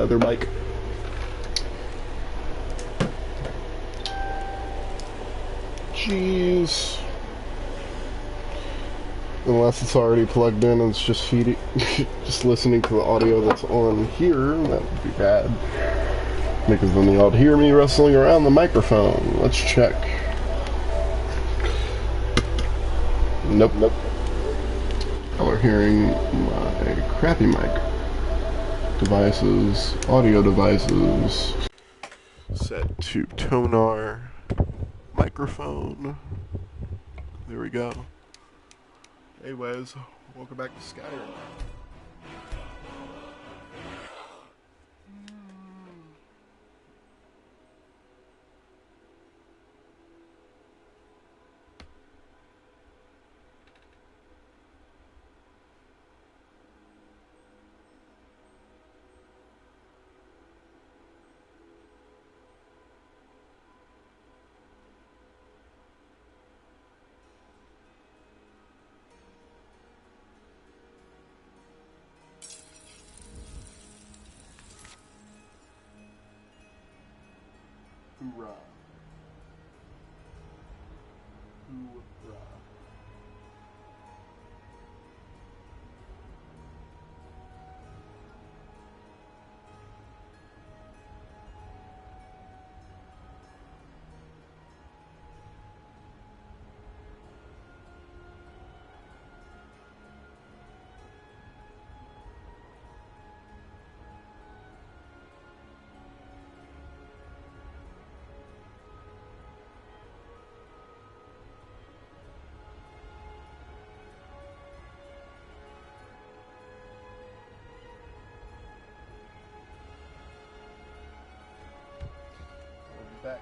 their mic. Jeez. Unless it's already plugged in and it's just feeding, just listening to the audio that's on here, that would be bad. Because then y'all would hear me wrestling around the microphone. Let's check. Nope. Y'all are hearing my crappy mic. Devices, audio devices. Set to Tonar. Microphone. There we go. Anyways, welcome back to Skyrim. Hoorah. Hoorah. Back.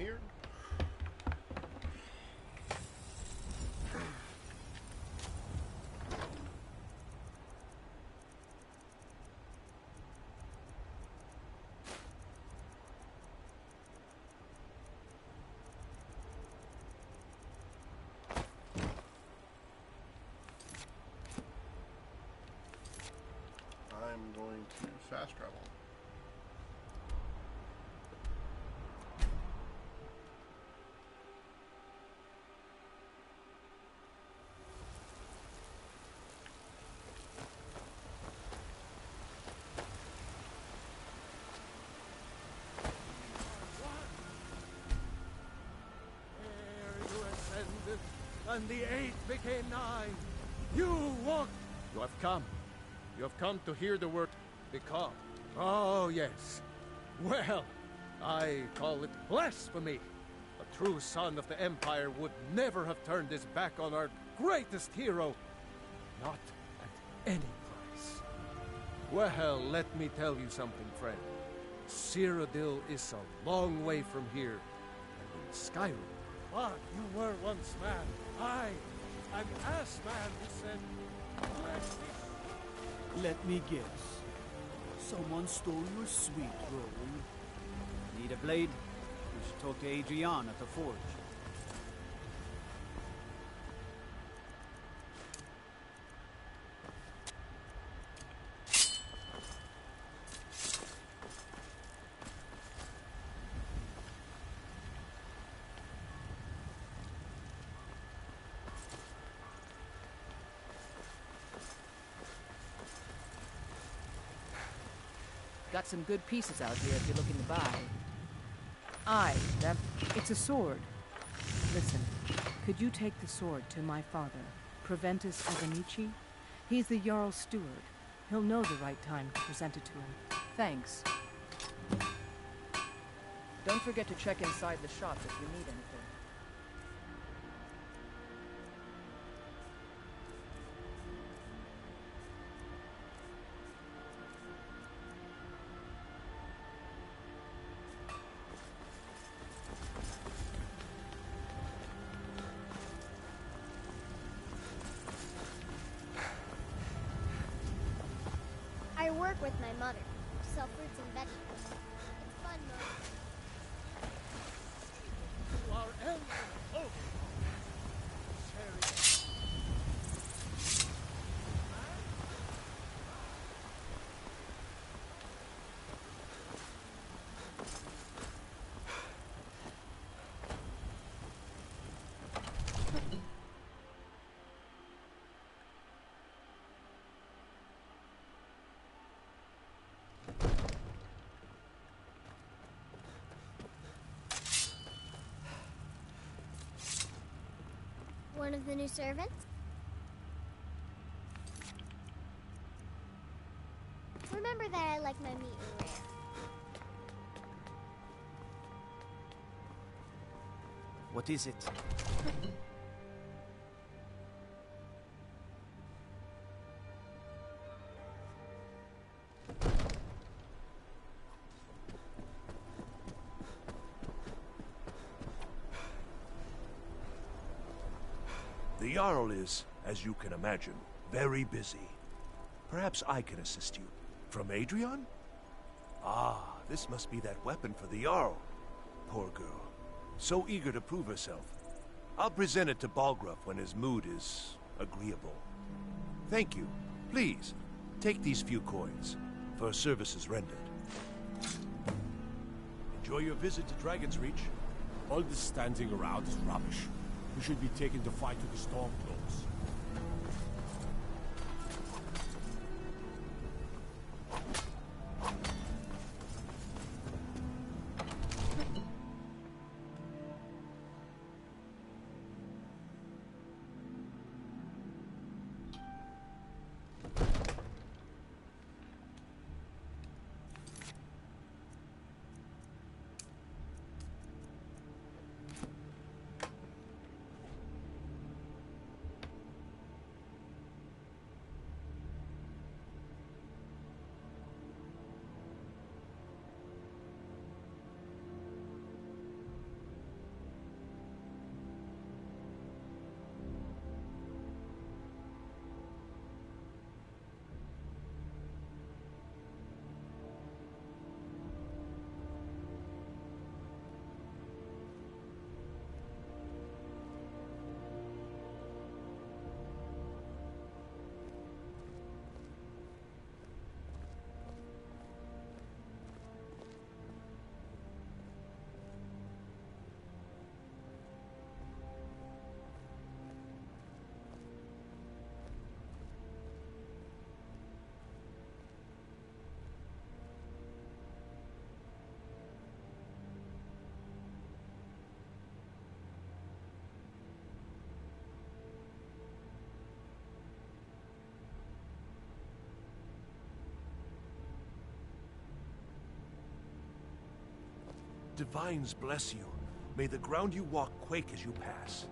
here. I'm going to fast travel. And the 8 became 9. You walk. You have come. You have come to hear the word become. Oh, yes. Well, I call it blasphemy. A true son of the Empire would never have turned his back on our greatest hero. Not at any price. Well, let me tell you something, friend. Cyrodiil is a long way from here. And in Skyrim. But you were once man. I, an ass man who said, let me guess. Someone stole your sweet roll. Need a blade? We should talk to Adrian at the forge. Got some good pieces out here if you're looking to buy. It's a sword. Listen, could you take the sword to my father, Proventus Agonici? He's the Jarl's steward. He'll know the right time to present it to him. Thanks. Don't forget to check inside the shop if you need anything. I work with my mother. Sell fruits and vegetables. It's fun, Mom. you are elder. Oh, Cherry. One of the new servants? Remember that I like my meat rare. What is it? The Jarl is, as you can imagine, very busy. Perhaps I can assist you. From Adrian? Ah, this must be that weapon for the Jarl. Poor girl. So eager to prove herself. I'll present it to Balgruuf when his mood is agreeable. Thank you. Please, take these few coins for services rendered. Enjoy your visit to Dragon's Reach. All this standing around is rubbish. We should be taking the fight to the Stormcloaks. divines bless you. May the ground you walk quake as you pass.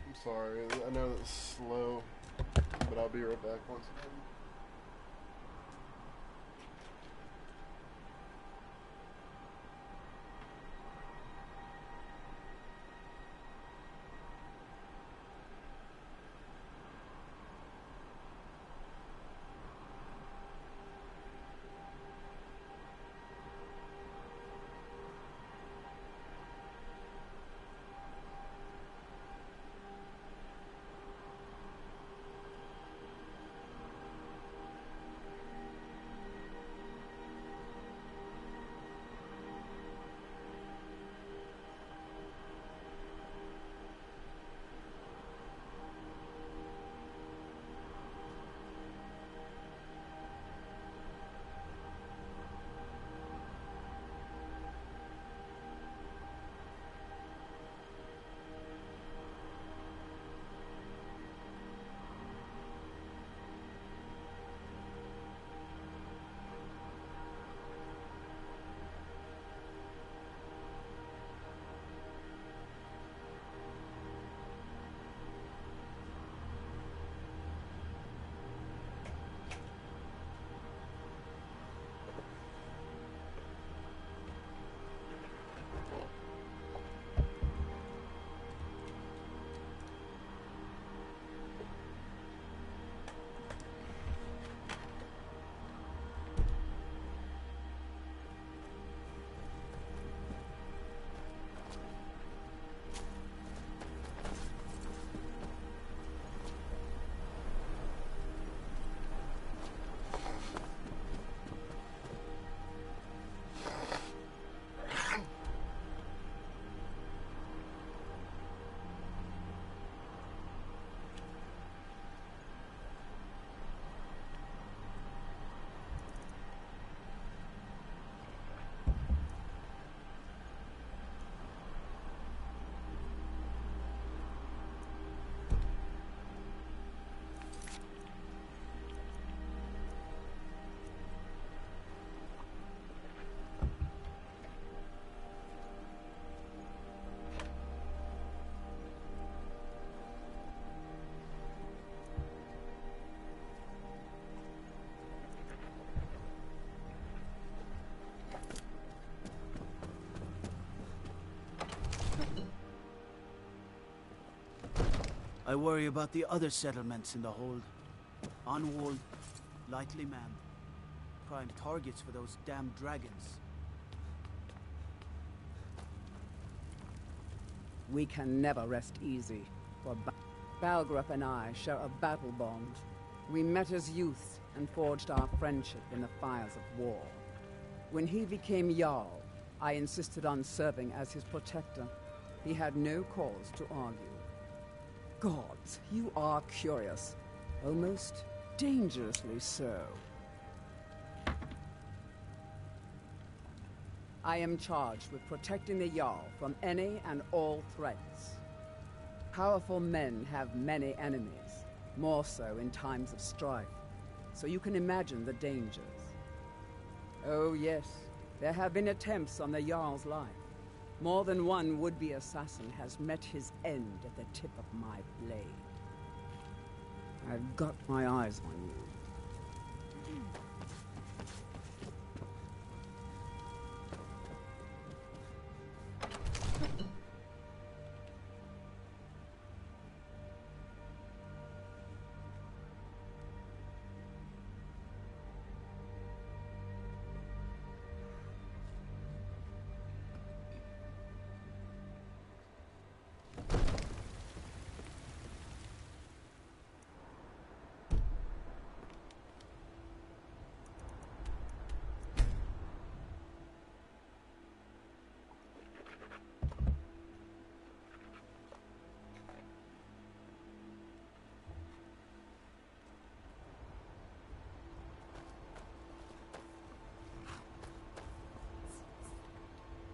I'm sorry, I know it's slow, but I'll be right back once again. I worry about the other settlements in the hold. Unwalled, lightly manned. Prime targets for those damn dragons. We can never rest easy, for Balgrup and I share a battle bond. We met as youths and forged our friendship in the fires of war. When he became Jarl, I insisted on serving as his protector. He had no cause to argue. Gods, you are curious. Almost dangerously so. I am charged with protecting the Jarl from any and all threats. Powerful men have many enemies, more so in times of strife, so you can imagine the dangers. Oh yes, there have been attempts on the Jarl's life. More than one would-be assassin has met his end at the tip of my blade. I've got my eyes on you.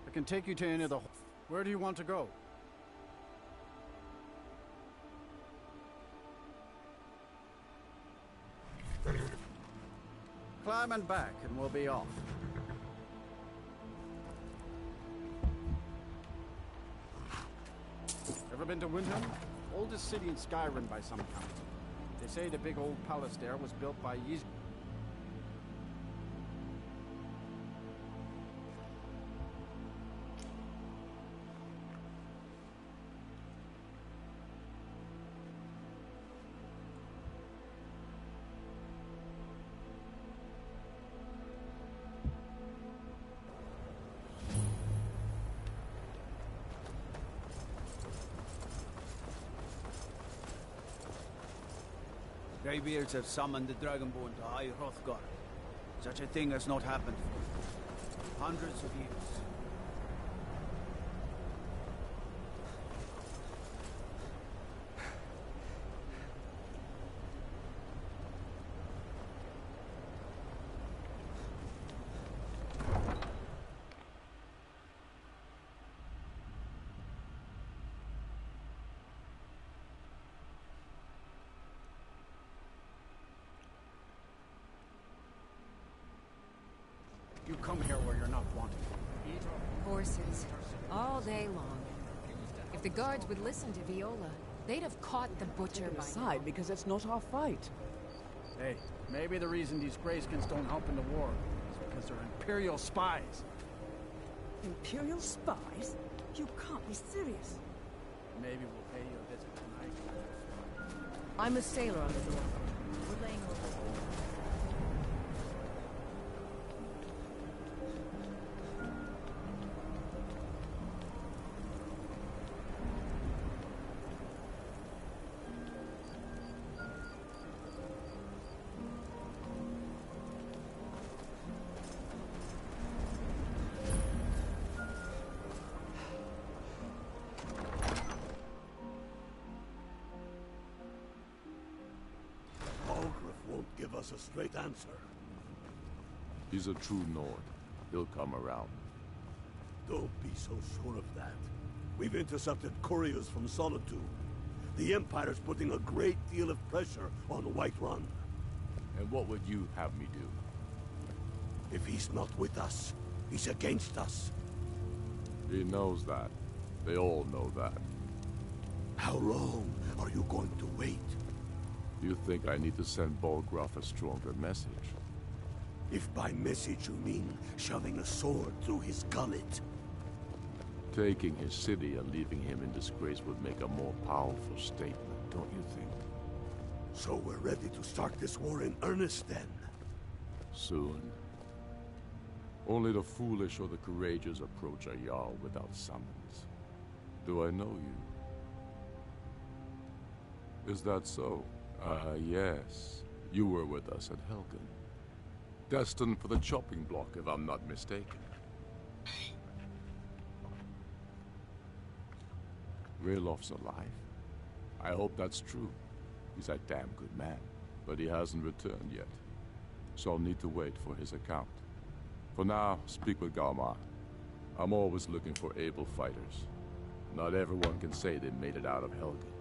I can take you to any of the... Where do you want to go? climbing back and we'll be off. Ever been to Windhelm? Oldest city in Skyrim by some count. They say the big old palace there was built by Ys. Greybeards have summoned the Dragonborn to High Hrothgar. Such a thing has not happened for hundreds of years. You come here where you're not wanted. Horses. All day long. If the guards would listen to Viola, they'd have caught the butcher by Aside, now. because it's not our fight. Hey, maybe the reason these Greyskins don't help in the war is because they're Imperial spies. Imperial spies? You can't be serious. Maybe we'll pay you a visit tonight. I'm a sailor on the door. We're laying over. Won't give us a straight answer. He's a true Nord. He'll come around. Don't be so sure of that. We've intercepted couriers from Solitude. The Empire's putting a great deal of pressure on Whiterun. And what would you have me do? If he's not with us, he's against us. He knows that. They all know that. How long are you going to wait? You think I need to send Bolgraf a stronger message? If by message you mean shoving a sword through his gullet. Taking his city and leaving him in disgrace would make a more powerful statement, don't you think? So we're ready to start this war in earnest then? Soon. Only the foolish or the courageous approach a Jarl without summons. Do I know you? Is that so? Yes. You were with us at Helgen. Destined for the chopping block, if I'm not mistaken. Raylof's alive. I hope that's true. He's a damn good man, but he hasn't returned yet. So I'll need to wait for his account. For now, speak with Galmar. I'm always looking for able fighters. Not everyone can say they made it out of Helgen.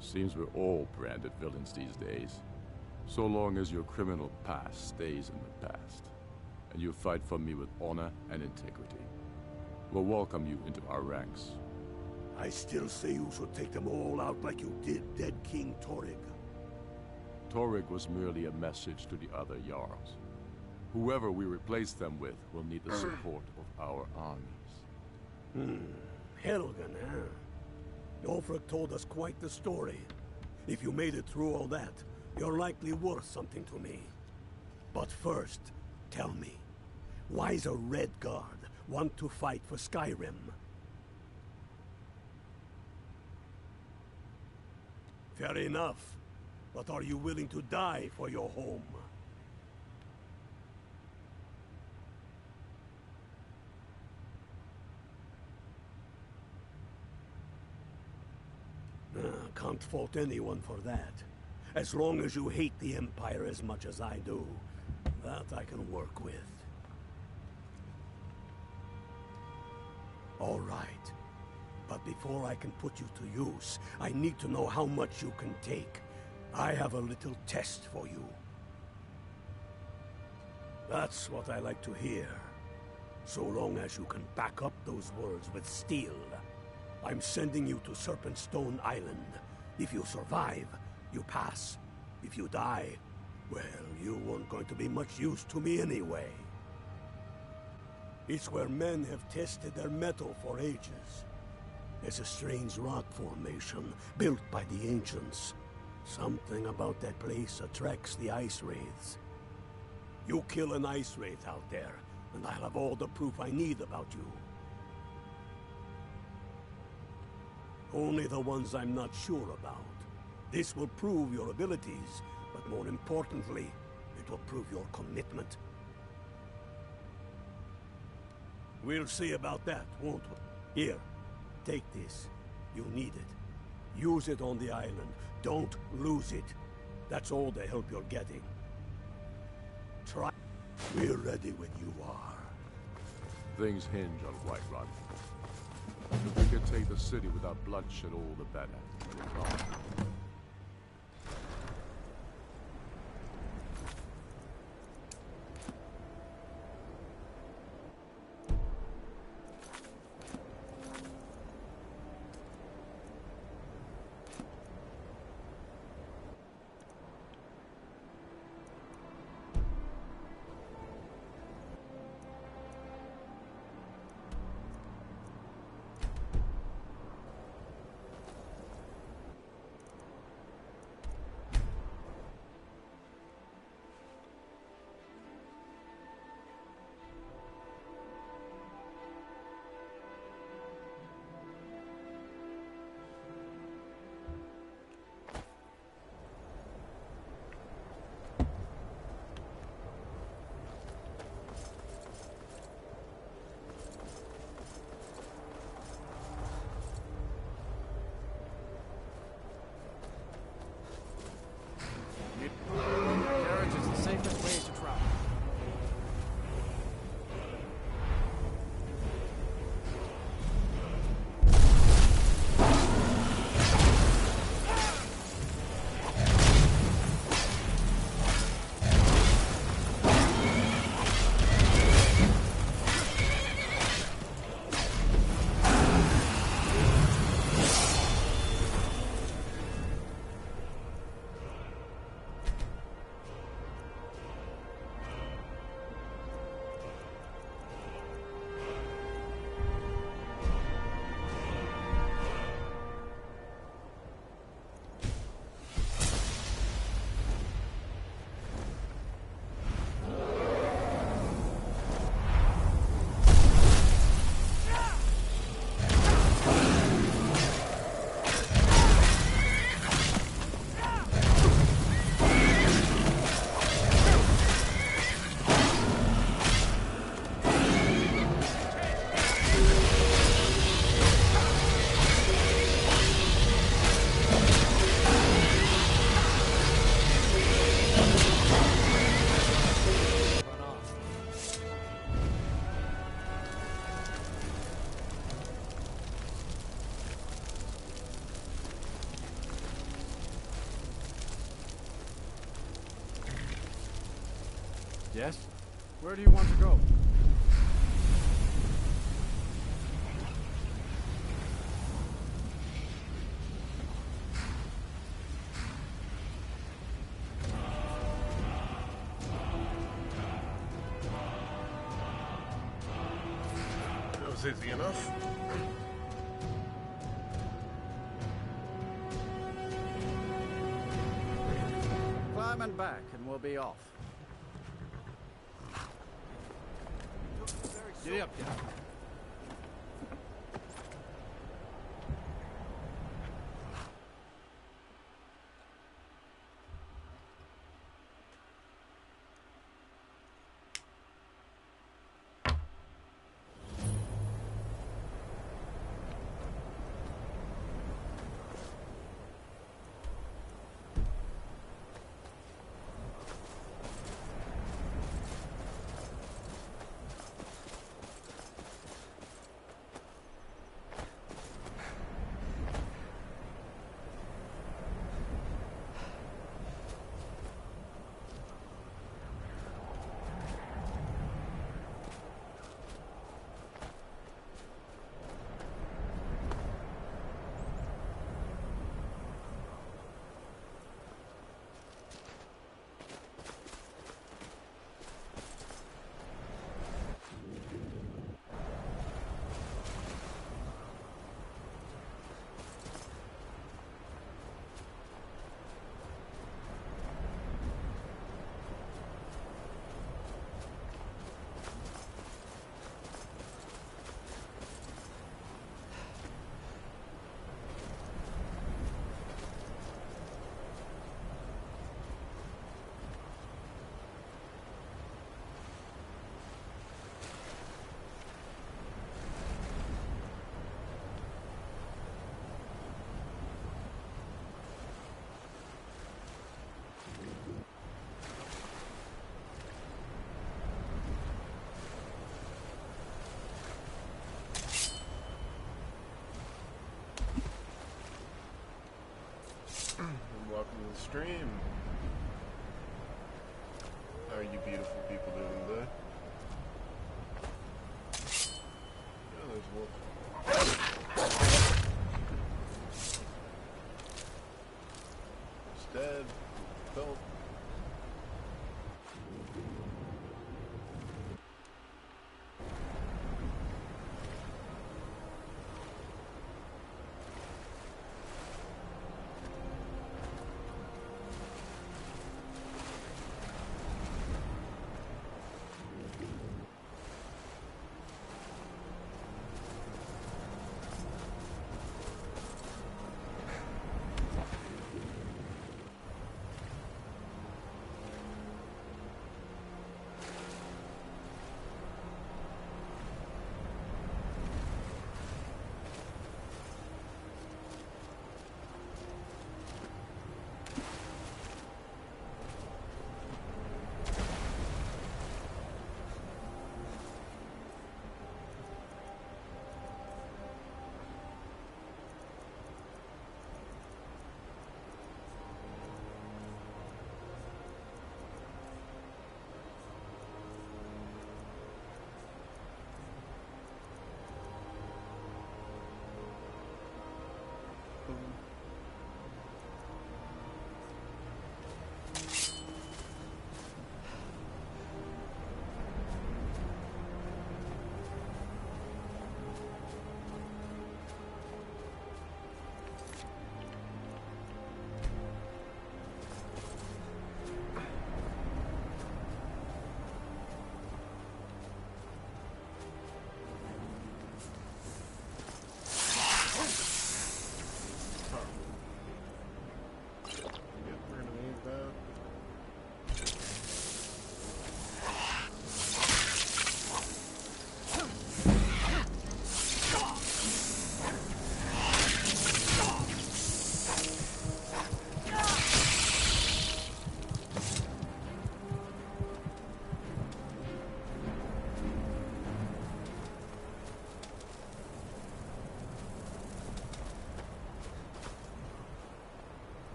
Seems we're all branded villains these days. So long as your criminal past stays in the past, and you fight for me with honor and integrity, we'll welcome you into our ranks. I still say you should take them all out like you did dead King Torrig. Torrig was merely a message to the other Jarls. Whoever we replace them with will need the support of our armies. Helgen, huh? Ulfric told us quite the story. If you made it through all that, you're likely worth something to me. But first, tell me, why's a Red Guard want to fight for Skyrim? Fair enough, but are you willing to die for your home? Can't fault anyone for that. As long as you hate the Empire as much as I do, that I can work with. All right. But before I can put you to use, I need to know how much you can take. I have a little test for you. That's what I like to hear. So long as you can back up those words with steel. I'm sending you to Serpent Stone Island. If you survive, you pass. If you die, well, you weren't going to be much use to me anyway. It's where men have tested their metal for ages. It's a strange rock formation built by the ancients. Something about that place attracts the ice wraiths. You kill an ice wraith out there, and I'll have all the proof I need about you. Only the ones I'm not sure about. This will prove your abilities, but more importantly, it will prove your commitment. We'll see about that, won't we? Here, take this. You need it. Use it on the island. Don't lose it. That's all the help you're getting. Try. We're ready when you are. Things hinge on Whiterun. If we could take the city without bloodshed, all the better. But if not, Carriage is the safest way to travel. Yes? Where do you want to go? That was easy enough. Climb and back, and we'll be off. Giddy up, kid. the stream. How are you beautiful people doing today? Yeah, there's one. It's dead. Felt.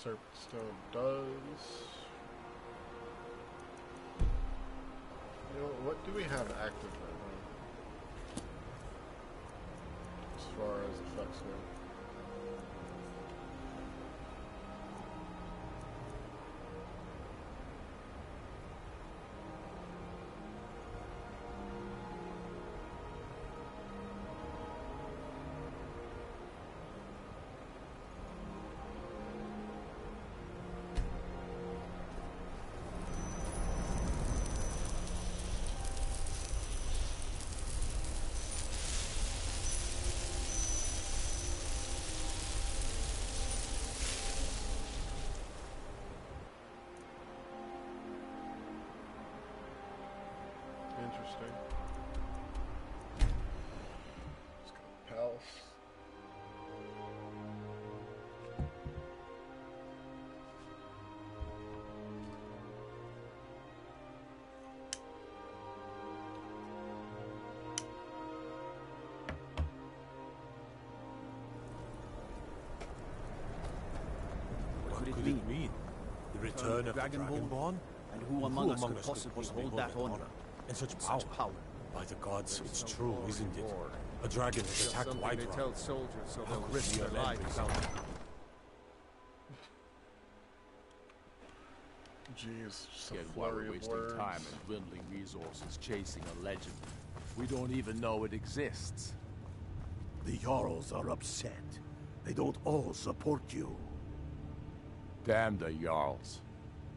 Serpent Stone does. You know, what do we have active right now? As far as effects go. Interesting. Let's go Palace. What could it mean? The return of the Dragonborn? And who among us could possibly hold that honor? And such power. By the gods, it's true, isn't it? A dragon has attacked Something they Whiterun. tell soldiers so How they'll could risk the their unending lives. sound? Jeez, just a Yet while flurry we're of wasting words. time and dwindling resources chasing a legend, we don't even know it exists. The Jarls are upset. They don't all support you. Damn the Jarls.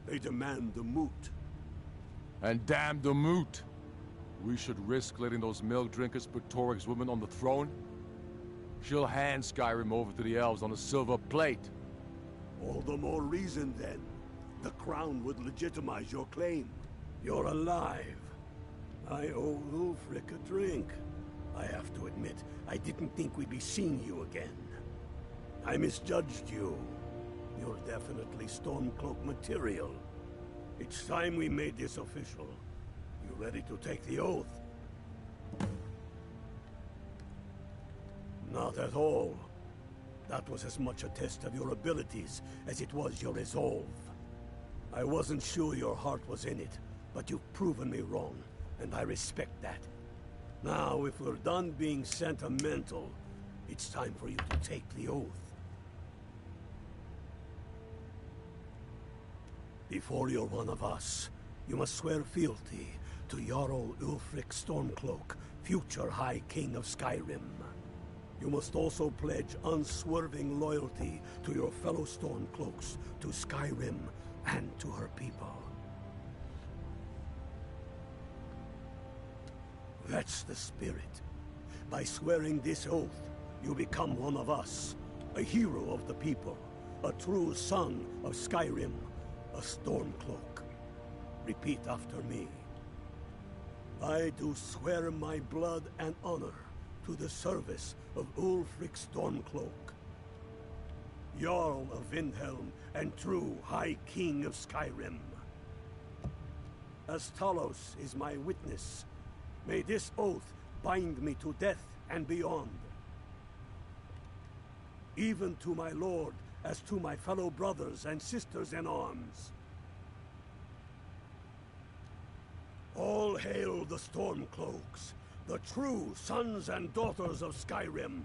They demand the moot. And damn the moot! We should risk letting those milk drinkers put Torik's woman on the throne? She'll hand Skyrim over to the elves on a silver plate. All the more reason, then. The crown would legitimize your claim. You're alive. I owe Ulfric a drink. I have to admit, I didn't think we'd be seeing you again. I misjudged you. You're definitely Stormcloak material. It's time we made this official. You ready to take the oath? Not at all. That was as much a test of your abilities as it was your resolve. I wasn't sure your heart was in it, but you've proven me wrong, and I respect that. Now, if we're done being sentimental, it's time for you to take the oath. Before you're one of us, you must swear fealty to Jarl Ulfric Stormcloak, future High King of Skyrim. You must also pledge unswerving loyalty to your fellow Stormcloaks, to Skyrim, and to her people. That's the spirit. By swearing this oath, you become one of us, a hero of the people, a true son of Skyrim, a Stormcloak. Repeat after me. I do swear my blood and honor to the service of Ulfric Stormcloak, Jarl of Windhelm and true High King of Skyrim. As Talos is my witness, may this oath bind me to death and beyond. Even to my lord, as to my fellow brothers and sisters in arms. All hail the Stormcloaks, the true sons and daughters of Skyrim.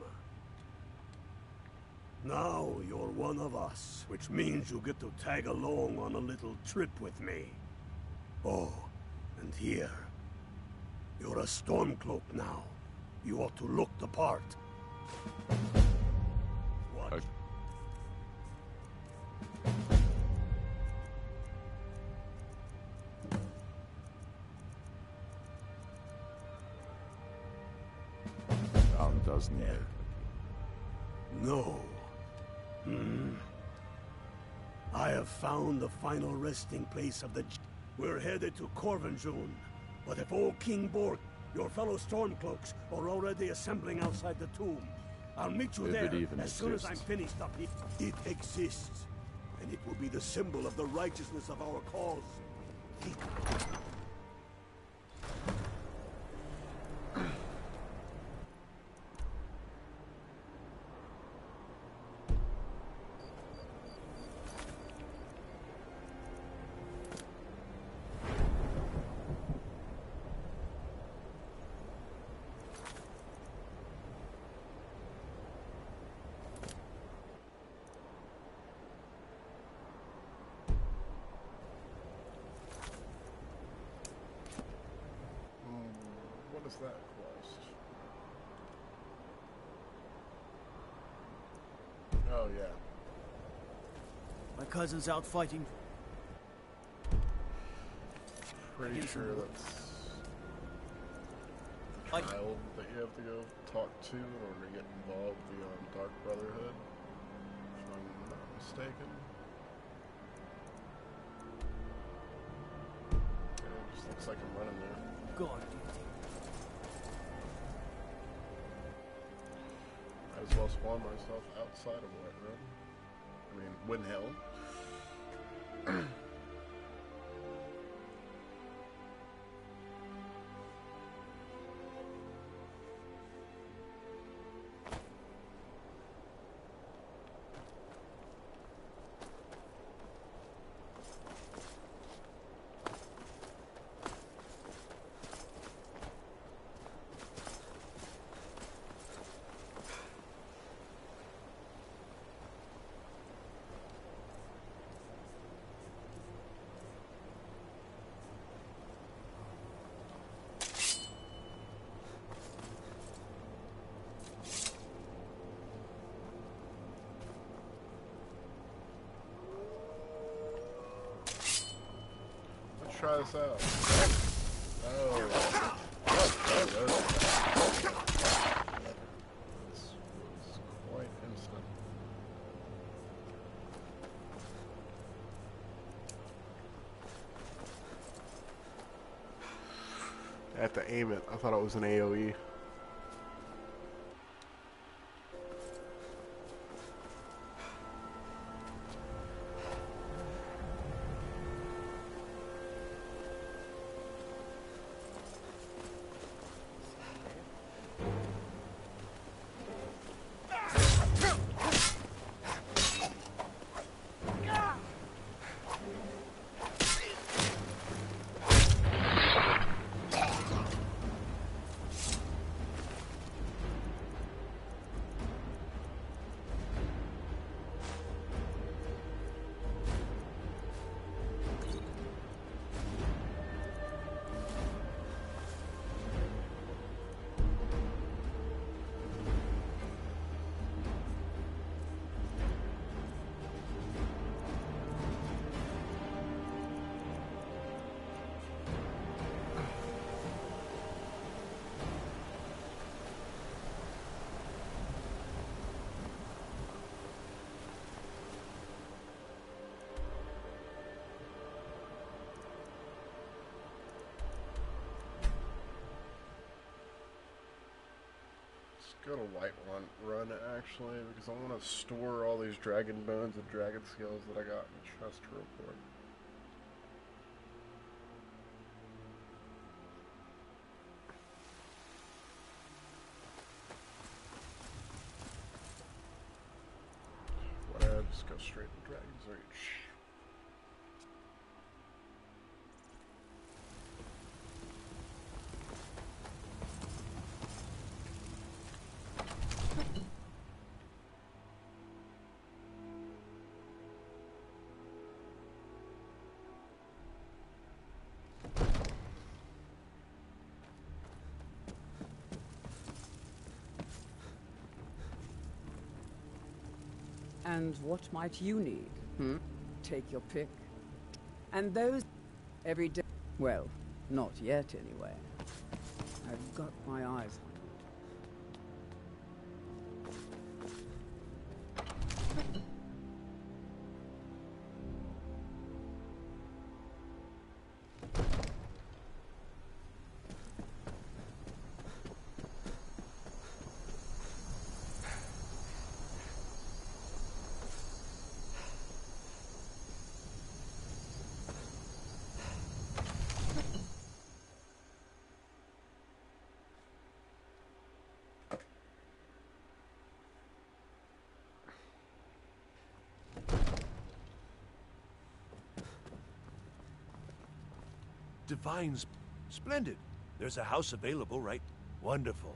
Now you're one of us, which means you get to tag along on a little trip with me. Oh, and here. You're a Stormcloak now. You ought to look the part. What? Doesn't it? No. I have found the final resting place of the... We're headed to Corvinjune. But if old King Bork, your fellow Stormcloaks, are already assembling outside the tomb, I'll meet you there as soon as I'm finished up here. It exists, and it will be the symbol of the righteousness of our cause. What is that quest? Oh, yeah. My cousin's out fighting. Pretty sure that's the child that you have to go talk to in order to get involved beyond Dark Brotherhood, if I'm not mistaken. Yeah, it just looks like I'm running there. God, Might as well spawn myself outside of Whiterun. I mean, Windhelm. Try this out. Oh. That was quite instant. I have to aim it. I thought it was an AoE. go to Whiterun Run actually, because I want to store all these dragon bones and dragon scales that I got in the chest real quick. Whatever, just go straight to Dragon's Reach. And what might you need? Take your pick. And those every day. Well, not yet anyway. I've got my eyes on you. Divine. Splendid. There's a house available, right? Wonderful.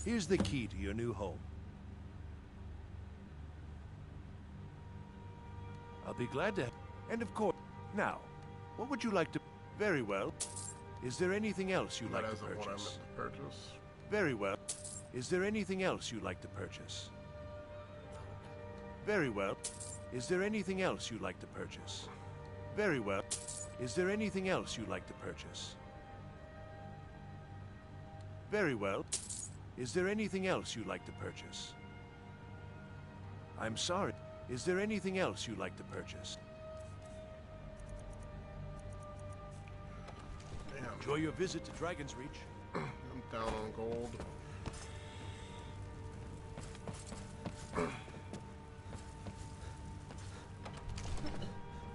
Here's the key to your new home. I'll be glad to... And of course... Now, what would you like to... Very well. Is there anything else you'd like to purchase? What I meant to purchase. Very well. Is there anything else you'd like to purchase? Very well. Is there anything else you'd like to purchase? Very well. Is there anything else you'd like to purchase? Very well. Is there anything else you'd like to purchase? I'm sorry. Is there anything else you'd like to purchase? Damn. Enjoy your visit to Dragon's Reach. I'm down on gold.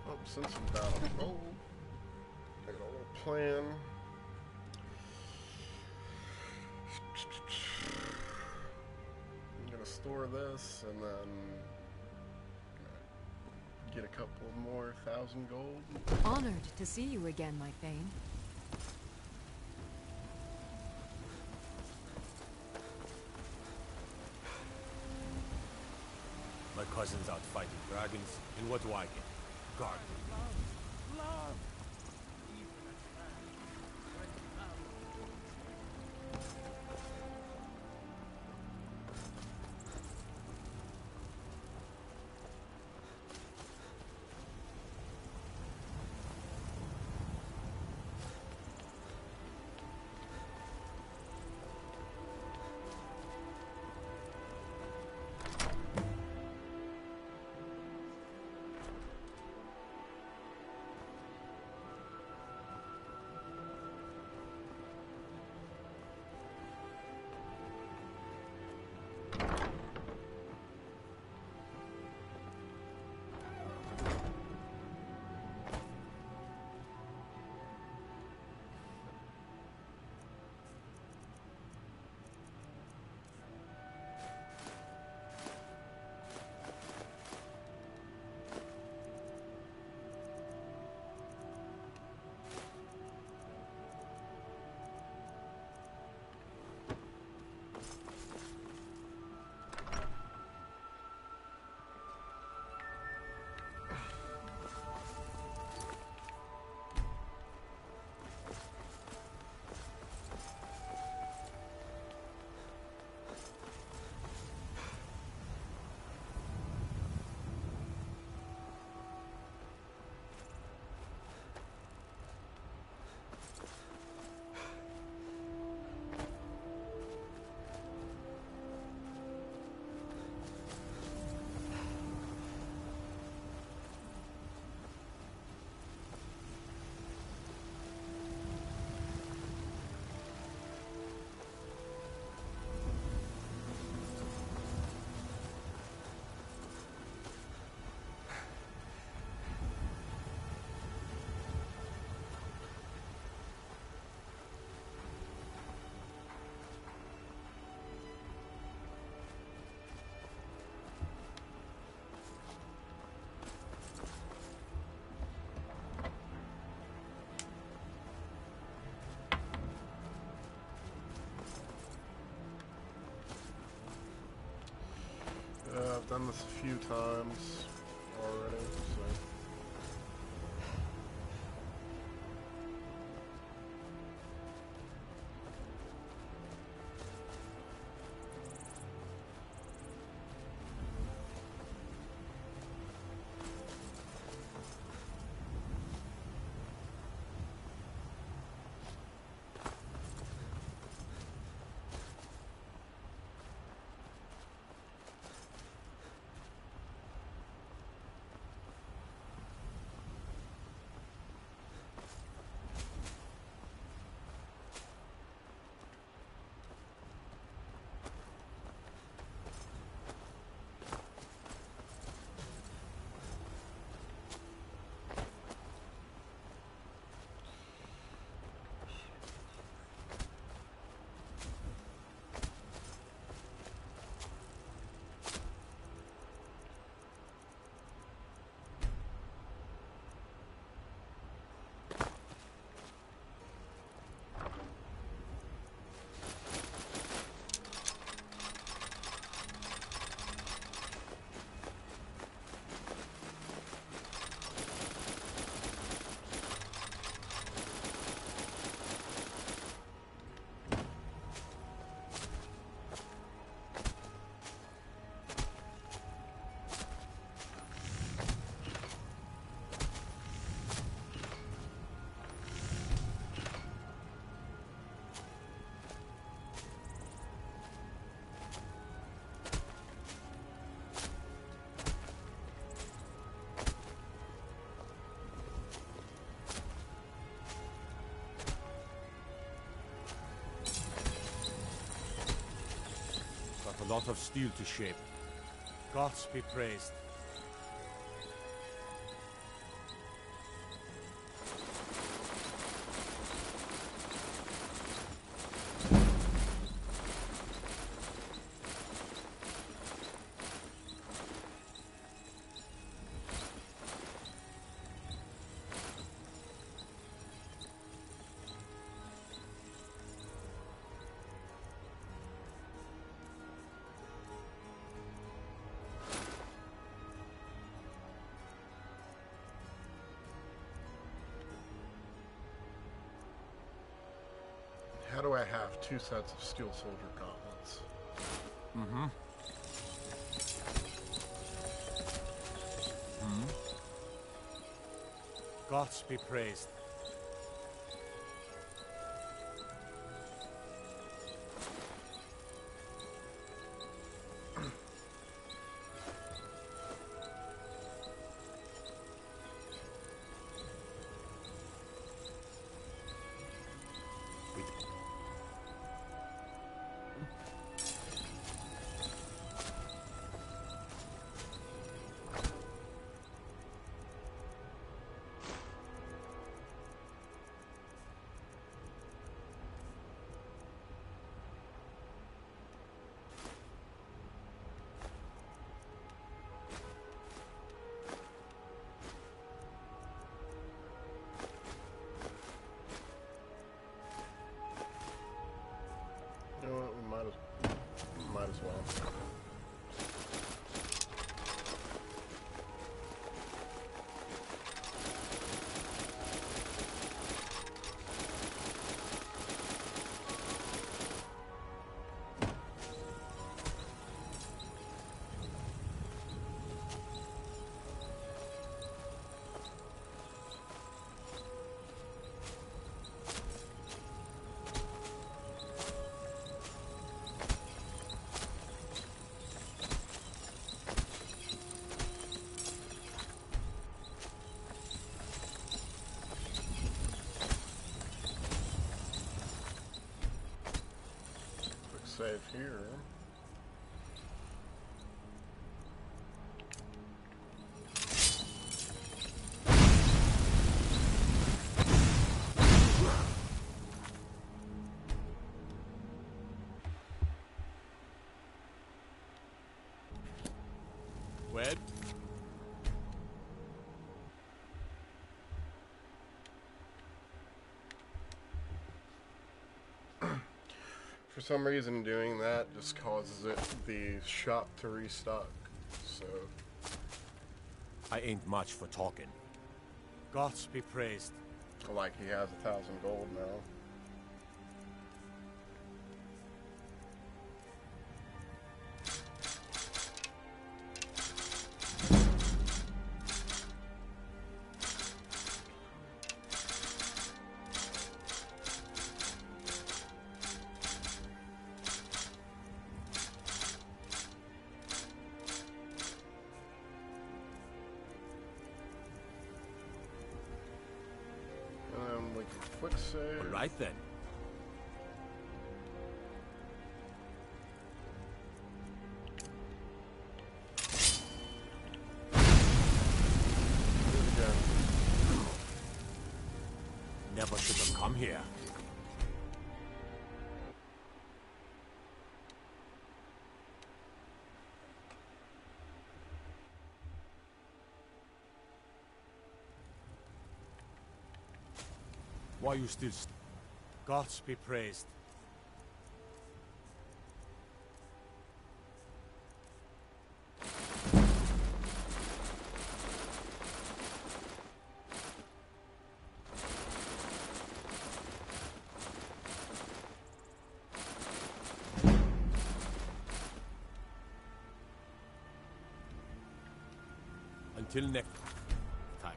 Oh, since I'm down on gold, I got a little plan. I'm gonna store this and then get a couple more 1,000 gold. Honored to see you again, my Thane. My cousin's out fighting dragons, and what do I get? Guard. Love! done this a few times already, so. A lot of steel to shape. Gods be praised. How do I have 2 sets of steel soldier gauntlets? Gods be praised. You know what, we might as well. Save here. Wed? For some reason, doing that just causes the shop to restock. episode. I ain't much for talking. Gods be praised. Like he has 1,000 gold now. Quick save. All right then. Never should have come here. Why you still Gods be praised. Until next time.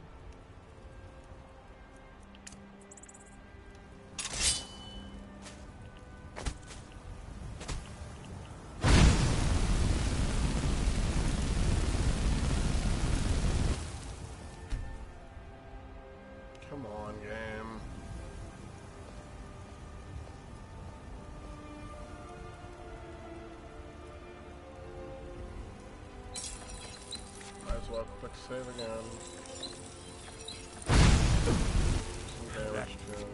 Come on, game. Might as well quick save again. Some damage to him.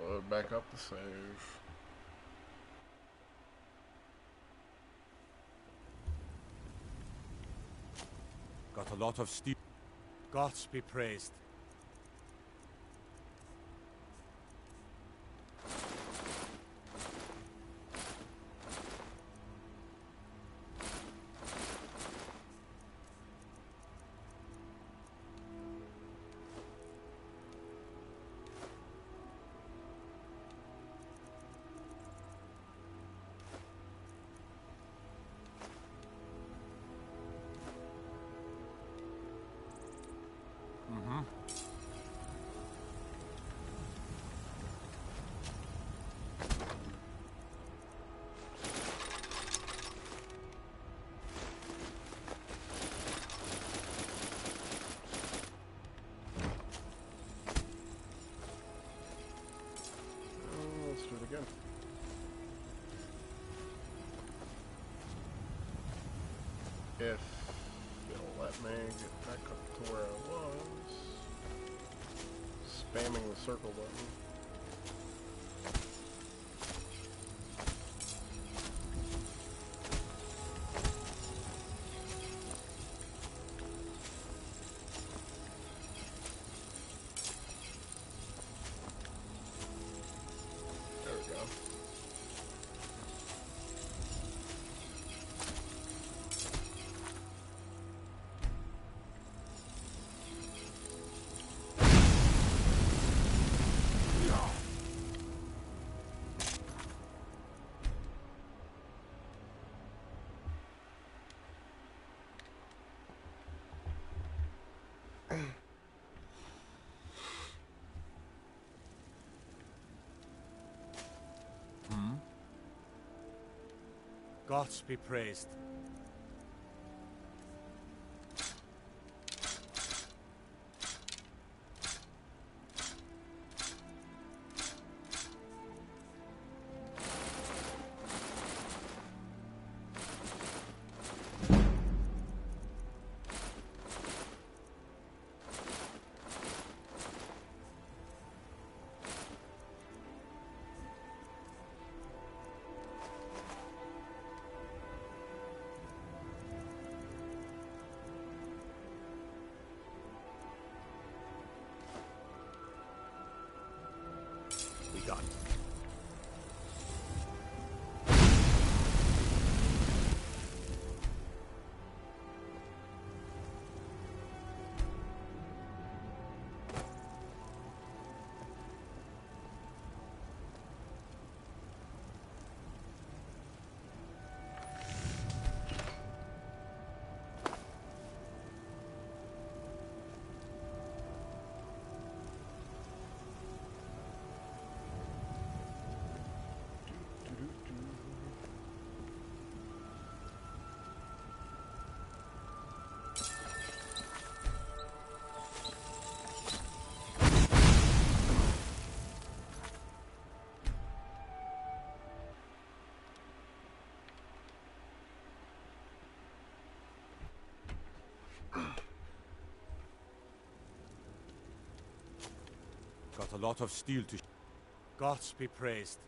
Load back up the save. Got a lot of steel. Gods be praised. Let's do it again. If it'll let me get back up to where I was. Spamming the circle button. There we go. Gods be praised. got a lot of steel to... Gods be praised.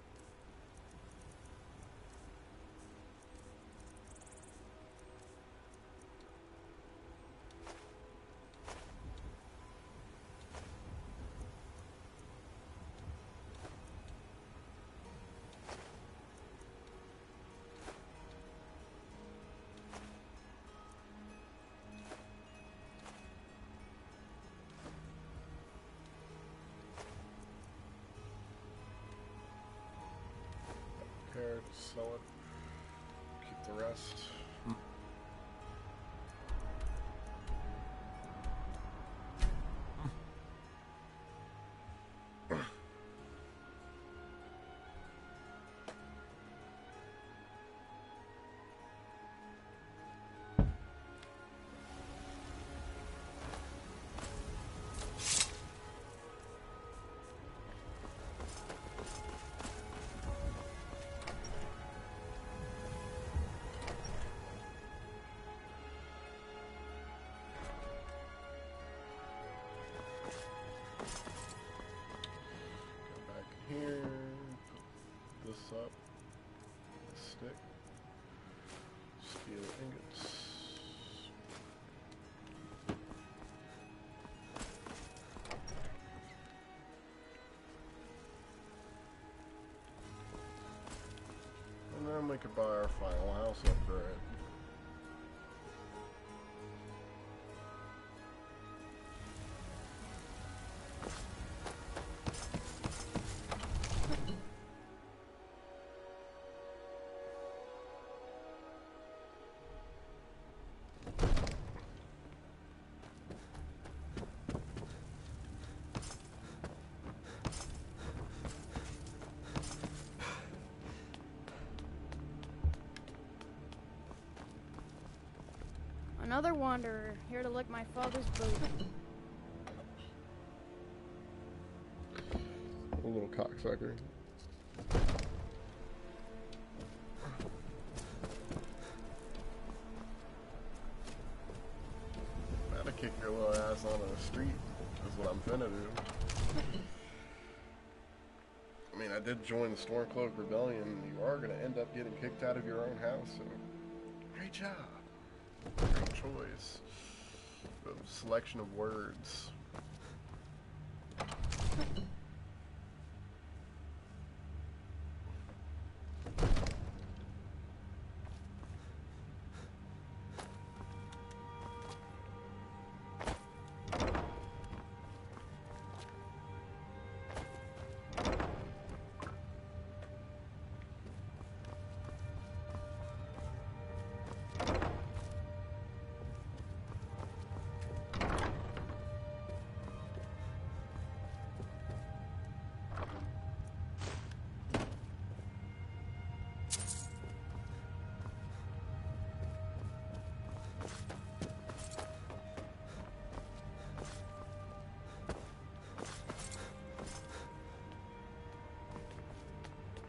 Okay, just sell it. Keep the rest. Here, put this up, stick, steel ingots. And then we could buy our final house upgrade. Another wanderer, here to lick my father's boot. A little cocksucker. Gotta kick your little ass onto the street. That's what I'm finna do. I mean, I did join the Stormcloak Rebellion. You are gonna end up getting kicked out of your own house, so great job. Great choice of selection of words.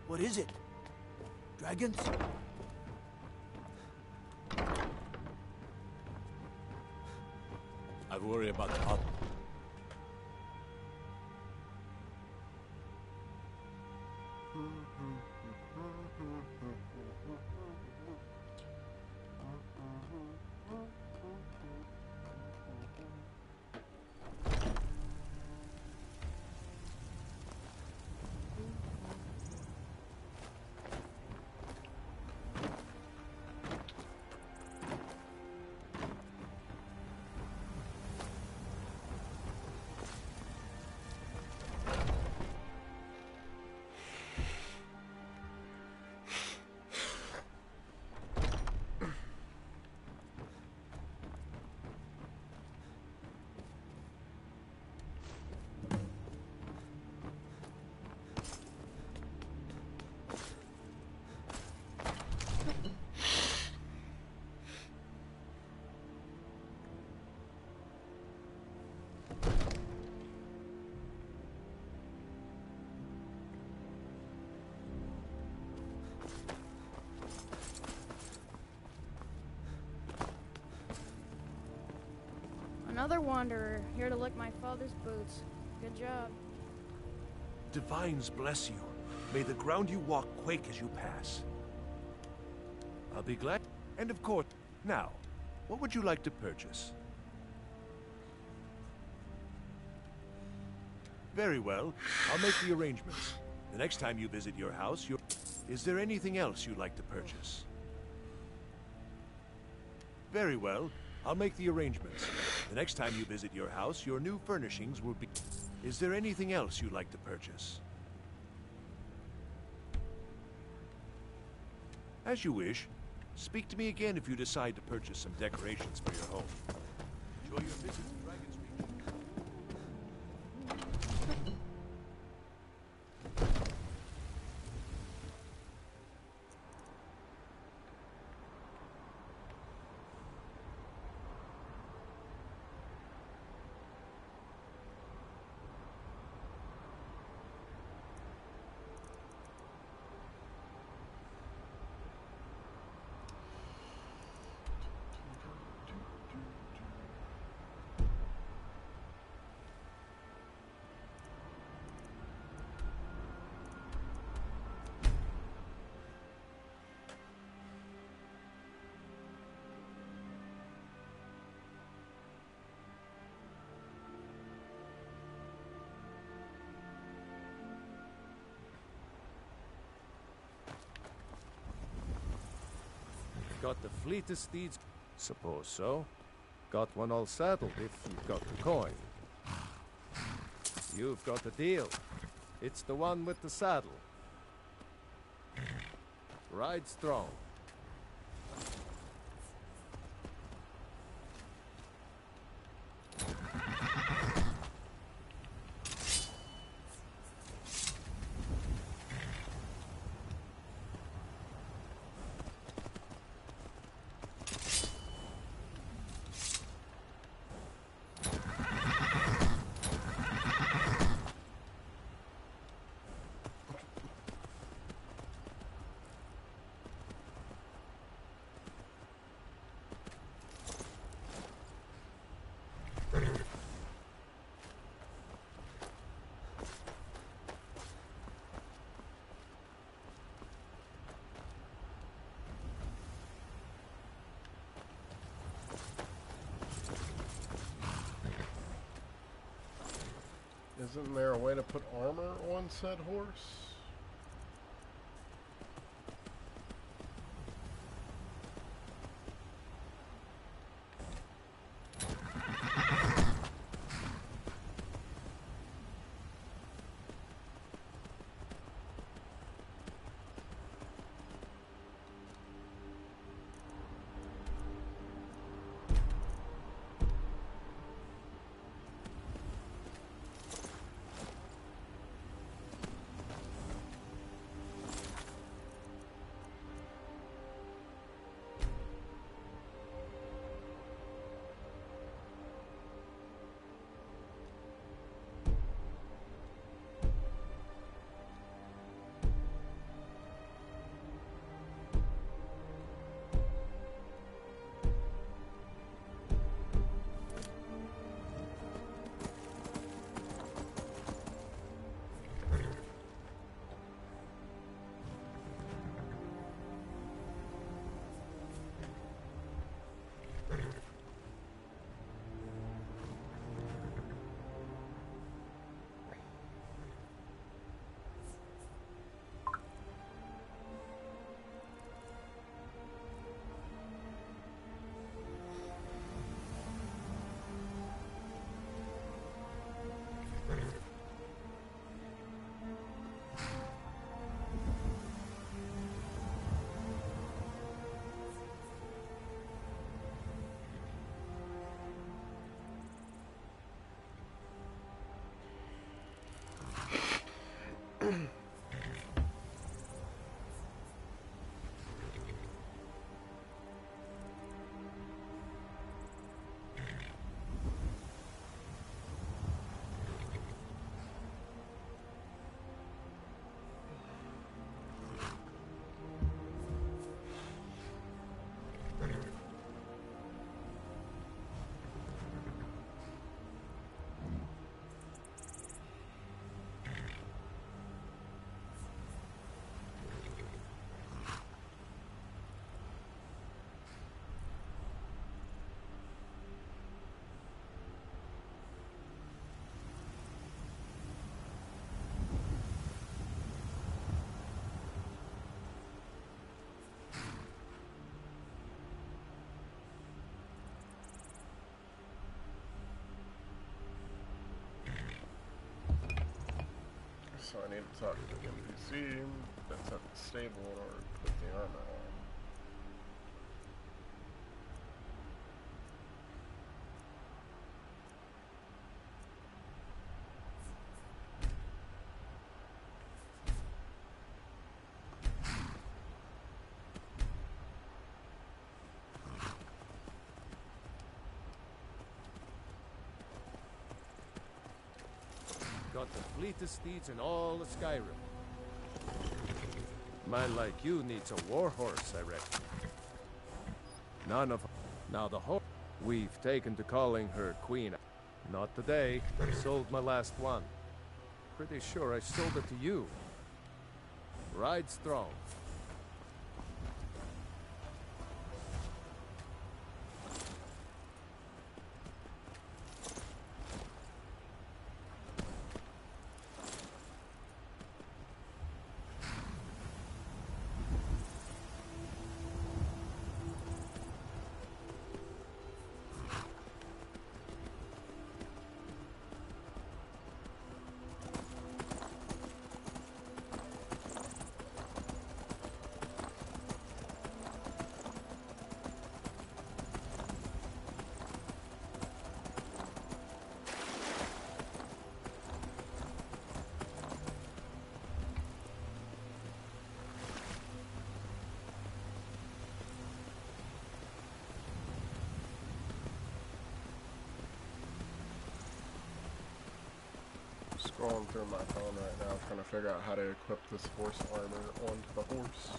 What is it? Dragons? I worry about the other. Another wanderer, here to lick my father's boots. Good job. Divines bless you. May the ground you walk quake as you pass. I'll be glad. And of course, now, what would you like to purchase? Very well. I'll make the arrangements. The next time you visit your house, Is there anything else you'd like to purchase? Very well. I'll make the arrangements. The next time you visit your house, your new furnishings will be... Is there anything else you'd like to purchase? As you wish. Speak to me again if you decide to purchase some decorations for your home. Enjoy your visit to Dragon's Reach. Got the fleetest steeds? Suppose so. Got one all saddled if you've got the coin. You've got the deal. It's the one with the saddle. Ride strong. Isn't there a way to put armor on said horse? so I need to talk to the NPC that's at the stable in order to put the armor on. Got the fleetest steeds in all of Skyrim. Man like you needs a war horse, I reckon. None of... Now the horse... We've taken to calling her Queen. Not today. I sold my last one. Pretty sure I sold it to you. Ride strong. Scrolling through my phone right now, trying to figure out how to equip this horse armor onto the horse.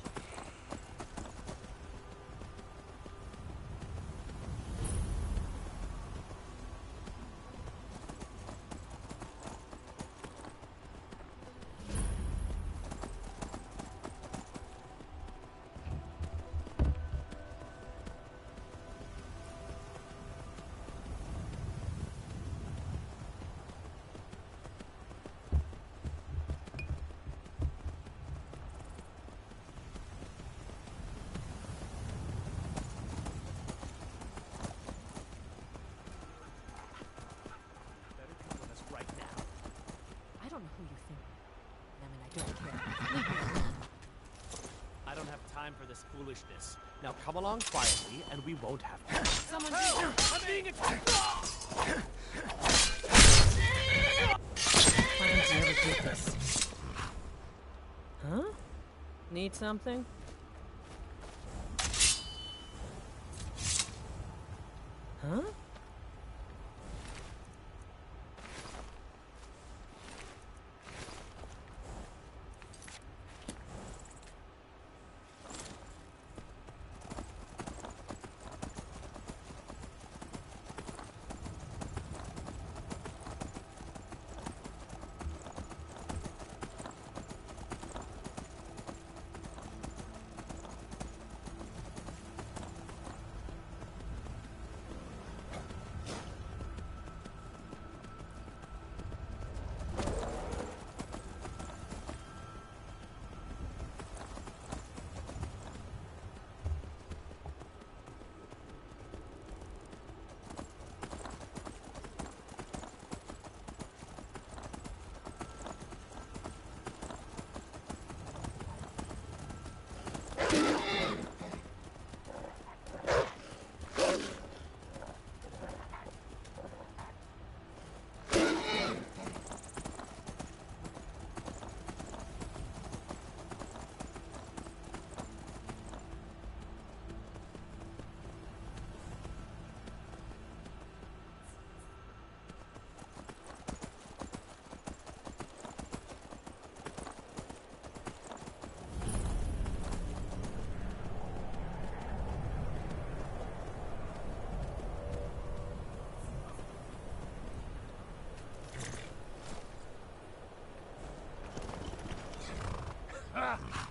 I don't know who you think. I mean, I don't care. Leave me alone. I don't have time for this foolishness. Now come along quietly, and we won't have to. Someone I'm being attacked! Why don't you ever get this? Huh? Need something? Huh?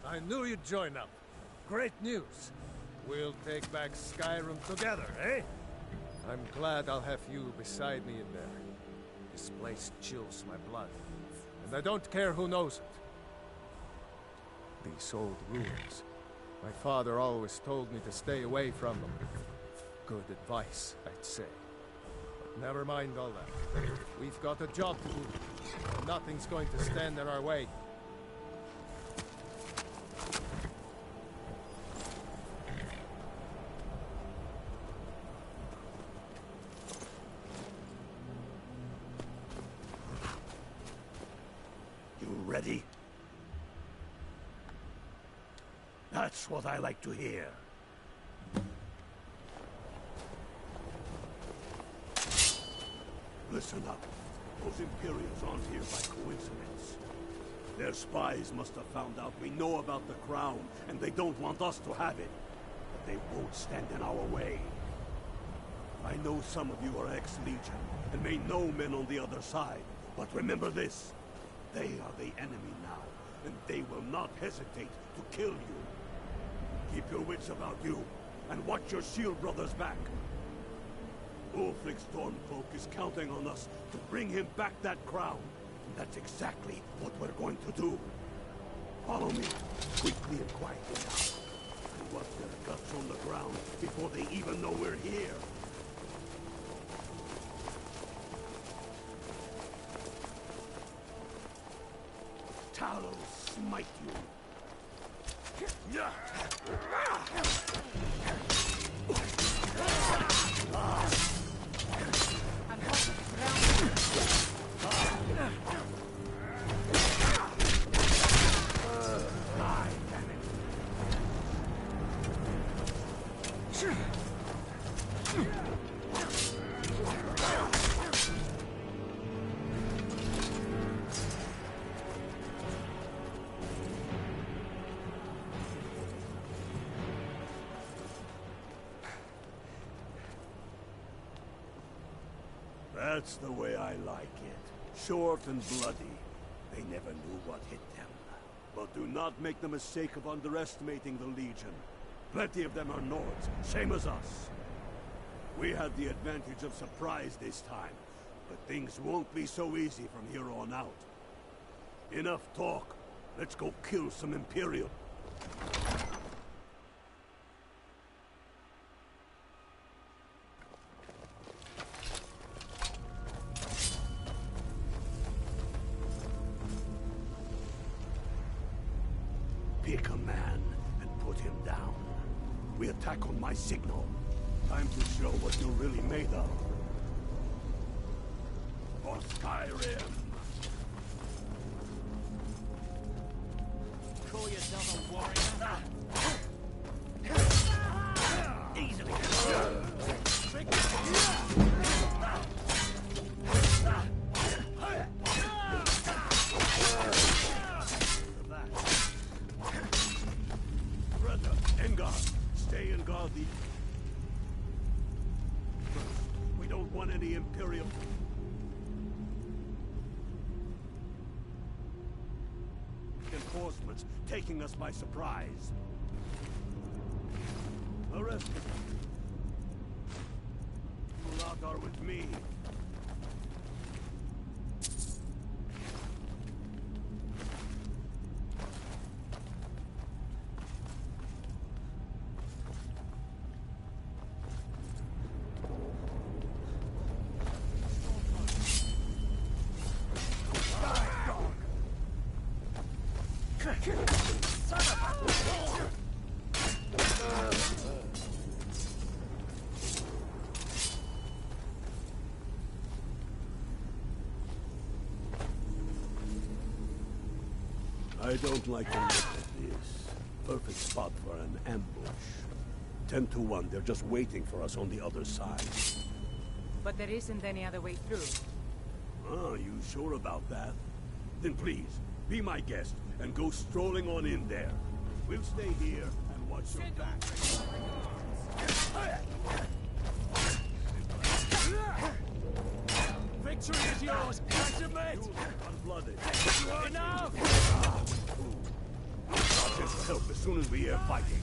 I knew you'd join up. Great news. We'll take back Skyrim together, eh? I'm glad I'll have you beside me in there. This place chills my blood, and I don't care who knows it. These old ruins. My father always told me to stay away from them. Good advice, I'd say. But never mind all that. We've got a job to do. Nothing's going to stand in our way. You ready? That's what I like to hear. Listen up. Those Imperials aren't here by coincidence. Their spies must have found out we know about the crown, and they don't want us to have it. But they won't stand in our way. I know some of you are ex-Legion, and may know men on the other side. But remember this. They are the enemy now, and they will not hesitate to kill you. Keep your wits about you, and watch your shield brothers back. Ulfric Stormcloak is counting on us to bring him back that crown. And that's exactly what we're going to do. Follow me, quickly and quietly now. And watch their guts on the ground before they even know we're here. Talos smite you. That's the way I like it. Short and bloody. They never knew what hit them. But do not make the mistake of underestimating the Legion. Plenty of them are Nords, same as us. We had the advantage of surprise this time, but things won't be so easy from here on out. Enough talk. Let's go kill some Imperial. Pick a man and put him down. We attack on my signal. Time to show what you're really made of. For Skyrim! Call yourself a warrior? Easily. Brother, Engard, stay and guard the... We don't want any Imperial... reinforcements taking us by surprise. The rest of them... you lot are with me. I don't like to look at this. Perfect spot for an ambush. 10 to 1, they're just waiting for us on the other side. But there isn't any other way through. Oh, you sure about that? Then please, be my guest and go strolling on in there. We'll stay here and watch your back. Victory is yours! Activate! Unblooded. Enough! I'll just help as soon as we hear fighting.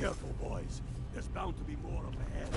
careful, boys. There's bound to be more up ahead.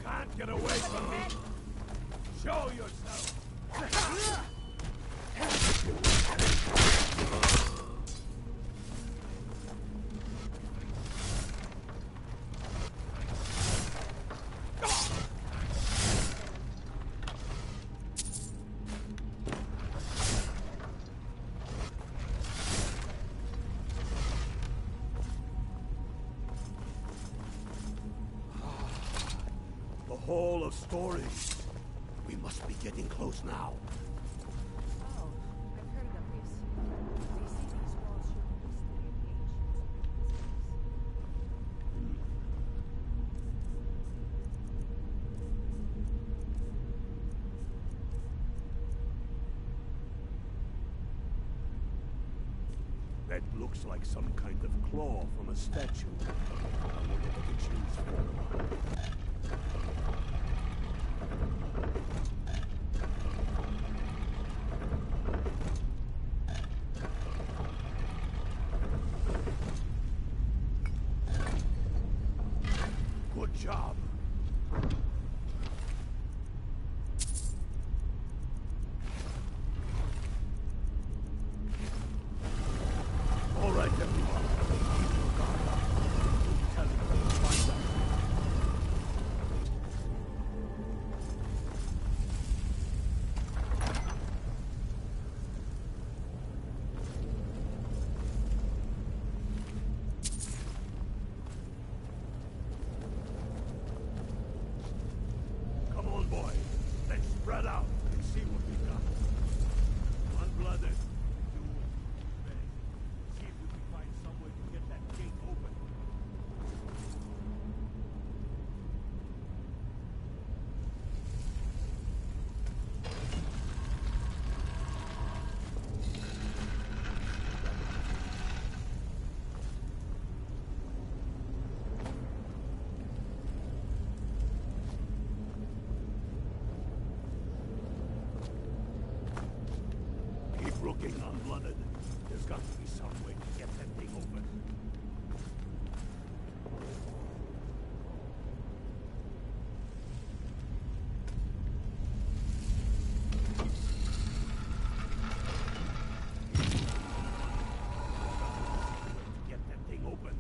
Can't get away from me! Show yourself! The Hall of Stories. We must be getting close now. Oh, I've heard of this. They say these walls show the history of the That looks like some kind of claw from a statue. I wonder what it's used for. Good job. All right, everyone. Keep your guard up. Tell me when to find out. Come on, boys. Let's spread out and see what we got. Unblooded. Do obey. See if we can find some way to get that gate open. Keep looking, Unblooded. There's got to be some way to get that thing open. Get that thing open.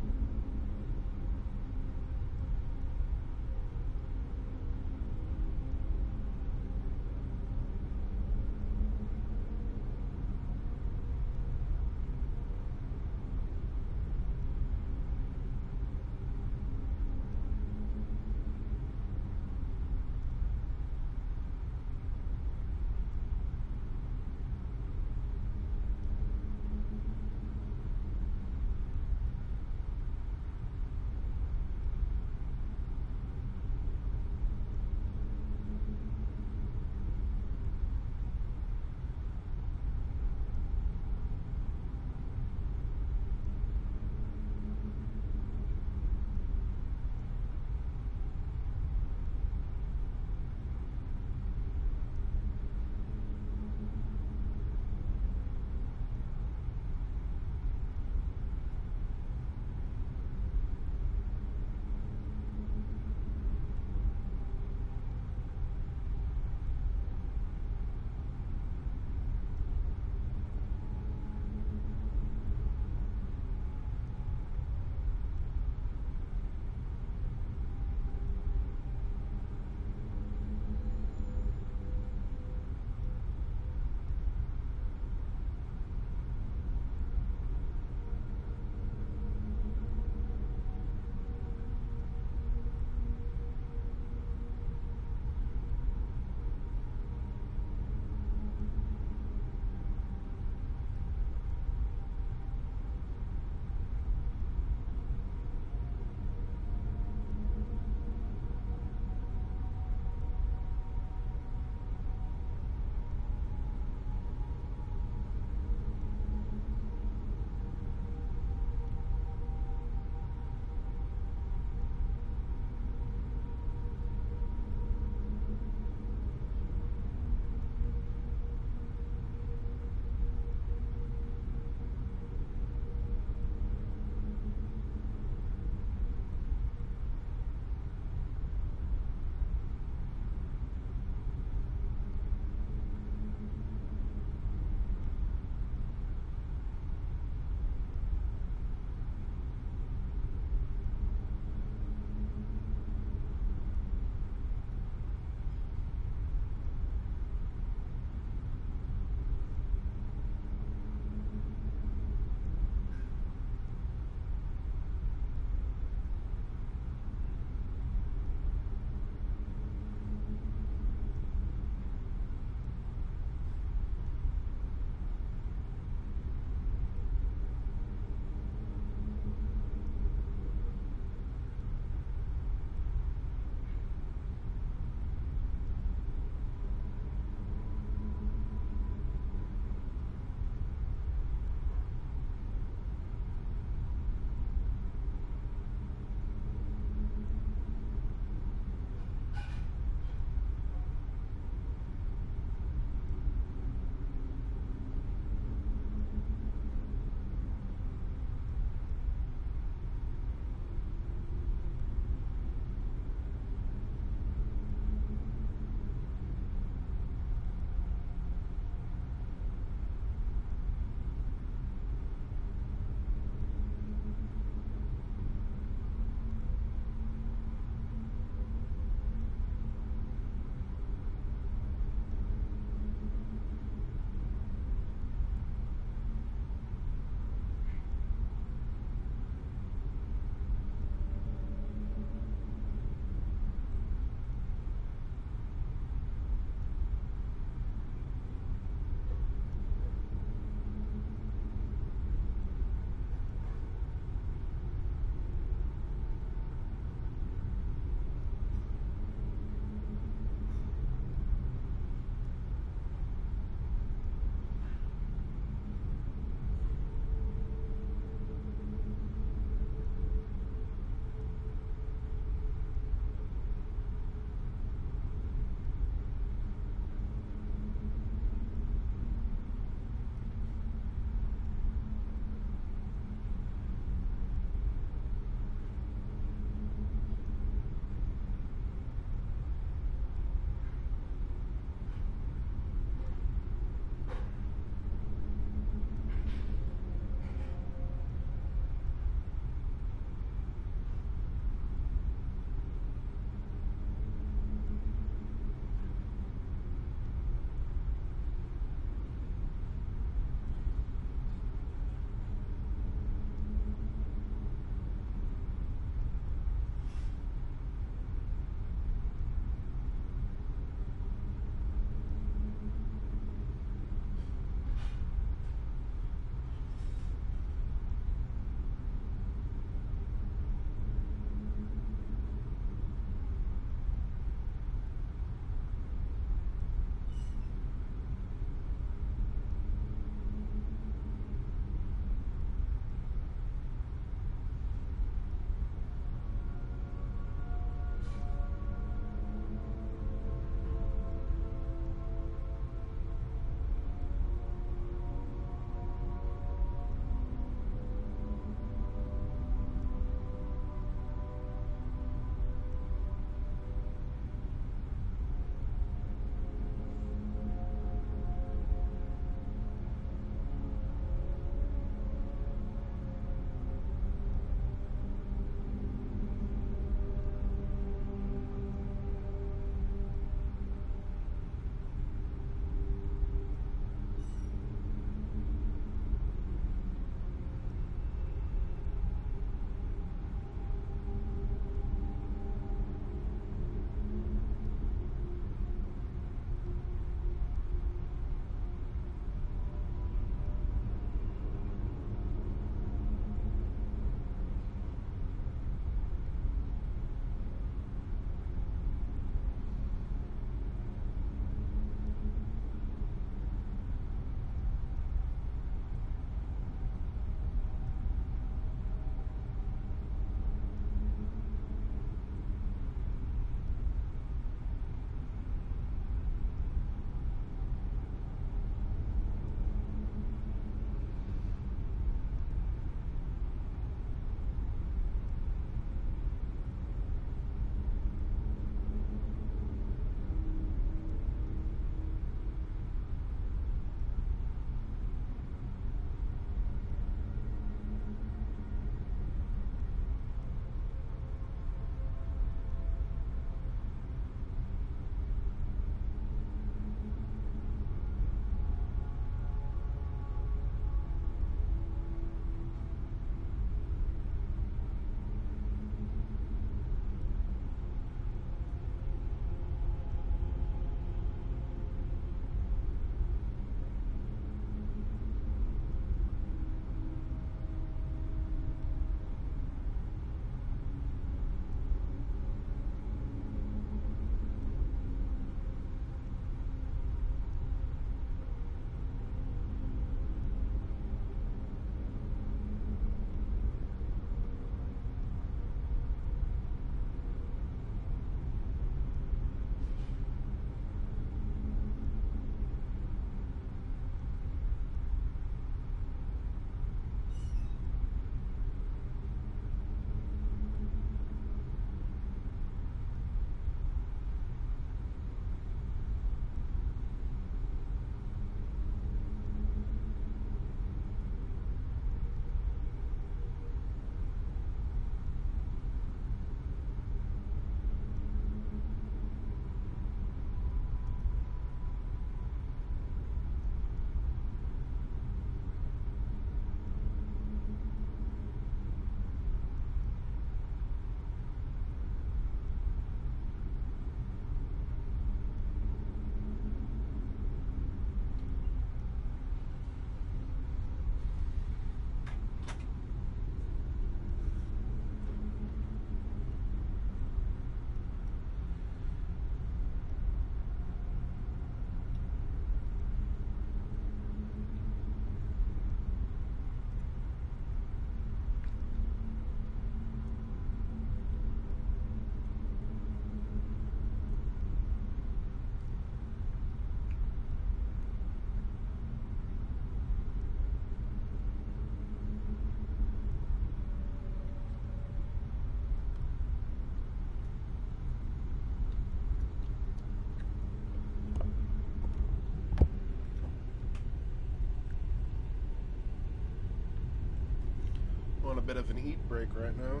bit of an eat break right now.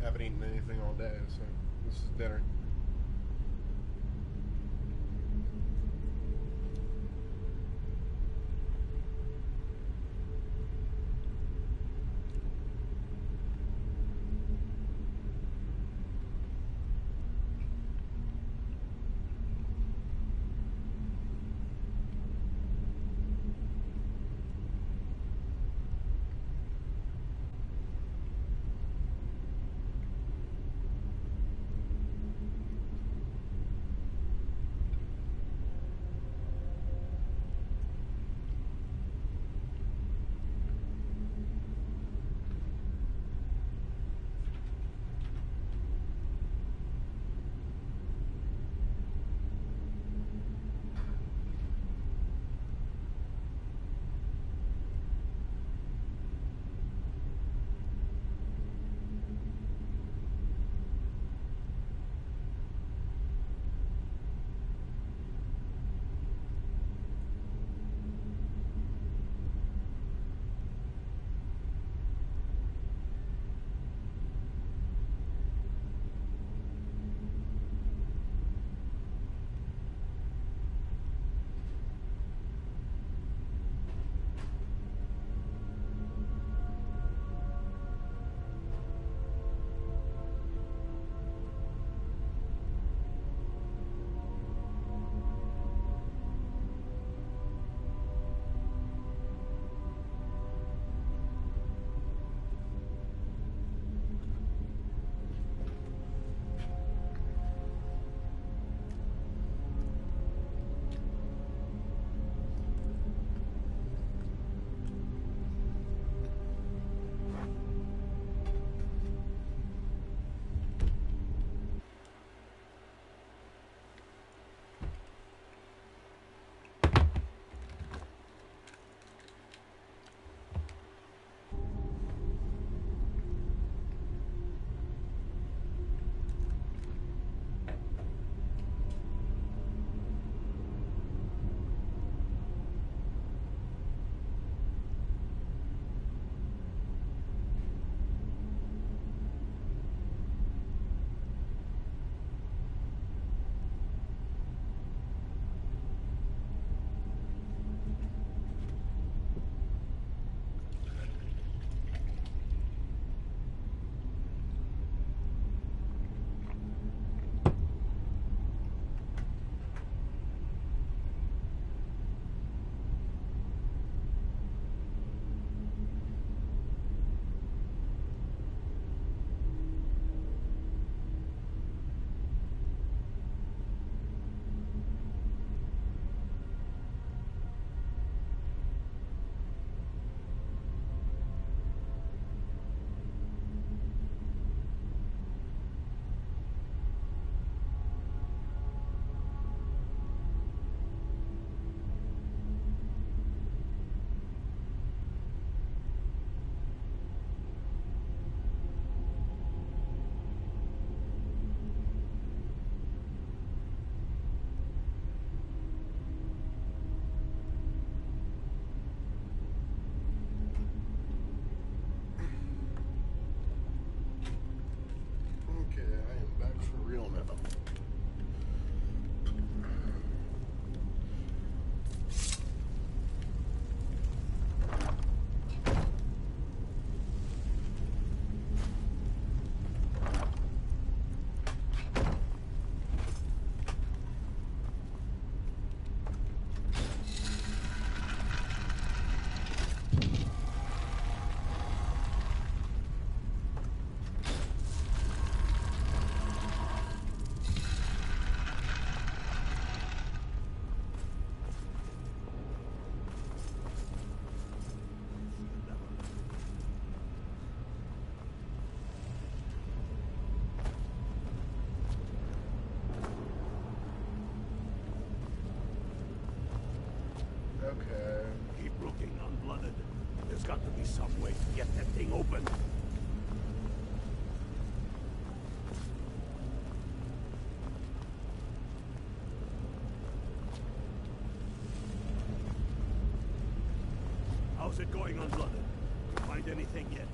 Haven't eaten anything all day, so this is dinner. got to be some way to get that thing open. How's it going, Unblooded? Find anything yet?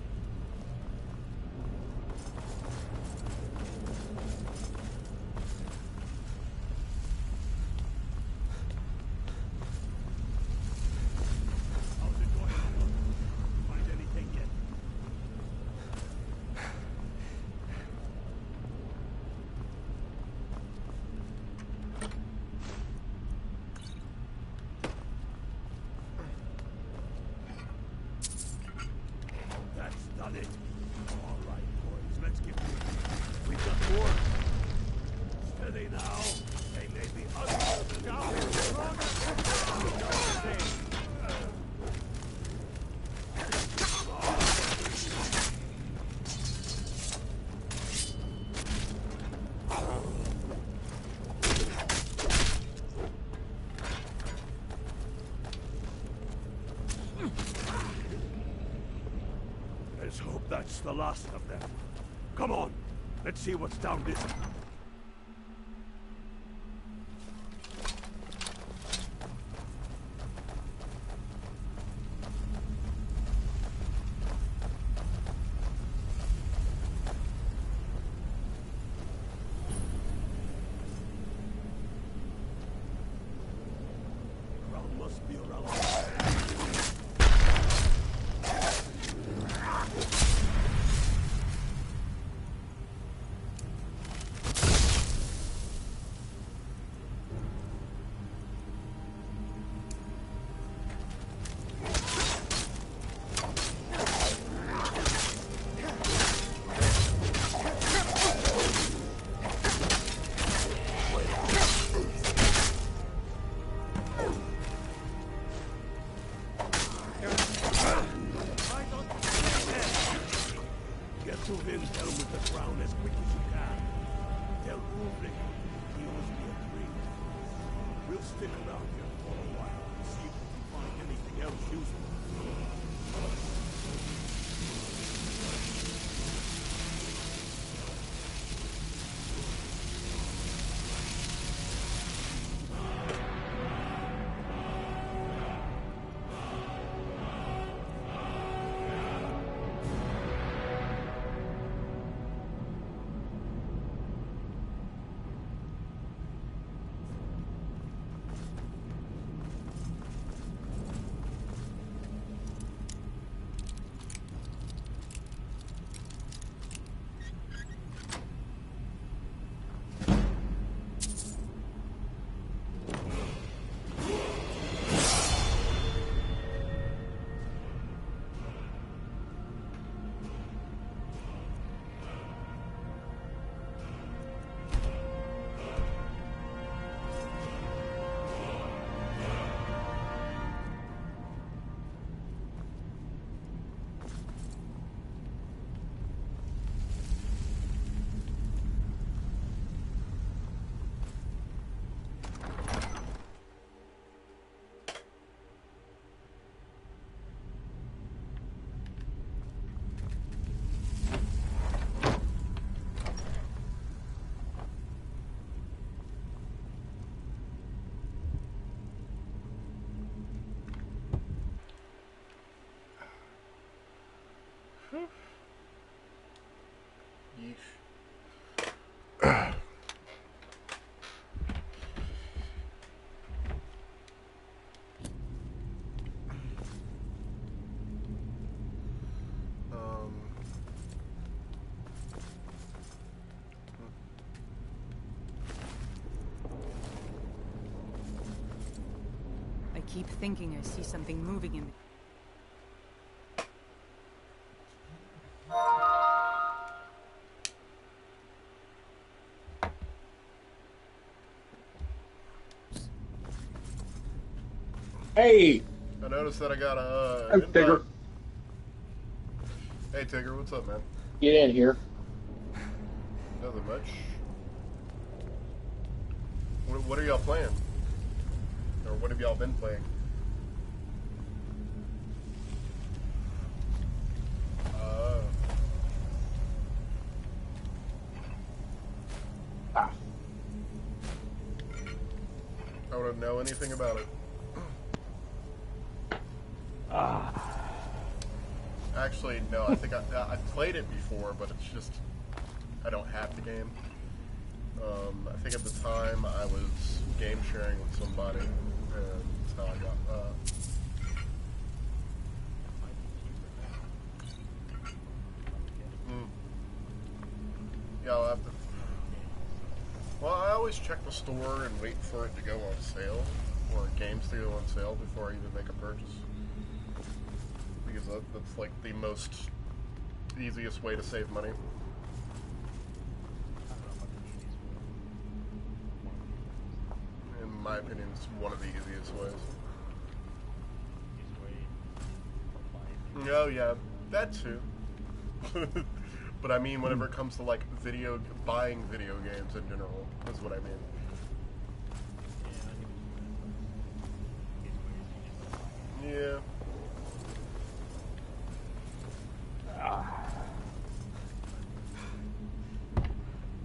How's it going, Unblooded? Find anything yet? That's done it. All right, boys, let's get moving. We've got more. Steady now. They may be uglier than Let's hope that's the last of them. Come on, let's see what's down this. Ground must be around. Get to Windhelm with the crown as quick as you can. Tell Ulrich he owes me a drink. We'll stick around here for a while and see if we can find anything else useful. I keep thinking I see something moving in the... Hey! I noticed that I got a. I'm Tigger. Hey Tigger, what's up, man? Get in here. Nothing much. What are y'all playing? Or what have y'all been playing? I wouldn't know anything about it. Ah. Actually, no. I think I played it before, but it's just I don't have the game. I think at the time I was game sharing with somebody, and that's how I got that. Yeah, I'll have to. Well, I always check the store and wait for it to go on sale, or games to go on sale before I even make a purchase. Because that's like the most easiest way to save money. In my opinion, it's one of the easiest ways. Oh yeah, that too. But I mean, whenever it comes to like buying video games in general, is what I mean. Yeah.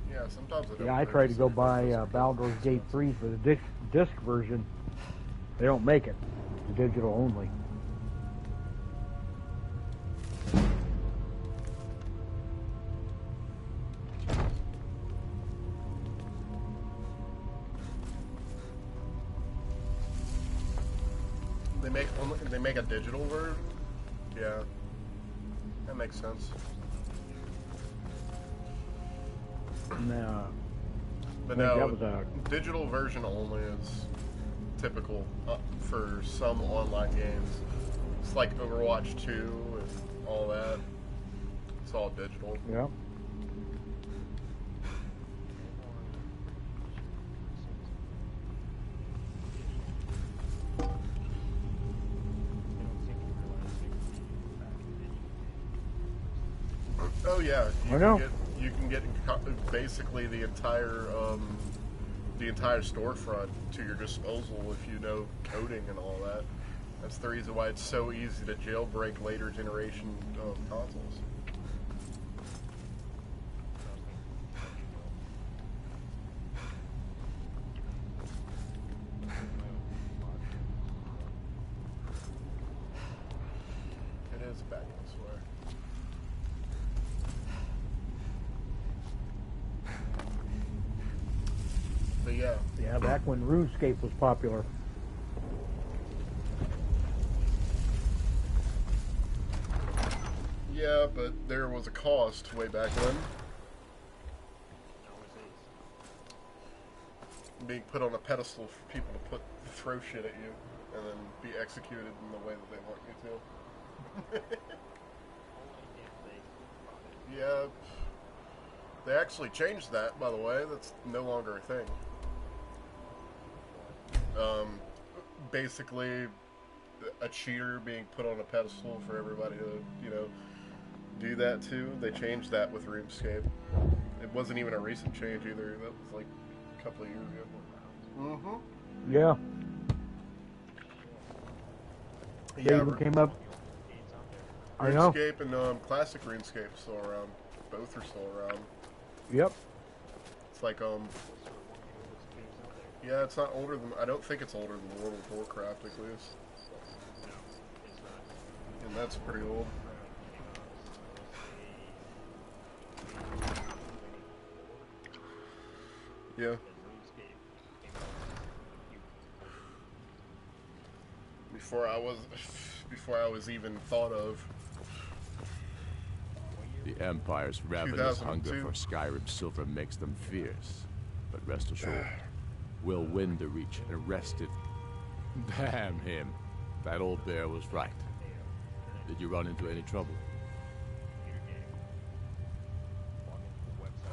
Yeah, sometimes I don't. Yeah, I tried to go buy Baldur's Gate 3 for the disc version. They don't make it. It's digital only. They make a digital version? Yeah. That makes sense. No. But no, digital version only is typical for some online games. It's like Overwatch 2 and all that. It's all digital. Yeah. Oh yeah, you can get basically the entire storefront to your disposal if you know coding and all that. That's the reason why it's so easy to jailbreak later generation consoles. It is back this way. But yeah. Yeah, back when RuneScape was popular. Yeah, but there was a cost way back when. Being put on a pedestal for people to throw shit at you and then be executed in the way that they want you to. Yeah. They actually changed that, by the way. That's no longer a thing. Basically, a cheater being put on a pedestal for everybody to, do that to. They changed that with RuneScape. It wasn't even a recent change either. That was like a couple of years ago. Mm-hmm. Yeah. Yeah, they even came up. I know. RuneScape and Classic RuneScape still around. Both are still around. Yep. It's like yeah, it's not older than. I don't think it's older than World of Warcraft, at least. And that's pretty old. Yeah. Before I was even thought of. The Empire's ravenous hunger for Skyrim silver makes them fierce. But rest assured, we'll win the Reach and wrest it. Damn him. That old bear was right. Did you run into any trouble?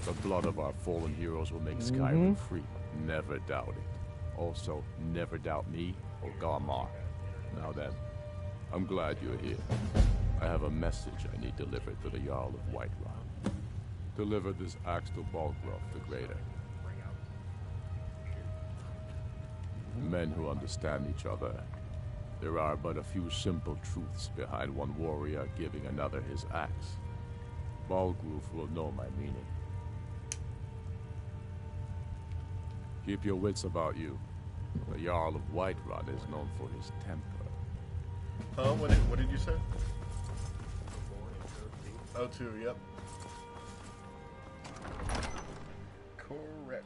The blood of our fallen heroes will make Skyrim free. Never doubt it. Also, never doubt me or Garmar. Now then, I'm glad you're here. I have a message I need delivered to the Jarl of Whiterun. Deliver this axe to Balgruuf the Greater. Men who understand each other. There are but a few simple truths behind one warrior giving another his axe. Balgruuf will know my meaning. Keep your wits about you. The Jarl of Whiterun is known for his temper. What did you say? O2, yep. Correct.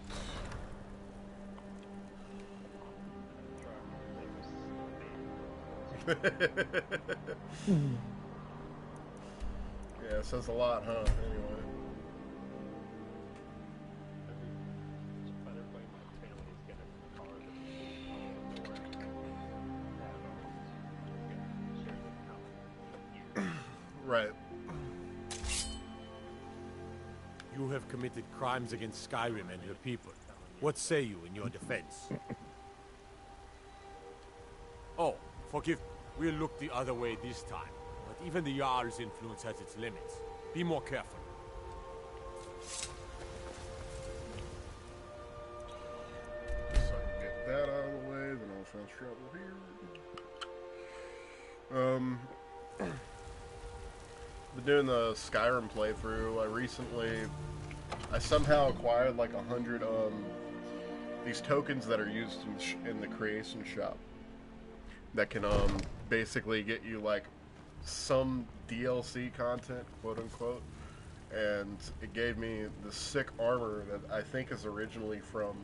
Yeah, it says a lot, huh? Anyway. Right. You have committed crimes against Skyrim and her people. What say you in your defense? Oh, forgive me. We'll look the other way this time. But even the Jarl's influence has its limits. Be more careful. So I can get that out of the way, then I'll fast travel here. Been doing the Skyrim playthrough. I somehow acquired like 100 these tokens that are used in the creation shop that can basically get you like some DLC content, quote unquote, and it gave me the sick armor that I think is originally from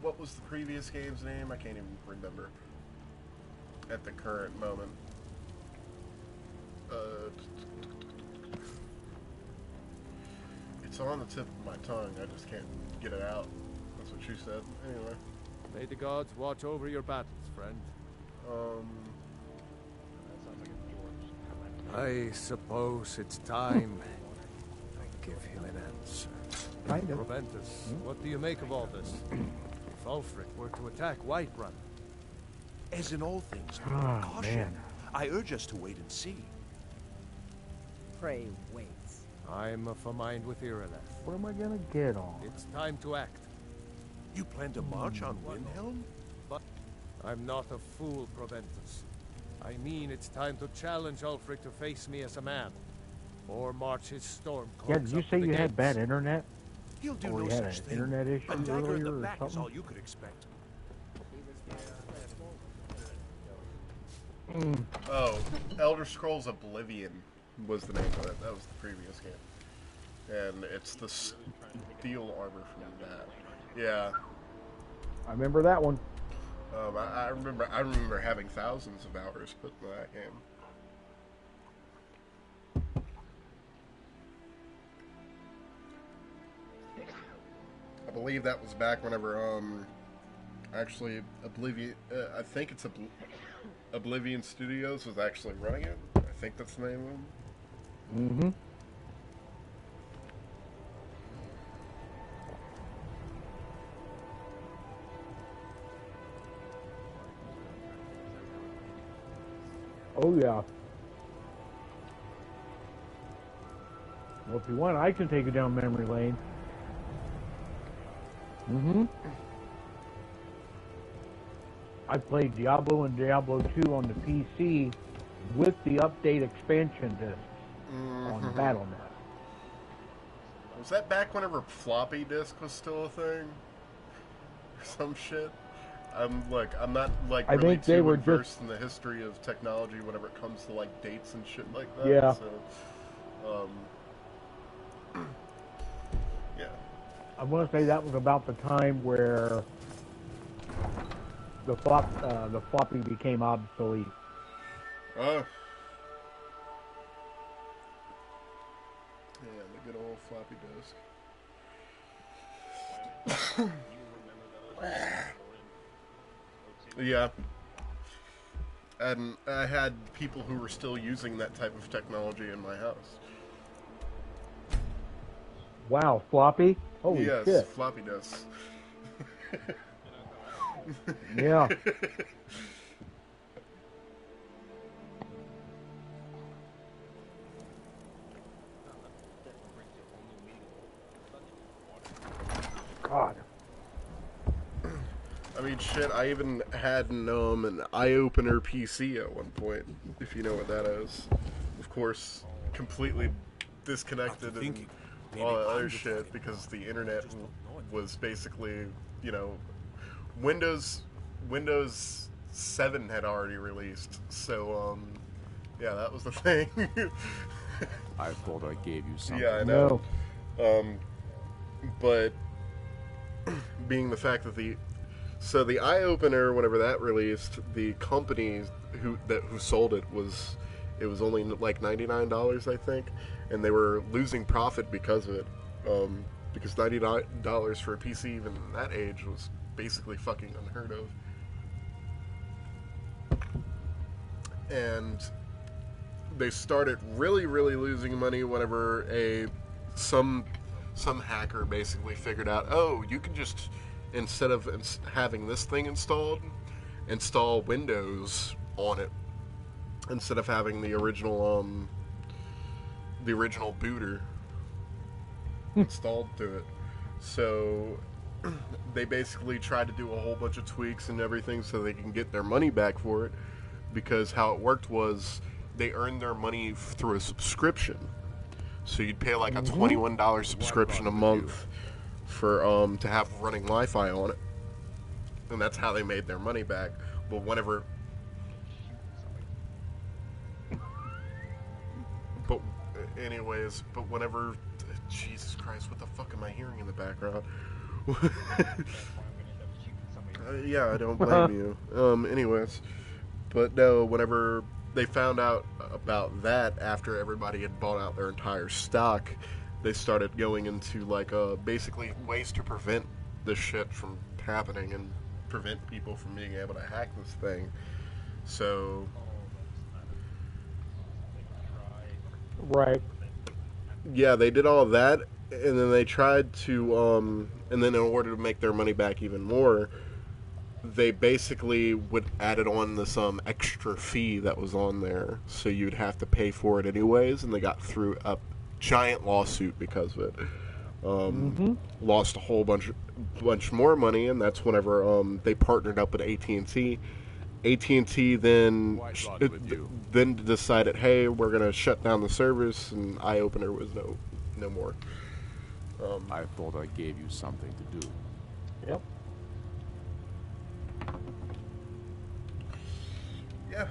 what was the previous game's name? I can't even remember at the current moment. It's on the tip of my tongue. I just can't get it out. That's what you said. Anyway. May the gods watch over your battles, friend. I suppose it's time I give him an answer. Kind of. Proventus, what do you make of all this? If Ulfric were to attack Whiterun. As in all things, Oh, caution. man. I urge us to wait and see. Pray wait. I'm of a mind with Irileth. What am I gonna get on? It's time to act. You plan to march on Windhelm? But I'm not a fool, Proventus. I mean, it's time to challenge Ulfric to face me as a man, or march his storm cloaks. Yeah, did you up to say the you had gates. bad internet? He'll do Or no you had such an thing. internet issue A dagger in the earlier or back is something? all you could expect. Oh, Elder Scrolls Oblivion was the name of it. That was the previous game. And it's the steel armor from that. Yeah. I remember that one. I remember having thousands of hours put in that game. I believe that was back whenever, actually, Oblivion, I think it's Oblivion Studios was actually running it. I think that's the name of them. Mm-hmm. Oh, yeah. Well, if you want, I can take you down memory lane. Mm-hmm. I played Diablo and Diablo 2 on the PC with the update expansion discs on Battle.net. Was that back whenever floppy disk was still a thing? Or some shit? I'm not like I really think they too were versed just- in the history of technology whenever it comes to like dates and shit like that. Yeah. So, yeah. I want to say that was about the time where the floppy became obsolete. Oh. Yeah, the good old floppy disk. Yeah. And I had people who were still using that type of technology in my house. Wow, floppy? Holy yes, shit. floppy disks. Yeah. God. I mean, shit, I even had an eye-opener PC at one point, if you know what that is. Of course, completely disconnected and all that other shit because the internet was basically, you know, Windows 7 had already released, so Yeah, that was the thing. I thought I gave you something. Yeah, I know. But being the fact that the Eye Opener, whenever that released, the company who sold it was only like $99, I think, and they were losing profit because of it. Because $99 for a PC even in that age was basically fucking unheard of. And they started really losing money whenever some hacker basically figured out, oh, you can just, instead of having this thing installed, install Windows on it instead of having the original booter installed to it. So they basically tried to do a whole bunch of tweaks and everything so they can get their money back for it, because how it worked was they earned their money through a subscription. So you'd pay like a $21 subscription a month for to have running Wi-Fi on it, and that's how they made their money back. But whenever, Jesus Christ, what the fuck am I hearing in the background? Yeah, I don't blame you. Anyways, but no, whenever they found out about that after everybody had bought out their entire stock, they started going into like basically ways to prevent this shit from happening and prevent people from being able to hack this thing. So, right. Yeah, they did all that, and then they tried to, and then in order to make their money back even more, they basically would add it on this extra fee that was on there, so you'd have to pay for it anyways, and they got through a giant lawsuit because of it. Lost a whole bunch more money, and that's whenever they partnered up with AT&T. AT&T then decided, hey, we're gonna shut down the service, and Eye Opener was no more. I thought I gave you something to do. Yep. Yeah.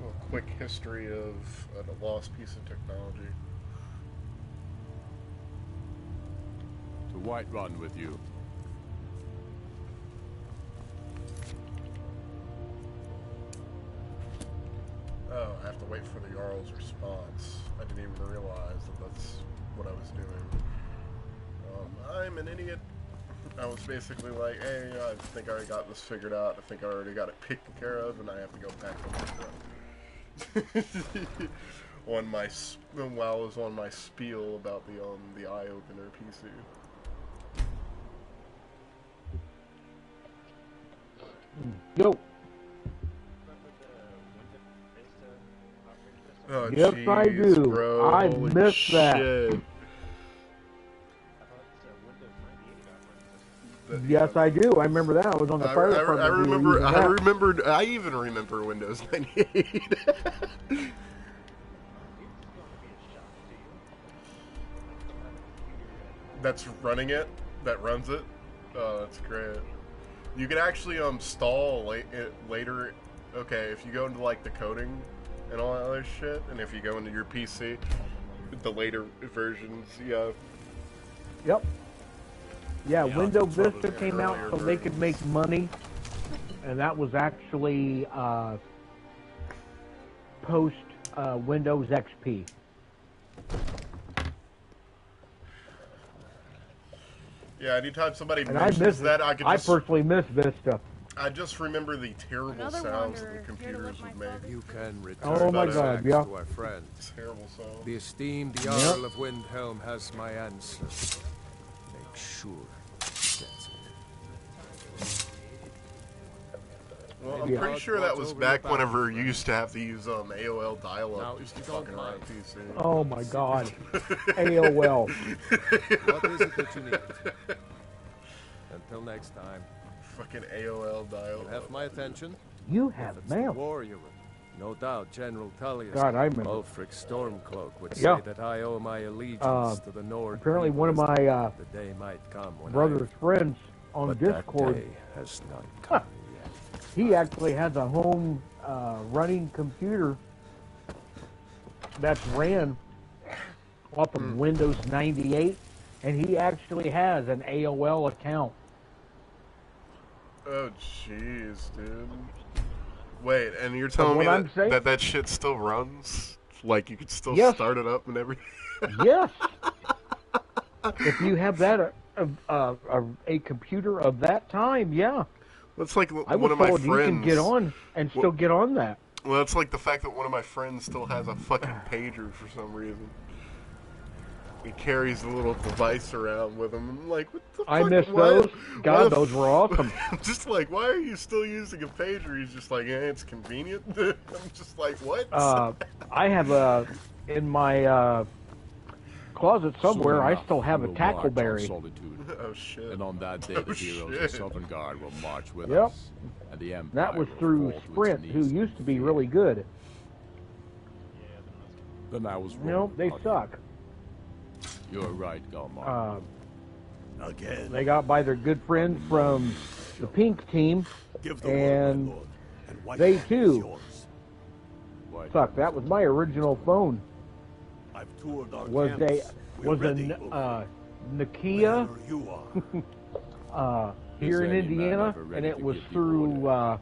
A quick history of a lost piece of technology. To Whiterun with you. Oh, I have to wait for the Jarl's response. I didn't even realize that that's what I was doing. I'm an idiot. I was basically like, hey, I think I already got this figured out. I think I already got it taken care of, and I have to go back on my while I was on my spiel about the Eye Opener PC. Yo. Oh, yes, geez, I do. Bro. I Holy missed shit. that. Yes, I do. I remember that. I was on the fire department. I even remember Windows 98. That's running it. That runs it. Oh, that's great. You can actually stall it later. Okay, if you go into like the coding and all that other shit, and if you go into your PC, the later versions, yeah. Yep. Yeah, Windows Vista came out so they could make money, and that was actually post Windows XP. Yeah, anytime somebody And mentions that, I personally miss Vista. I just remember the terrible sounds that the computers would make. You can return Oh my God, yeah. to our friend. Terrible sound. The esteemed Jarl of Windhelm has my answer. Make sure he gets it. Well, I'm pretty sure that was back whenever you used to have to use AOL dial-up just to fucking run a PC. Oh my God, AOL. What is it that you need? Until next time. Fucking AOL dial-up. You have my attention. You have mail. Warrior. No doubt General Tullius, God, I remember. Ulfric Stormcloak would Yeah. say that I owe my allegiance to the Nord. Apparently one of my the day might come when brother's friends on but Discord that day has not come yet. he actually has a home running computer that's ran off of Windows 98, and he actually has an AOL account. Oh, jeez, dude. Wait, and you're telling me that shit still runs? Like, you could still start it up and everything? Yes. If you have that, a computer of that time, yeah. That's like I one was of my told friends. you can get on and still get on that. Well, it's like the fact that one of my friends still has a fucking pager for some reason. He carries a little device around with him. I'm like, what the fuck? I miss those. God, those were awesome. I'm just like, why are you still using a pager? He's just like, it's convenient. I'm just like, what? I have in my closet somewhere, I still have a tackleberry. Oh, shit. And on that day, the heroes of the Southern Guard will march with Yep. us. And the Empire That was will through fall to Sprint, its who knees. used to be really good. Then I was wrong. No, they about suck. you. You're right, Galmar. Again. They got by their good friends from the Pink team, and they too suck. That was my original phone. I've toured our Was camps. We're ready. Nokia You are. here in Is any man Indiana, ever ready and it to was give the through.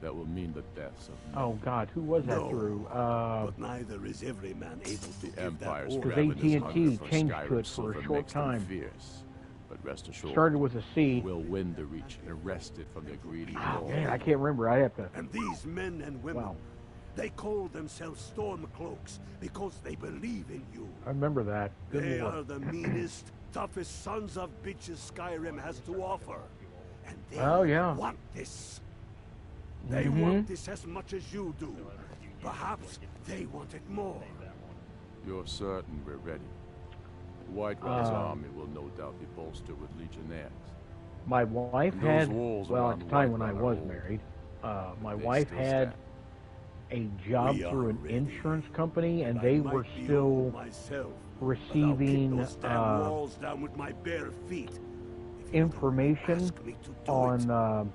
That will mean the deaths of Oh God, who was that through? But neither is every man able to give Empire's that Because order. AT&T changed Skyrim to it for a silver short makes them time. Fierce. But rest assured, Started with a C. we'll win the reach and arrest it from their greedy Oh, lord. man, I can't remember. I have to. And these men and women, Wow. they call themselves Stormcloaks because they believe in you. I remember that. Good They Lord. are the meanest, toughest sons of bitches Skyrim has to offer. And they Oh, yeah. want this. They Mhm. want this as much as you do. Perhaps they want it more. You're certain we're ready. White One's Uh, army will no doubt be bolstered with legionnaires. My wife Those had, walls well, around at the the time White when I Run are was old. married, my They wife still had a job We are through an ready. insurance company, and I they might were be still old myself, but I'll kick receiving those damn walls down with my bare feet. information Ask me to do on,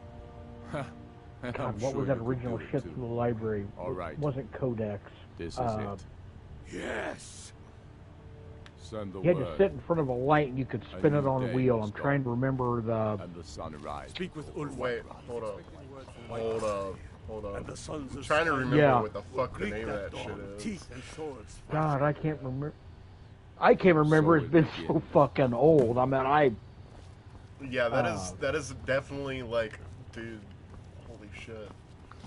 And God, I'm what sure was that you could original do it shit too. from the library? All right. It wasn't Codex. This is it. Yes. Send the You had word. to sit in front of a light and you could spin A it new on a day wheel. is I'm trying to remember the. And the sun rises. Speak with Ulf. Wait, hold up. Hold up. Hold up. And the sons I'm of trying to Skyrim remember Yeah. what the will fuck the greet name of that dawn shit with is. teeth and swords. God, I can't remember. I can't remember. So It's been it so begins. fucking old. I mean, Yeah, that is definitely like, dude, holy shit.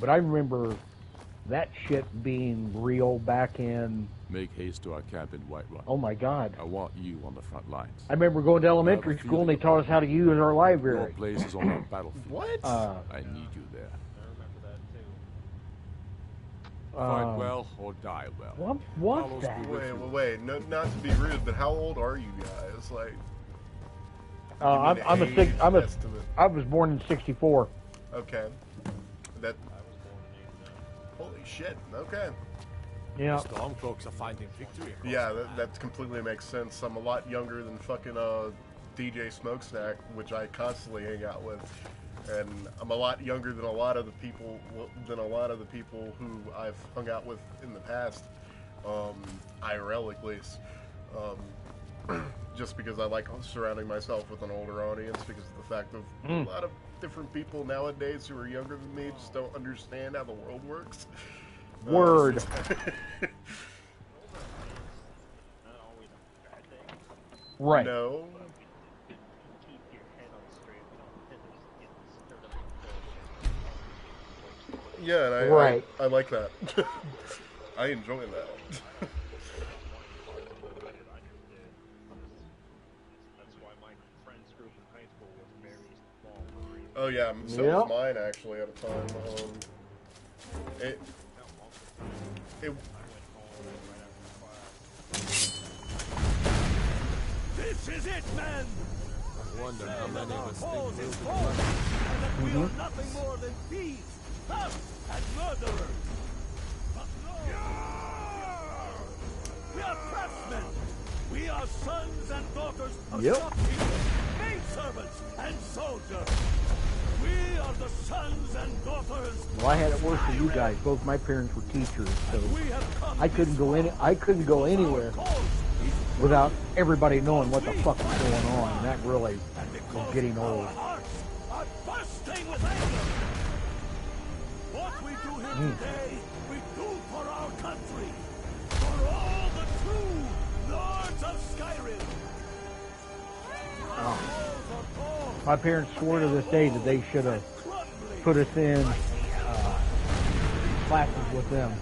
But I remember that shit being real back in. Make haste to our camp in White Run. Oh my God. I want you on the front lines. I remember going to elementary school and they taught us how to use our Your library. place is on our battlefield. What? I need you there. Fight well or die well. What was Follows that? be with you. Wait. No, not to be rude, but how old are you guys? Like, I'm a age six. estimate. I was born in '64. Okay. That. Holy shit. Okay. Yeah. Stormcloaks are finding victory. across Yeah, the that completely makes sense. I'm a lot younger than fucking DJ Smokestack, which I constantly hang out with, and I'm a lot younger than a lot of the people who I've hung out with in the past, IRL at least. Just because I like surrounding myself with an older audience, because of the fact of a lot of different people nowadays who are younger than me just don't understand how the world works. Word. Right. No. Yeah, and I like that. I enjoy that. Oh yeah, so was mine actually at a time. This is it, man! I wonder how many of us Cause think is Milton born, and that we are Mhm. nothing more than thieves, thugs, and murderers. But no! We are craftsmen. We are sons and daughters of Yep. shopkeepers, maidservants, and soldiers. We are the sons and daughters. Well, I had it worse than you guys. Both my parents were teachers, so I couldn't go anywhere without everybody knowing what the fuck was going on, and that really was getting old. Are bursting with anger. What we do here today, we do for our country, for all the true lords of Skyrim. My parents swore to this day that they should have put us in classes with them.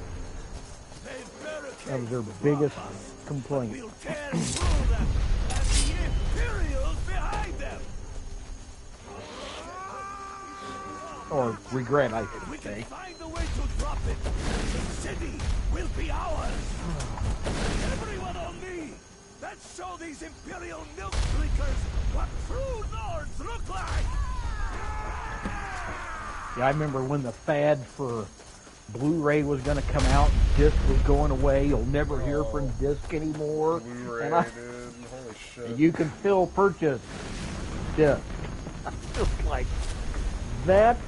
That was their biggest complaint. Or regret, I should say. Find a way to drop it. The city will be ours. Everyone on me. Let's show these Imperial milk drinkers what true lords look like. Yeah, I remember when the fad for Blu-ray was going to come out, disc was going away. You'll never hear from disc anymore. Blu-ray, And dude. Holy shit. you can still purchase disc. I'm just like, that's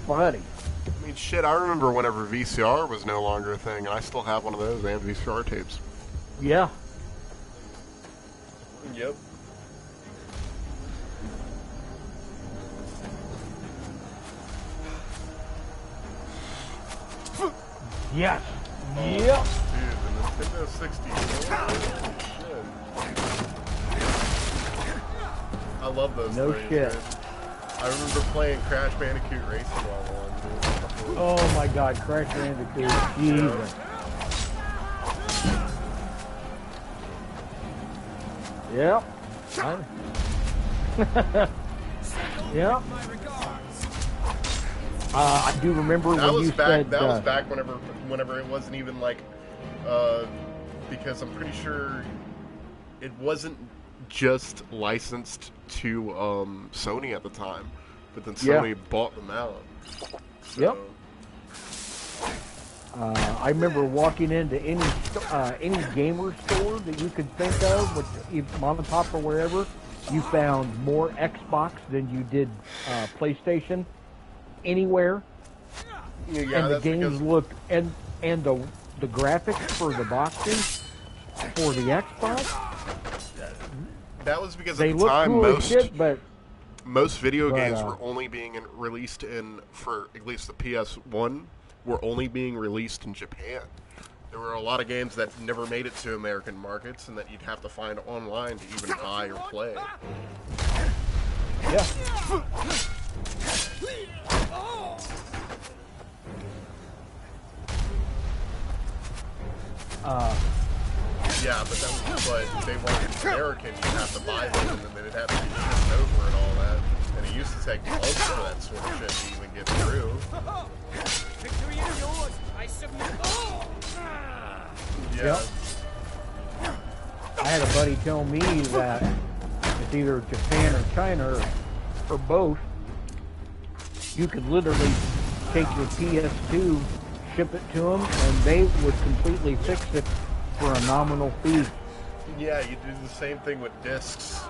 funny. I mean, shit, I remember whenever VCR was no longer a thing, and I still have one of those and VCR tapes. Yeah. Yep. Yes. Yep. Dude, the Nintendo 60. Holy shit. I love those No things, shit. man. I remember playing Crash Bandicoot Racing while on, dude. Oh my God, Crash Bandicoot. Jesus. Yep. Yep. I do remember That when was you back. said That was back whenever it wasn't even like, because I'm pretty sure it wasn't just licensed to Sony at the time, but then Sony bought them out. So. Yep. I remember walking into any gamer store that you could think of, with mom and pop or wherever, you found more Xbox than you did PlayStation anywhere. Yeah, and the games looked and the graphics for the boxes for the Xbox. That was because they at the time cool as shit, but most video games were only being released for at least the PS1, were only being released in Japan. There were a lot of games that never made it to American markets and that you'd have to find online to even buy or play. Yeah. Yeah, but they weren't American. You'd have to buy them, and then they'd have to be shipped over and all that. And it used to take months for that sort of shit to even get through. Victory is yours. I submit. Yeah. Yep. I had a buddy tell me that it's either Japan or China or both. You could literally take your PS2, ship it to them, and they would completely fix it for a nominal fee. Yeah, you do the same thing with discs.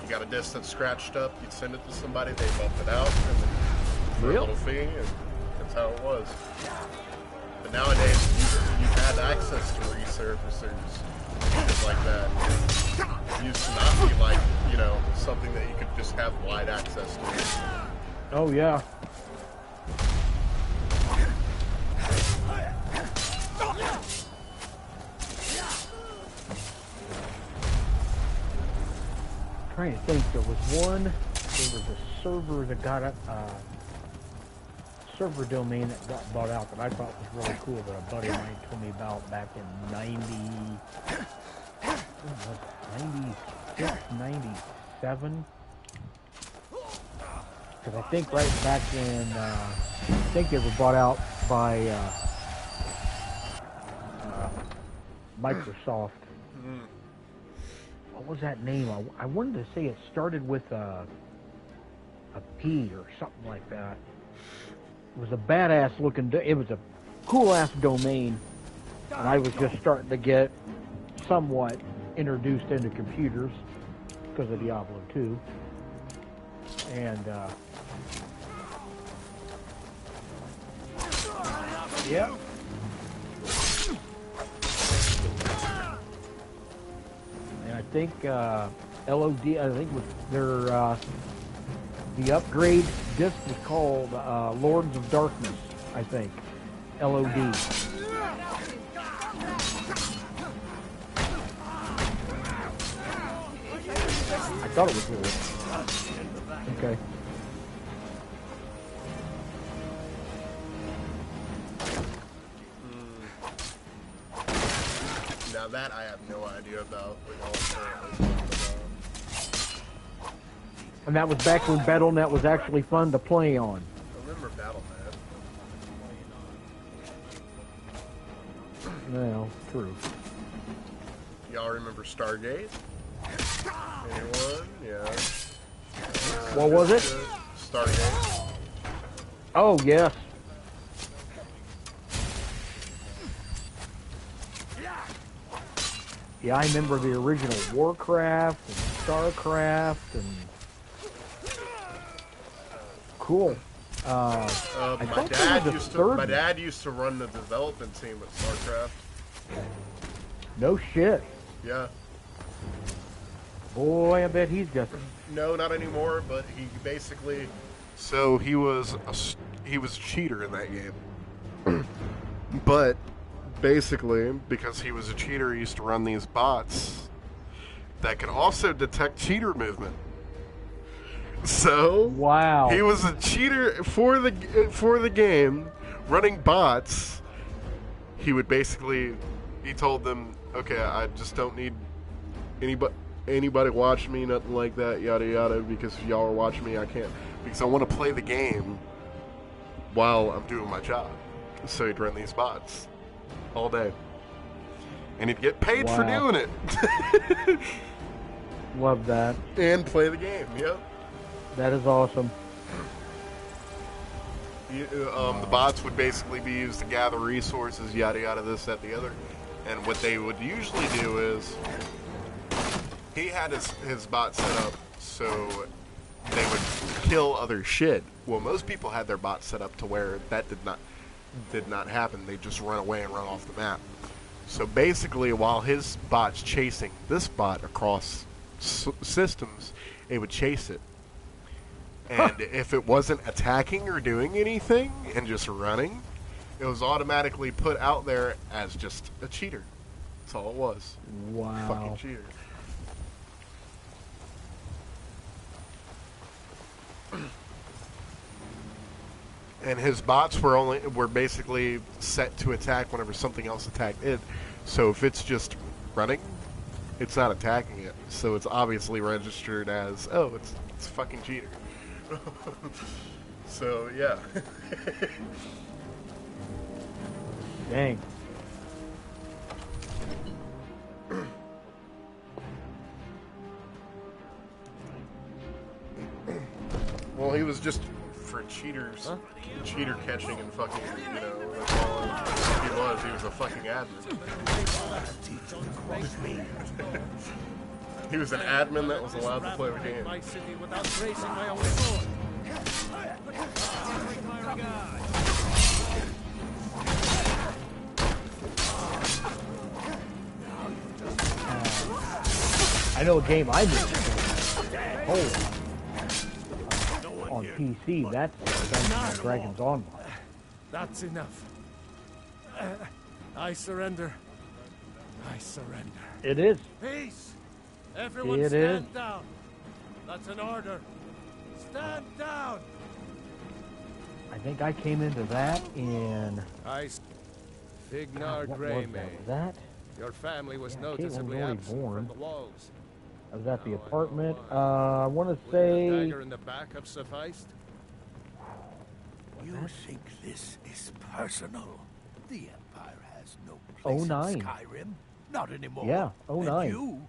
You got a disc that's scratched up, you'd send it to somebody, they bump it out, and then for a little fee, and that's how it was. But nowadays, you've had access to resurfacers, things like that. It used to not be like, something that you could just have wide access to. Oh, yeah. Trying to think, there was a server that got a server domain that got bought out that I thought was really cool that a buddy of mine told me about back in 96, 97. Because I think right back in, I think they were bought out by Microsoft. What was that name? I wanted to say it started with a P or something like that. It was a badass looking, it was a cool ass domain, and I was just starting to get somewhat introduced into computers because of Diablo 2. And Yeah. And I think LOD, I think was their the upgrade disc was called Lords of Darkness, I think. LOD. I thought it was Lord. Okay. Now that I have no idea about. What y'all are currently talking about. And that was back when Battle.net was actually fun to play on. I remember Battle.net. No, true. Y'all remember Stargate? Anyone? Yeah. What was it? Stargate. Oh, yes. Yeah, I remember the original Warcraft and Starcraft and... Cool. I My thought dad there was a third my dad used to run the development team at StarCraft. No shit. Yeah. Boy, I bet he's got... No, not anymore, but he basically... So he was a cheater in that game. But basically, because he was a cheater, he used to run these bots that could also detect cheater movement. So wow, he was a cheater for the game, running bots. He would basically, he told them, okay, I just don't need anybody watch me, nothing like that, yada yada, because if y'all are watching me, I can't, because I want to play the game while I'm doing my job. So he'd run these bots all day, and he'd get paid for doing it. Love that. And play the game. Yep. That is awesome. The bots would basically be used to gather resources, yada yada, this, that, the other. And what they would usually do is, he had his bot set up so they would kill other shit. Well, most people had their bots set up to where that did not happen. They just run away and run off the map. So basically, while his bot's chasing this bot across systems, it would chase it. And if it wasn't attacking or doing anything and just running, it was automatically put out there as just a cheater. That's all it was. Wow. Fucking cheater. And his bots were basically set to attack whenever something else attacked it. So if it's just running, it's not attacking it. So it's obviously registered as, oh, it's fucking cheater. So yeah. Dang. Well, he was just for cheaters, cheater catching and fucking, you know, that's all he was. He was a fucking admin. He was an admin that was allowed to play the game. My city without raising my own sword. I know a game I missed. On PC, that's Dungeons and Dragons Online. That's enough. I surrender. I surrender. It is. Peace! Everyone stand down. That's an order. Stand down! I think I came into that in... Fignar what was Greymane. that? Was that? Your family was Yeah, noticeably Caitlin was absent born. from the walls. I was at the apartment. I want to say... The dagger in the back have sufficed? You think this is personal? The Empire has no place 09. in Skyrim. Not anymore. Yeah, 09. And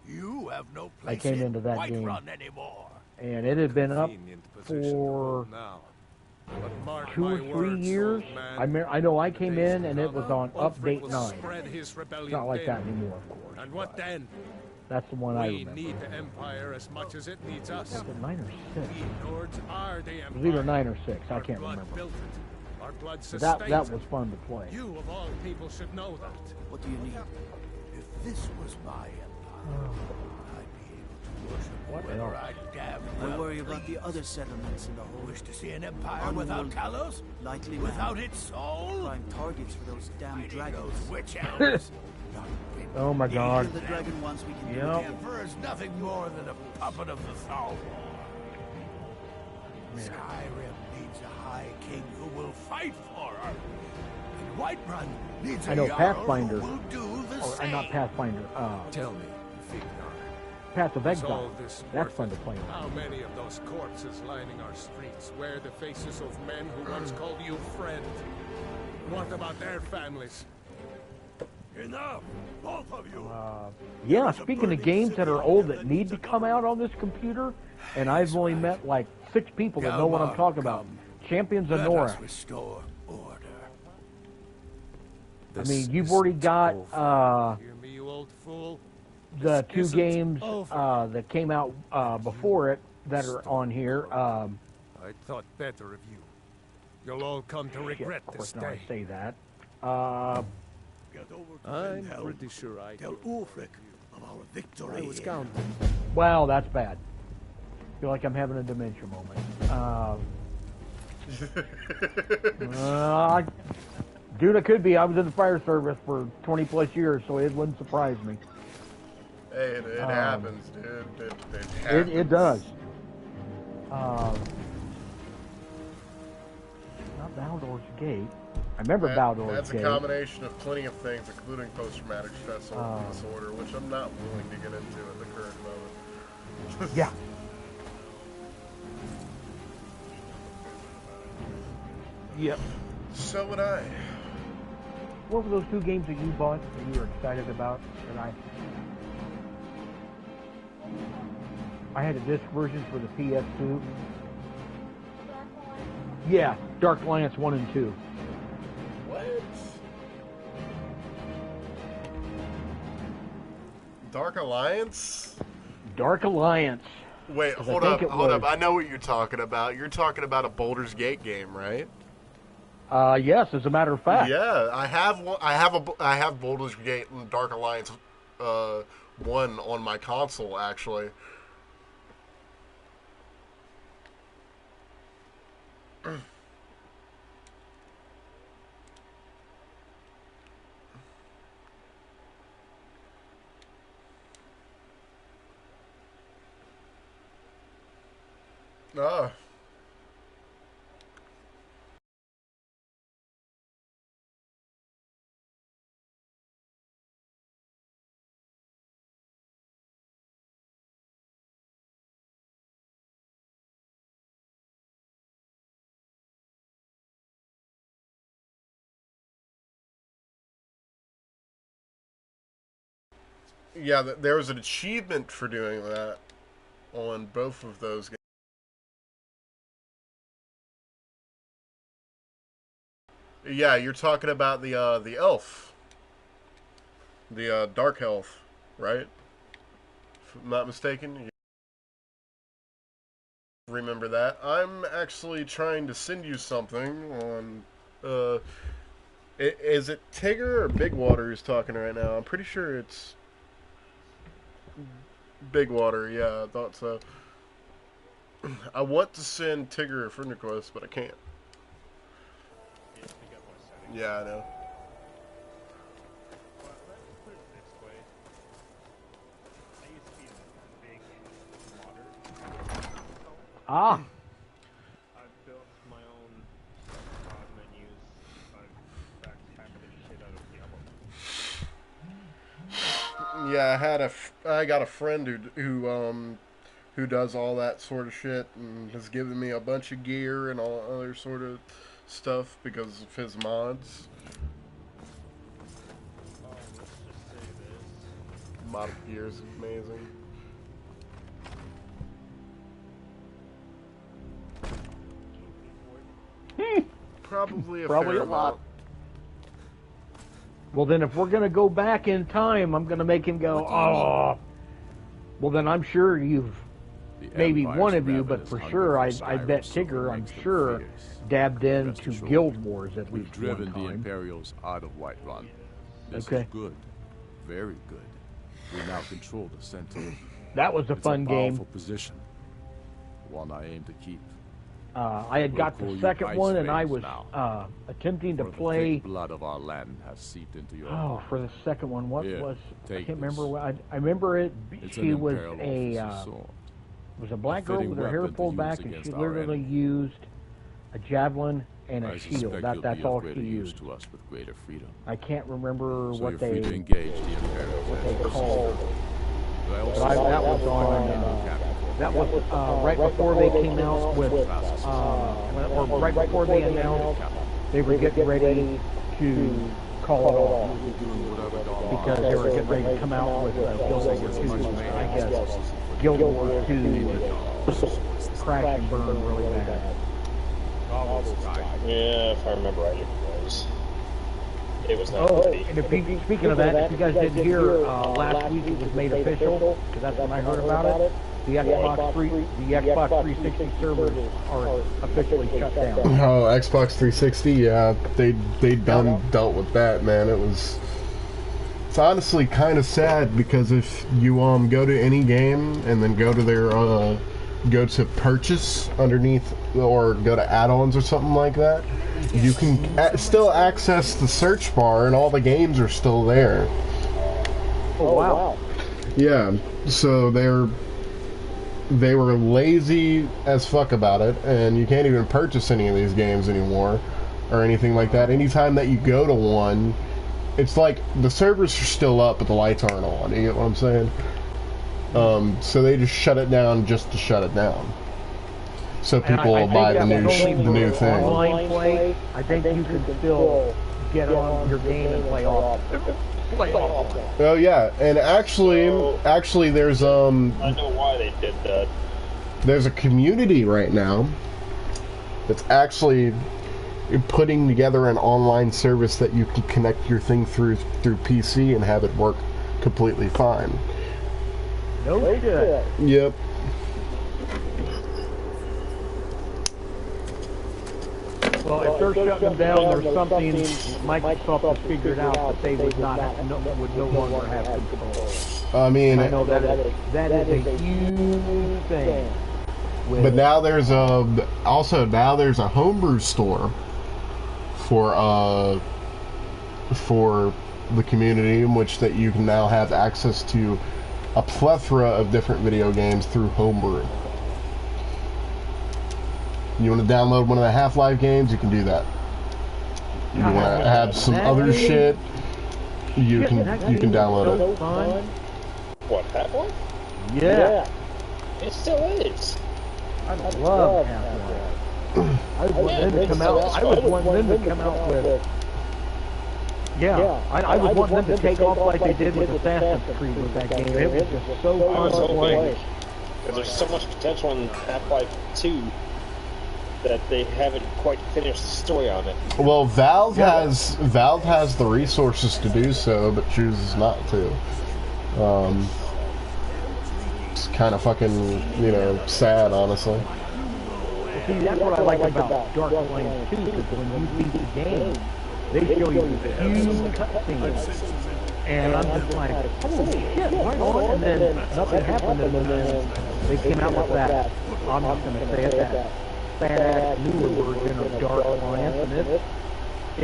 you have no place I came into that game. Whiterun anymore. And it had been up for Now. But mark 2 or my 3 words, years. old man. I know I came in and it was on Ulfric update will 9. spread his rebellion It's not like that thin. anymore, of course. And what then? That's the one I We remember. need the Empire as much as it needs us. Was it 9 or 6? We Nords are the It Empire. was either 9 or 6. I Our can't blood remember. built it. Our blood That sustains was it. fun to play. You, of all people, should know that. What do you need? If this was my empire, I'd be able to worship whoever I damn well I worry about the other settlements in the hold. Wish to see an empire without Kalos? Lightly Without manned. its soul? Prime targets for those damn dragons. Those witch elves? Oh my god. Kill the dragon once we can do Yep. it. The Emperor is nothing more than a puppet of the Thalmor. Skyrim needs a high king who will fight for her. And Whiterun needs a I know Jarl Pathfinder. who will do the Or same. not Pathfinder. Tell me, Fignar. Path of Was Exile. all this That's worth fun it? to play. How many of those corpses lining our streets wear the faces of men who once called you friend? What about their families? Enough, both of you. Yeah, speaking of games that are old that need to come out on this computer, and I've only met like 6 people that know what I'm talking about. Champions of Let Nora. us restore order. I mean, you've already got Hear me, you old fool? the This 2 isn't games over. that came out before it that are on here. I thought better of you. You'll all come to regret of this course, now I day. say that. Get over to I'm Windhelm. pretty sure I Tell did. Ulfric of our victory. I was counting. Well, that's bad. Feel like I'm having a dementia moment. Dude, it could be. I was in the fire service for 20 plus years, so it wouldn't surprise me. Hey, it happens, dude. It happens. It does. Not Baldur's Gate. I remember Baldur's That's Gate. a combination of plenty of things, including post-traumatic stress disorder, which I'm not willing to get into at the current moment. Yeah. Yep. So would I. What were those 2 games that you bought that you were excited about? That I had the disc versions for the PS2. Yeah, Dark Alliance 1 and 2. What? Dark Alliance? Dark Alliance. Wait, hold up. I know what you're talking about. You're talking about a Baldur's Gate game, right? Yes, as a matter of fact. Yeah, I have Baldur's Gate and Dark Alliance 1 on my console, actually. Ah. Yeah, there was an achievement for doing that on both of those games. Yeah, you're talking about the elf, the dark elf, right? If I'm not mistaken. You remember that? I'm actually trying to send you something on. Is it Tigger or Big Water who's talking right now? I'm pretty sure it's Big Water. Yeah, I thought so. I want to send Tigger a friend request, but I can't. Yeah, I know. Ah. I've built my own menus. I've packaged shit out of Diablo. Yeah, I got a friend who does all that sort of shit and has given me a bunch of gear and all other sort of stuff because of his mods. Let's just say this. Mod gear is amazing. Probably a fair amount. Well, then if we're going to go back in time, I'm going to make him go, oh. Well, then I'm sure you've maybe Empire's one of you, but ravenous for hunger sure, I Skyrim bet simply Tigger, I'm makes them sure, fierce. dabbed Rest into assured, Guild Wars at we've least driven one the time. Imperials out of Whiterun. This Okay. is good. Very good. We now control the center. That was a It's fun a game. powerful position. One I aim to keep. I had We'll got call the you second Ice one, and I Veins was now. attempting to For the play. thick blood of our land has seeped into your Oh, heart. for the second one, what Here, was? I take can't this. remember. What, I remember it. It's She an was Imperial a officer's sword. was a black girl fitting with her hair weapon to pulled use back, and against she our literally enemy. used a javelin and a I shield. suspect That's you'll be all of she greater use used. to us with greater freedom. I can't remember So what you're free to they engage the Imperials what as they you see called. fit. But that was on. That was right before they came out with, or right before they announced they were getting ready to call it off because they were getting ready to come out with Guild Wars 2. I guess Guild Wars 2 crashed and burned really bad. Yeah, if I remember right, it was. It was not Oh, pretty. and speaking of that, if you guys didn't hear, last week it was made official, because that's when I heard about it. The Xbox 360 servers are officially shut down. Oh, Xbox 360, yeah, they dealt with that, man. It's honestly kind of sad because if you go to any game and then go to their go to purchase underneath or go to add-ons or something like that, you can still access the search bar and all the games are still there. Oh wow. Yeah, so they were lazy as fuck about it, and you can't even purchase any of these games anymore or anything like that. Anytime that you go to one, it's like the servers are still up but the lights aren't on. You get what I'm saying? So they just shut it down just to shut it down, so people will buy the new thing. Online play, I think you can still get on your game and play off. Oh yeah, and actually, there's I know why they did that. There's a community right now that's actually putting together an online service that you can connect your thing through PC and have it work completely fine. No shit. Yep. Well, if they're shutting them down, there's something Microsoft has figured out that they would would no longer have control. I mean, I know that is a huge thing. But now there's there's a homebrew store for the community, in which that you can now have access to a plethora of different video games through homebrew. You want to download one of the Half-Life games, you can do that. You want to have some other shit, you can download it. What, Half-Life? Yeah. It still is. I love Half-Life. I was wanting them to come out. I was wanting them to come out with. Yeah, I was wanting them to take off like they did with Assassin's Creed with that game. It was just so fun to play. There's so much potential in Half-Life 2 that they haven't quite finished the story on it. Well, Valve has the resources to do so, but chooses not to. It's kind of fucking, sad, honestly. See, that's what I like about Dark Alliance 2, because when you beat the game, they show you the huge cutscenes. And I'm just like, holy shit, right on. And then nothing happened, and then they came out with that, I'm not going to say it, that fat-ass newer version of Dark Alliance, and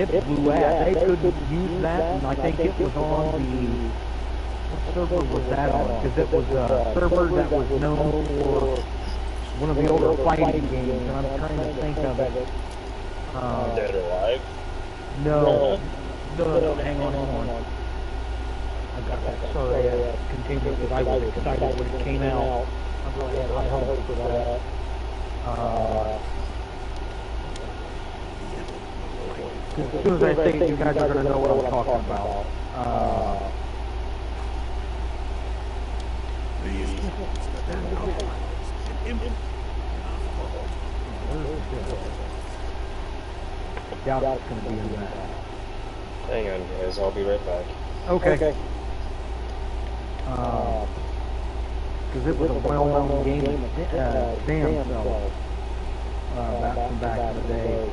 it blew ass. They couldn't use that, and I think it was on the... What server was that on? Because it was a server that was known for one of the older fighting games, and I'm trying to think of it. Dead or Alive? No, hang on. I got that. Sorry, continue, because I was excited when it came out. I really had high hopes for that. As soon as I say it, you guys are going to know what I'm talking about. I doubt it's going to be in that. Hang on, guys. I'll be right back. Okay. because it was a well-known game of damn self back in the day.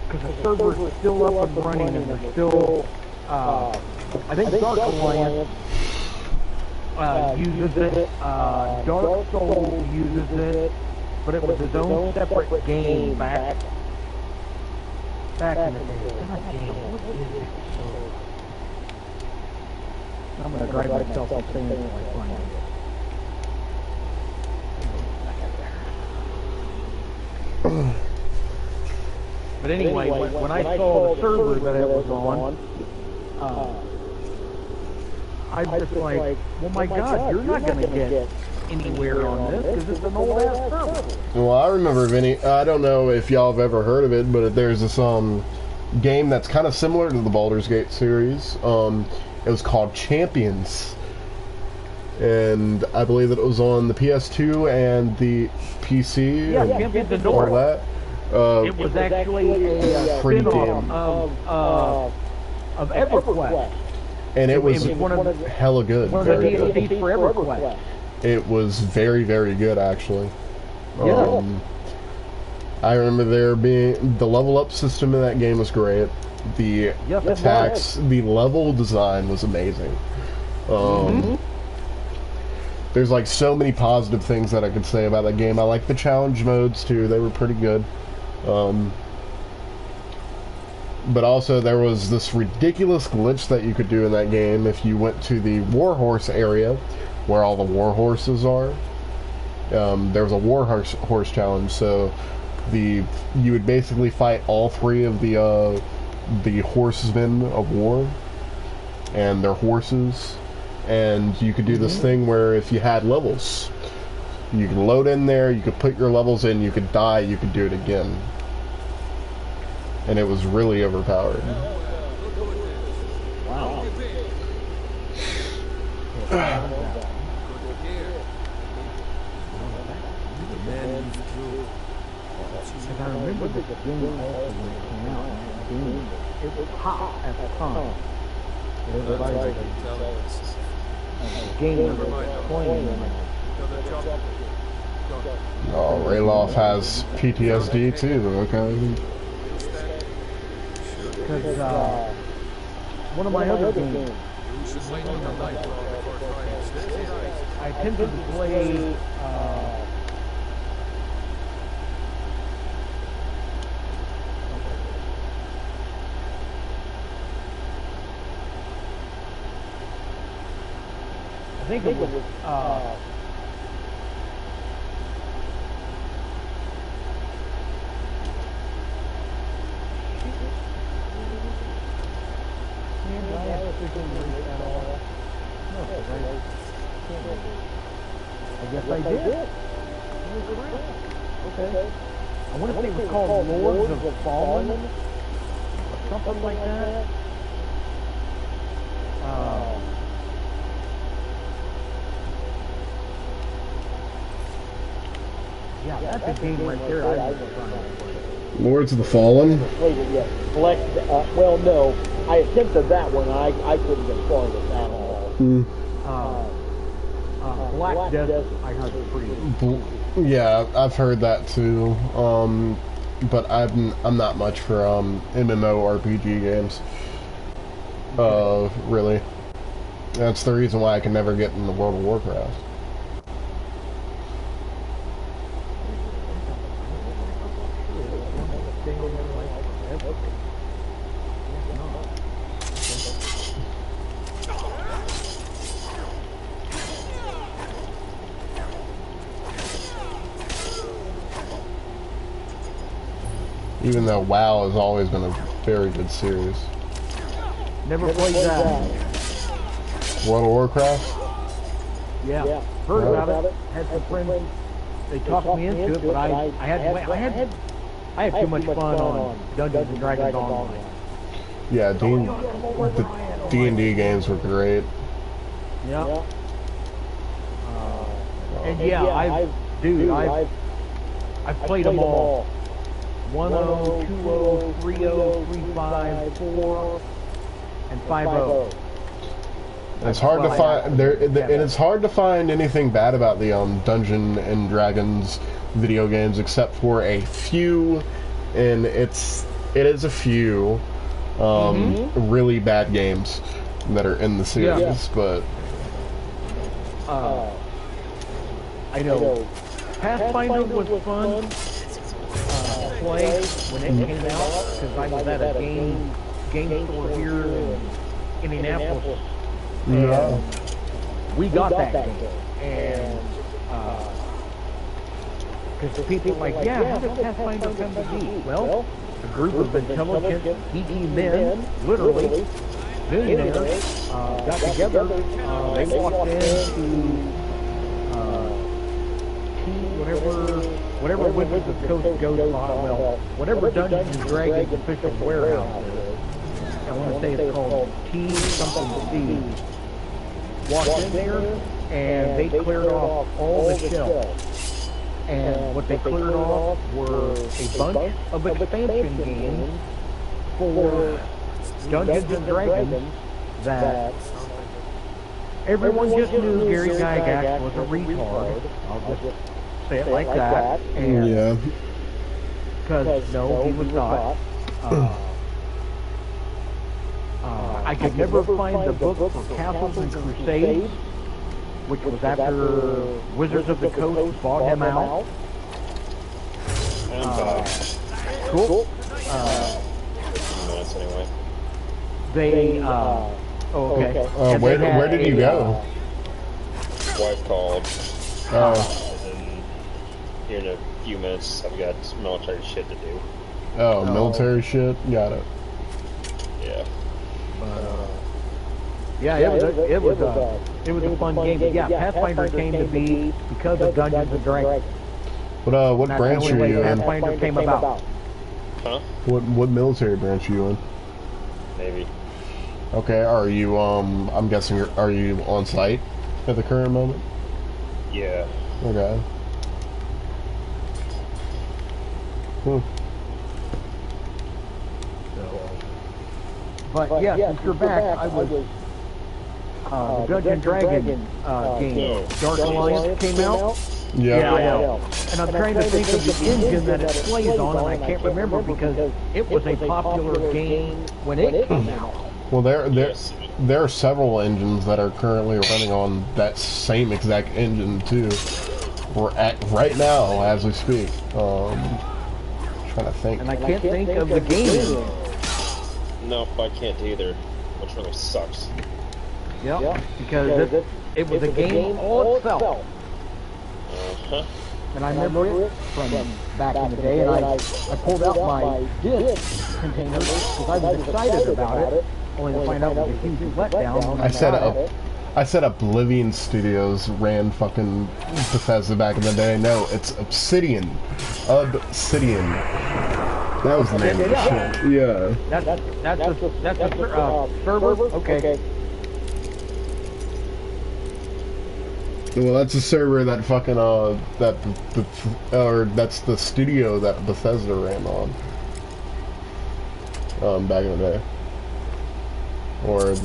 Because the server is still up and running, and they're still, I think Dark Alliance uses it, Dark Souls uses it, but it was his own separate game back in the day. God damn, what is it? I'm gonna drive myself insane until I find it. But anyway, when I saw the server that it was on, I was just like, well, my God, you're not going to get anywhere on this because it's an old-ass server. Well, I remember Vinny. I don't know if y'all have ever heard of it, but there's this game that's kind of similar to the Baldur's Gate series. It was called Champions, and I believe that it was on the PS2 and the PC. Yeah, Champions and all that. It was actually a spin-off of EverQuest. And it was one of the, hella good. One of the DLCs for EverQuest. It was very, very good, actually. Yeah. I remember there being the level up system in that game was great. The attacks, the level design was amazing. There's like so many positive things that I could say about that game. I like the challenge modes too; they were pretty good. But also there was this ridiculous glitch that you could do in that game if you went to the warhorse area, where all the warhorses are. There was a warhorse challenge, so you would basically fight all three of the horsemen of war and their horses, and you could do this thing where if you had levels, you could load in there, you could put your levels in, you could die, you could do it again. And it was really overpowered. Wow. I remember the game also when it came out. It was hot at the time. Everybody was a game was playing. Oh, Rayloff has PTSD too, okay? Because one of my other games, I attempted to play I think it was I guess I did. Okay. I want to say it was called Lords of Fallen, or something like that. Yeah, that's a game right there. I was trying to play. Lords of the Fallen? Played it yet. Well, no. I attempted that one. I couldn't get started at all. Black Desert, I heard it pretty. Yeah, I've heard that too. But I'm not much for MMORPG games. Really. That's the reason why I can never get into World of Warcraft. Even though WoW has always been a very good series. Never played that. World of Warcraft? Yeah. Heard about it. Had some friends. They talked me into it, but I had too much fun on Dungeons and Dragons Online. Yeah, the D&D games were great. Yeah. And yeah, I've played them all. 1-0, 2-0, 3-0, 3-5, 4, and 5-0. It's hard to find and it's hard to find anything bad about the Dungeon and Dragons video games, except for a few, and it is a few really bad games that are in the series, but I know Pathfinder was fun to play when it came out, because I was at a game store here in Indianapolis. Yeah. We got that game, and because people were like, yeah, how did Pathfinder come to be? Well, a group of intelligent, geeky men, literally, millionaires, got together, they walked into whatever Wizards of the Coast goes on, well, whatever Dungeons and Dragons official warehouse is, I want to say it's called T something C. Walked in there, and they cleared off all the shelves. And what they cleared off were a bunch of expansion games for Dungeons and Dragons that everyone just knew Gary Gygax was a retard. I'll just say it like that. And yeah. Because, no, he was not. I could never find the book for Castles and Crusades, which was after Wizards of the Coast bought him out. Cool. Anyway. They, okay. Where did you go? Wife called. Oh. And here in a few minutes, I've got military shit to do. Oh, military shit? Got it. Yeah. Yeah, it was a fun game. But yeah, Pathfinder came to be because of Dungeons and Dragons. What branch are you in? Pathfinder came about. Huh? What military branch are you in? Navy. Okay, are you I'm guessing are you on site at the current moment? Yeah. Okay. But yeah, since you're back, I was the Dungeon Dragon game, Dark Alliance came out. Yeah, I know. And I'm trying to think of the engine that it plays on, and I can't remember because it was a popular game when it came out. Well, there are several engines that are currently running on that same exact engine too. We're at right now as we speak. Trying to think. And I can't think of the game engine. Nope, I can't either. Which really sucks. Yep, because it was a game all itself. And I remember it from back in the day, and I pulled out my disc container because I was excited about it, only to find out it was a huge letdown. I said Oblivion Studios ran fucking Bethesda back in the day. No, it's Obsidian. Obsidian. That was the name of the shit. Yeah. That's a server? Okay. Well, that's a server that fucking, that's the studio that Bethesda ran on. Back in the day. Or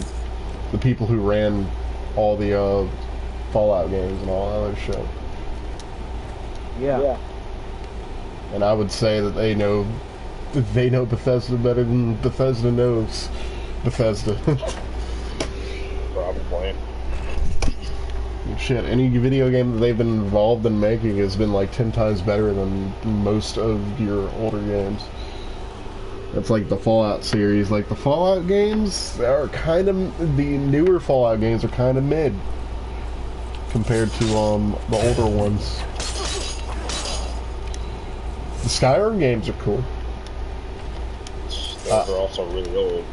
the people who ran all the, Fallout games and all that other shit. Yeah. And I would say that they know Bethesda better than Bethesda knows Bethesda. Probably. Shit, any video game that they've been involved in making has been like 10 times better than most of your older games. That's like the Fallout series. Like the Fallout games are kind of, the newer Fallout games are kind of mid compared to the older ones. The Skyrim games are cool. Those are also really old.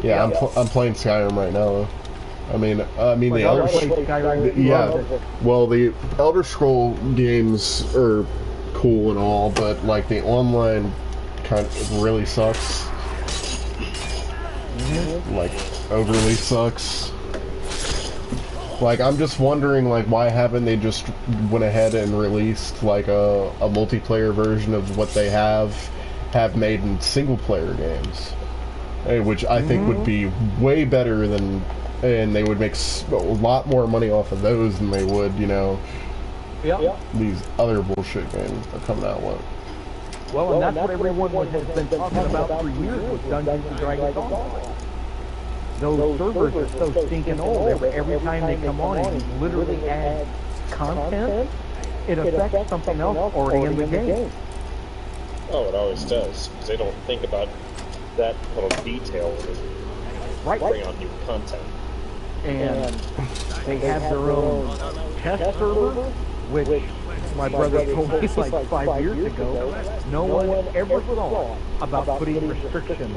Yeah, I'm playing Skyrim right now though. I mean the Elder the Elder Scroll games are cool and all, but like the online kind of really sucks. Like overly sucks. Like, I'm just wondering, like, why haven't they just went ahead and released, like, a multiplayer version of what they have made in single-player games? Which I think would be way better than... And they would make a lot more money off of those than they would, you know, these other bullshit games they're coming out with. Well, and that's what everyone has been talking about for years with Dungeons and Dragons Online. Those servers are so stinking old. Every time they come on and you literally add content, it affects something else already in the game. Oh, it always does, because they don't think about that little detail when they bring on new content. And they have their own test server, which my brother told me like 5 years ago. No one ever thought about putting restrictions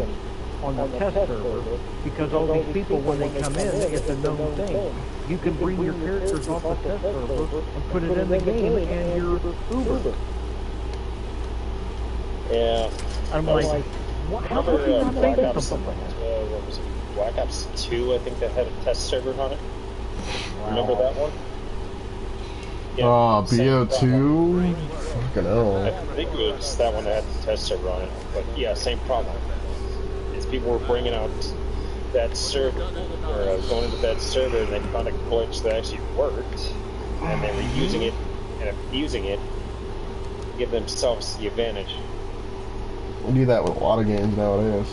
on the test server, because all these people, when they come in, it's a known thing. You can bring your characters off the test server and put it in the game, and you're Uber. Yeah. I'm like, how could you not think of something like that? What was it? Black Ops 2, I think, that had a test server on it. Remember that one? Yeah, BO2? Fucking hell. I think it was that one that had the test server on it. But yeah, same problem. Is people were bringing out that server, or going into that server, and they found a glitch that actually worked, and they were using it and abusing it to give themselves the advantage. We do that with a lot of games nowadays.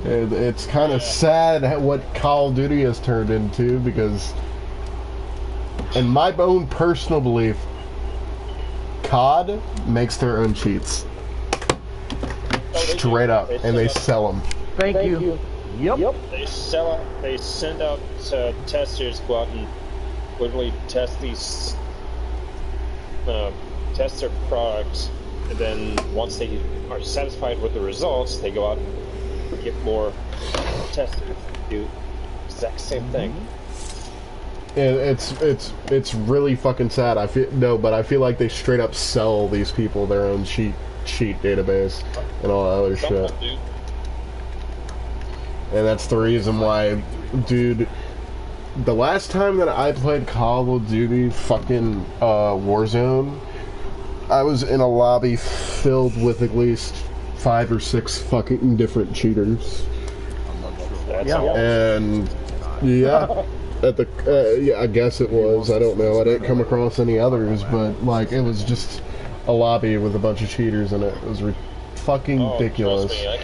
It's kind of sad what Call of Duty has turned into, because in my own personal belief, COD makes their own cheats. Straight up, and they sell them. Thank you. Yep. They sell it. They send out testers go out and literally test these, test their products, and then once they are satisfied with the results, they go out and get more testers to do the exact same thing. It's really fucking sad. I feel like they straight up sell these people their own cheat database and all that other shit. And that's the reason why, dude, the last time that I played Call of Duty fucking Warzone, I was in a lobby filled with at least 5 or 6 fucking different cheaters. And yeah, at the yeah, I guess it was. I don't know. I didn't come across any others, but like it was just a lobby with a bunch of cheaters in it. It was fucking ridiculous. Trust me, I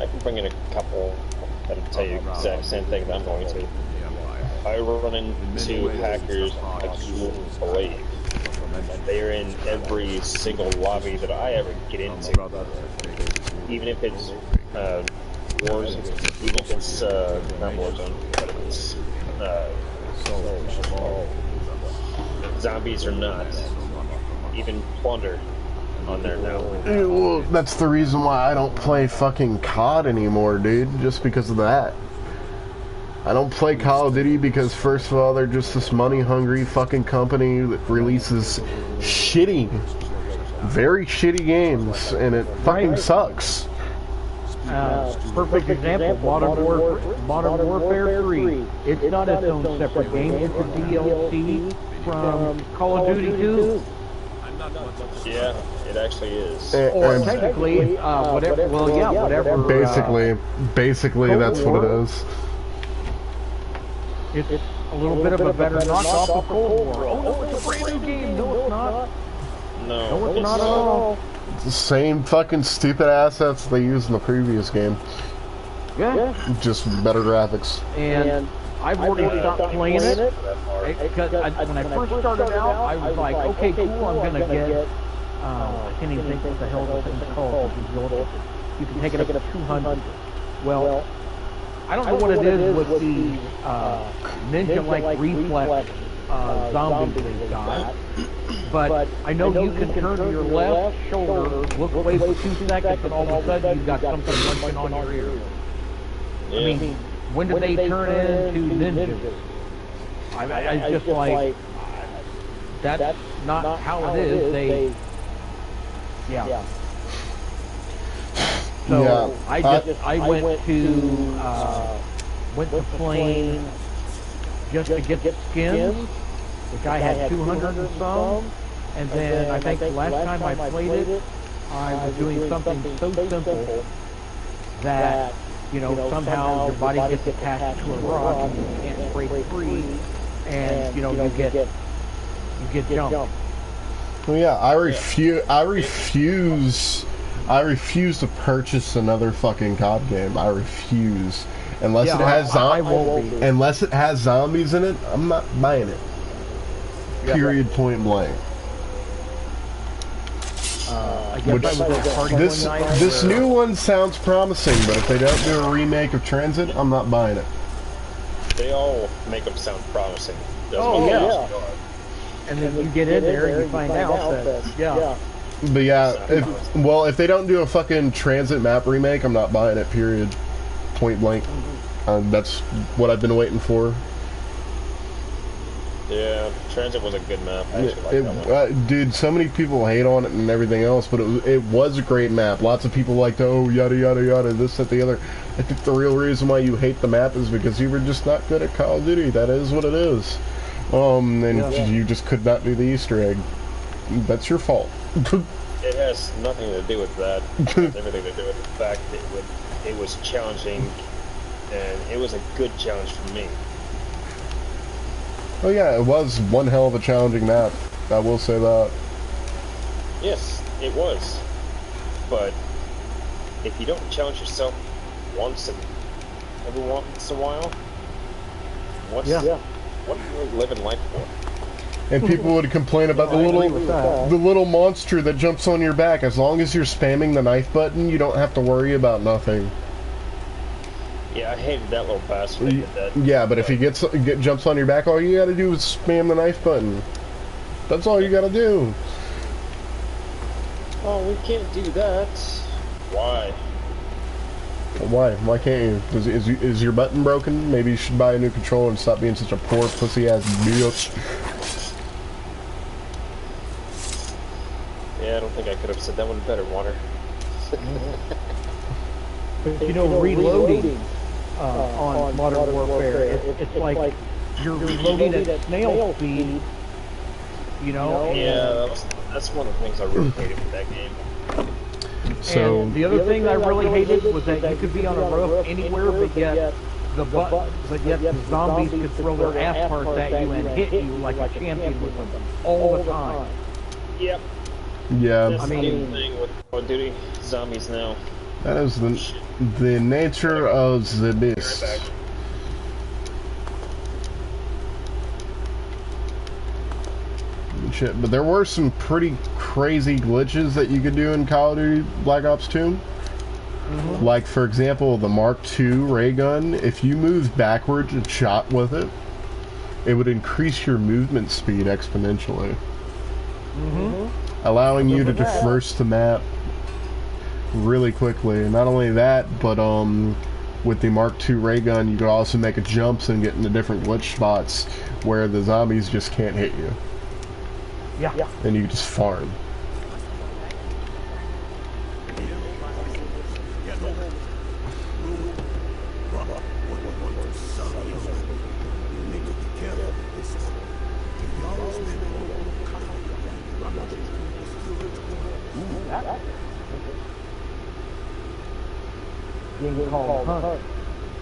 can bring in a couple that'll tell you the exact same thing that I'm going to. I run into hackers like you wouldn't believe. They're in every single lobby that I ever get into. Even if it's Warzone, even if it's not Warzone, but if it's zombies or not, even Plunder on there now. Well, that's the reason why I don't play fucking COD anymore, dude. Just because of that. I don't play Call of Duty because, first of all, they're just this money-hungry fucking company that releases very shitty games, and it fucking sucks. Perfect example, Modern Warfare 3. It's not its own separate game, it's a DLC from Call of Duty 2. Yeah, it actually is. Or technically, whatever, well, yeah, whatever. Basically, that's what it is. It's a little bit of a better knockoff of Cold War. Oh no, it's a brand new game. No, it's not. No, it's not at all. It's the same fucking stupid assets they used in the previous game. Yeah. Just better graphics. And I've already stopped playing it. Because when I first started out, I was like, okay, cool, I'm gonna get. I can't even think what the hell this thing's called. You can take it up to 200. Well, I don't know what it is with the ninja-like reflex zombies they've got, but I know you can turn your left shoulder, look away for 2 seconds, and all of a sudden you've got something punching on your ear. I mean, when did they turn into ninjas? I just like, that's not how it is. Yeah. So I went to went to Plain just to get skins, which I had 200 and some, and then I think the last time I played it, I was doing something so simple that, you know, somehow your body gets attached to a rock and you can't break free, and, you know, you get jumped. Well, yeah, I refuse to purchase another fucking COD game. I refuse. Unless it has zombies in it, I'm not buying it. Period, point blank. This new one sounds promising, but if they don't do a remake of Transit, I'm not buying it. They all make them sound promising. And then you get in there and you find out that, But yeah, if they don't do a fucking Transit map remake, I'm not buying it, period. Point blank. That's what I've been waiting for. Yeah, Transit was a good map. I actually like that one. Dude, so many people hate on it and everything else, but it was a great map. Lots of people liked, oh, yada, yada, yada, this, that, the other. I think the real reason why you hate the map is because you were just not good at Call of Duty. That is what it is. You just could not do the Easter egg. That's your fault. It has nothing to do with that. It has everything to do with the fact that it was challenging, and it was a good challenge for me. Oh yeah, it was one hell of a challenging map. I will say that. Yes, it was. But if you don't challenge yourself once every once in a while, what are you really living life for? And people would complain about the little monster that jumps on your back. As long as you're spamming the knife button, you don't have to worry about nothing. Yeah, I hated that little bastard that did that. Yeah, but if he jumps on your back, all you gotta do is spam the knife button. That's all you gotta do. Oh, we can't do that. Why? Why? Why can't you? Is your button broken? Maybe you should buy a new controller and stop being such a poor pussy-ass bitch. Yeah, I don't think I could have said that one better, Water. But, you know, reloading on Modern Warfare, it's like you're reloading at snail speed, you know? Yeah, that's one of the things I really hated with that game. So and the other thing I really hated was that you could be on a roof anywhere, but yet the zombies could throw their ass parts at you and hit you like a champion with them all the time. Yep. Yeah. That's the new thing with Call of Duty zombies now. That is the nature of the beast. Shit, but there were some pretty crazy glitches that you could do in Call of Duty Black Ops 2. Like, for example, the Mark II ray gun. If you moved backwards and shot with it, it would increase your movement speed exponentially. Allowing you to traverse the map really quickly. Not only that, but with the Mark II ray gun, you could also make jumps and get into different glitch spots where the zombies just can't hit you. Yeah. And you just farm. Game called Hunt,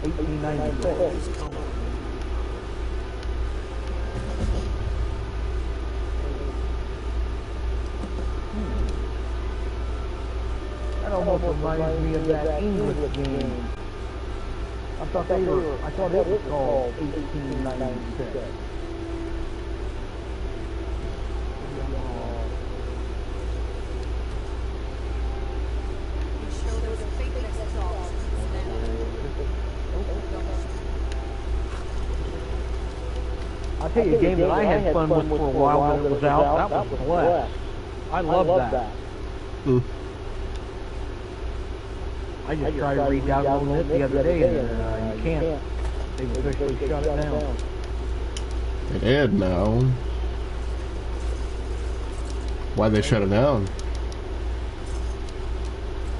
1896. That almost reminds me of that English game. I thought it was called 1896. I'll tell you a game that I had fun with for a while when it was out. That was Blast. I love that. I just tried to re-download it the other day, and you can't. They've officially shut it down. It did now. Why'd they shut it down?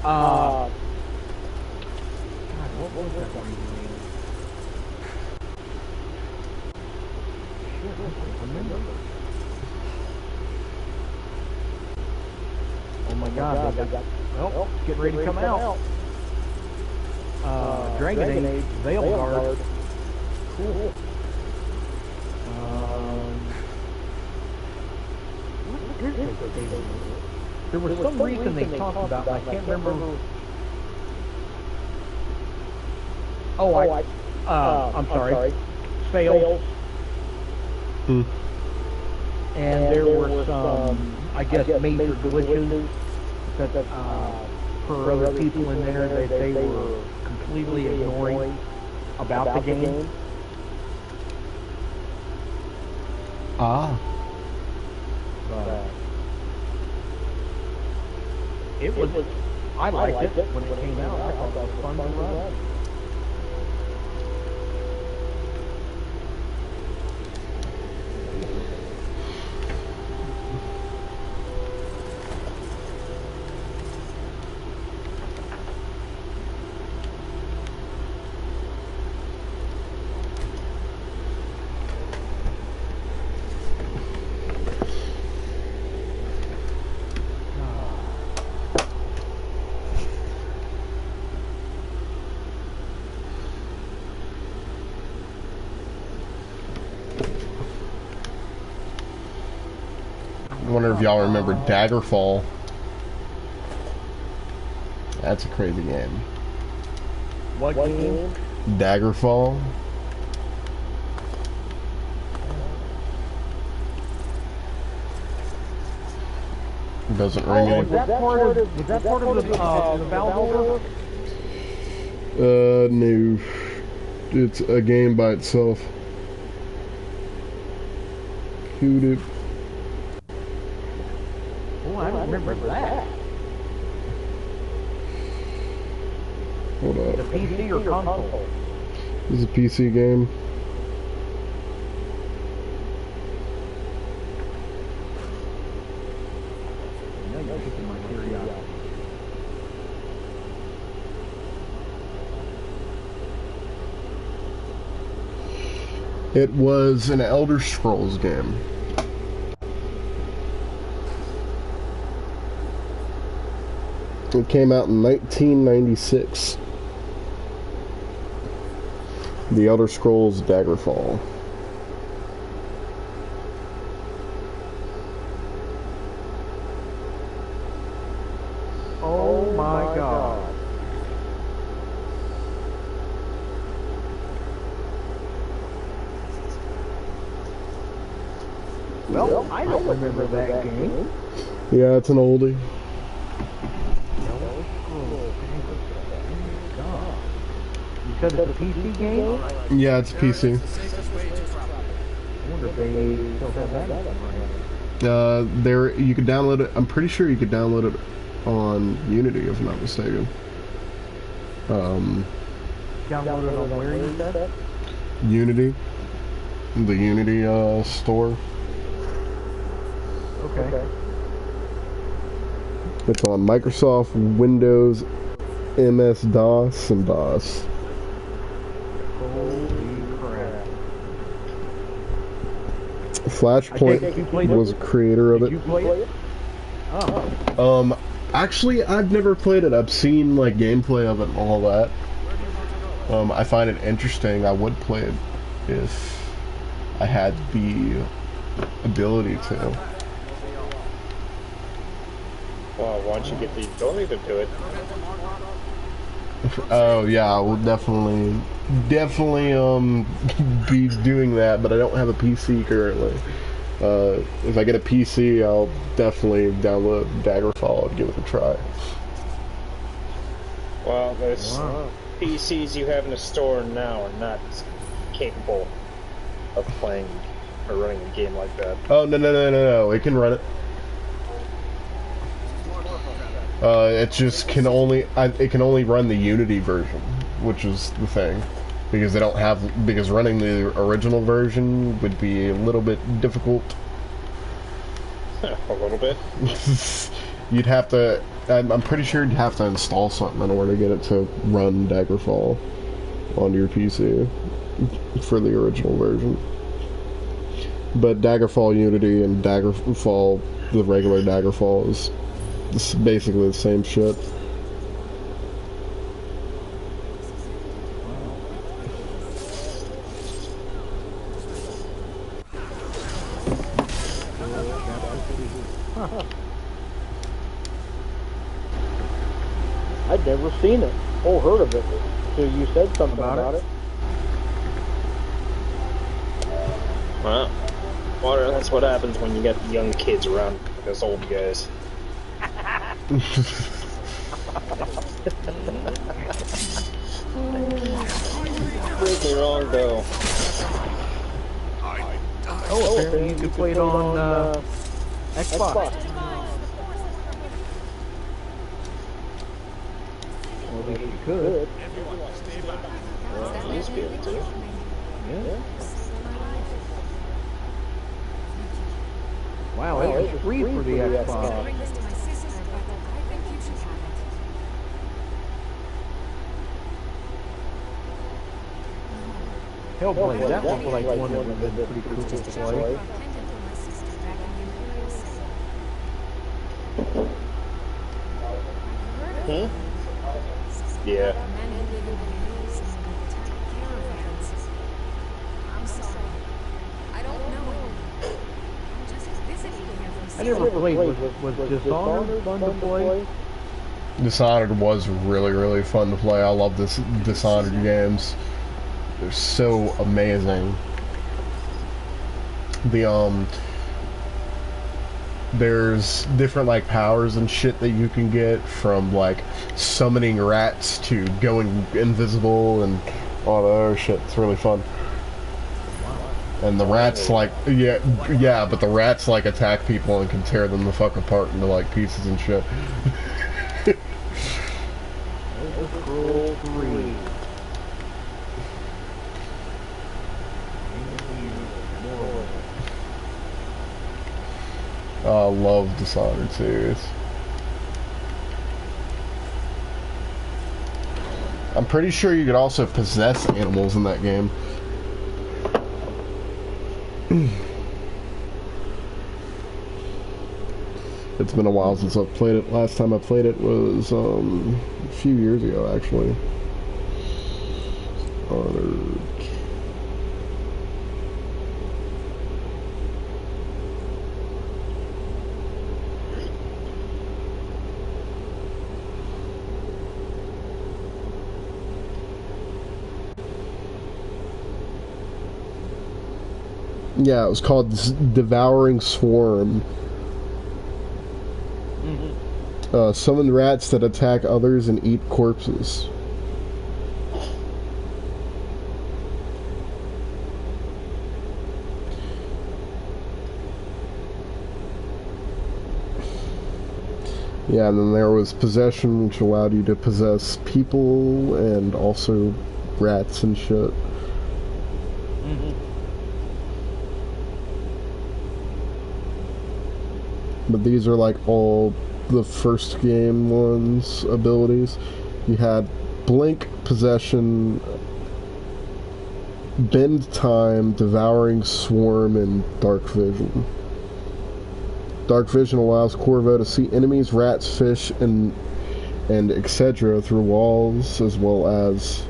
God, what was that one name? Oh my God, they got, well, getting ready to come out. Dragon Age, Veilguard. Cool. There was some reason they talked about, I can't remember. I'm sorry. Fails. Hmm. And there were some, I guess, major glitches that, for other people in there, that they were completely ignoring about the game. Ah. It was, I liked it when it came out. I thought it was fun to run. I wonder if y'all remember Daggerfall. That's a crazy game. What game? Daggerfall. Doesn't ring any. Was that part of the Valve? No. It's a game by itself. Cute. Oh, I don't remember that. Hold up. The PC or console? This is a PC game. It was an Elder Scrolls game. It came out in 1996. The Elder Scrolls Daggerfall. Oh my God. Well, I don't remember that game. Yeah, it's an oldie. You said it's a PC game? Yeah, it's PC. I wonder if they still have that. There, you could download it. I'm pretty sure you could download it on Unity, if I'm not mistaken. Download it on where you said? Unity. The Unity store. Okay. It's on Microsoft, Windows, MS-DOS, and DOS. Holy crap. Flashpoint was a creator of it. Did you play it? Oh. Actually, I've never played it. I've seen, like, gameplay of it and all that. I find it interesting. I would play it if I had the ability to. Well, why don't you get the ability to do it? Oh yeah, I will definitely be doing that, but I don't have a PC currently. If I get a PC, I'll definitely download Daggerfall and give it a try. Well, those PCs you have in the store now are not capable of playing or running a game like that. Oh no! It can run it. It just can only run the Unity version, which is the thing, because they don't have, because running the original version would be a little bit difficult. A little bit. You'd have to. I'm pretty sure you'd have to install something in order to get it to run Daggerfall on your PC for the original version. But Daggerfall Unity and Daggerfall, the regular Daggerfall, is basically the same shit. I'd never seen it or heard of it till you said something about it. Well, that's what happens when you get young kids around us old guys. Break me wrong, though. Oh, apparently you can play it on Xbox. Well, at least you could. Well, you used to be able to. Yeah. Wow, it was free for the Xbox. Bring this to my sister, but I think you should have it. Hellblade, that looked like one that would have been pretty cool to play. Hmm? Yeah. I'm sorry. I don't know him. I'm just visiting him from I never played. Was Dishonored fun to play? Dishonored was really, really fun to play. I love this Dishonored games. They're so amazing. There's different like powers and shit that you can get, from like summoning rats to going invisible and all the other shit. It's really fun. And the rats like yeah, but the rats like attack people and can tear them the fuck apart into like pieces and shit. Scroll 3. I love Dishonored series. I'm pretty sure you could also possess animals in that game. It's been a while since I've played it. Last time I played it was a few years ago, actually. Dishonored. Yeah, it was called Devouring Swarm. Summoned rats that attack others and eat corpses. Yeah, and then there was Possession, which allowed you to possess people and also rats and shit. But these are like all the first game ones abilities. You had Blink, Possession, Bend Time, Devouring Swarm, and Dark Vision. Dark Vision allows Corvo to see enemies, rats, fish, and etc. through walls, as well as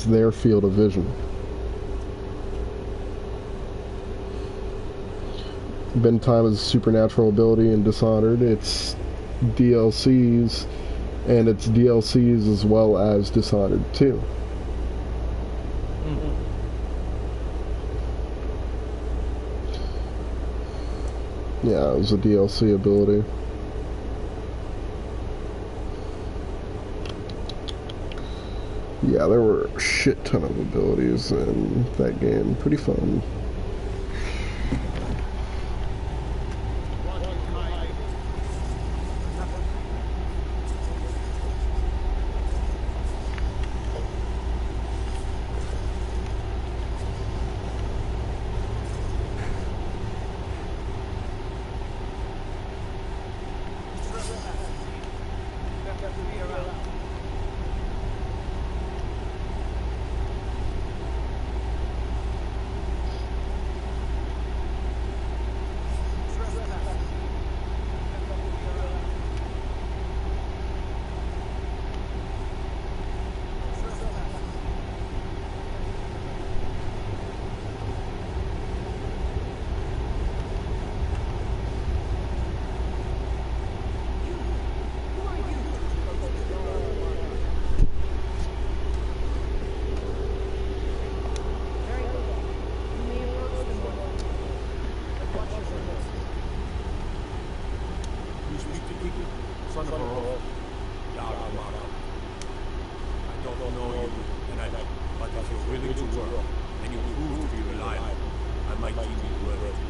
their field of vision. Bend Time is a supernatural ability in Dishonored. It's DLCs, and it's DLCs as well as Dishonored 2. Yeah, it was a DLC ability. Yeah, there were a shit ton of abilities in that game. Pretty fun.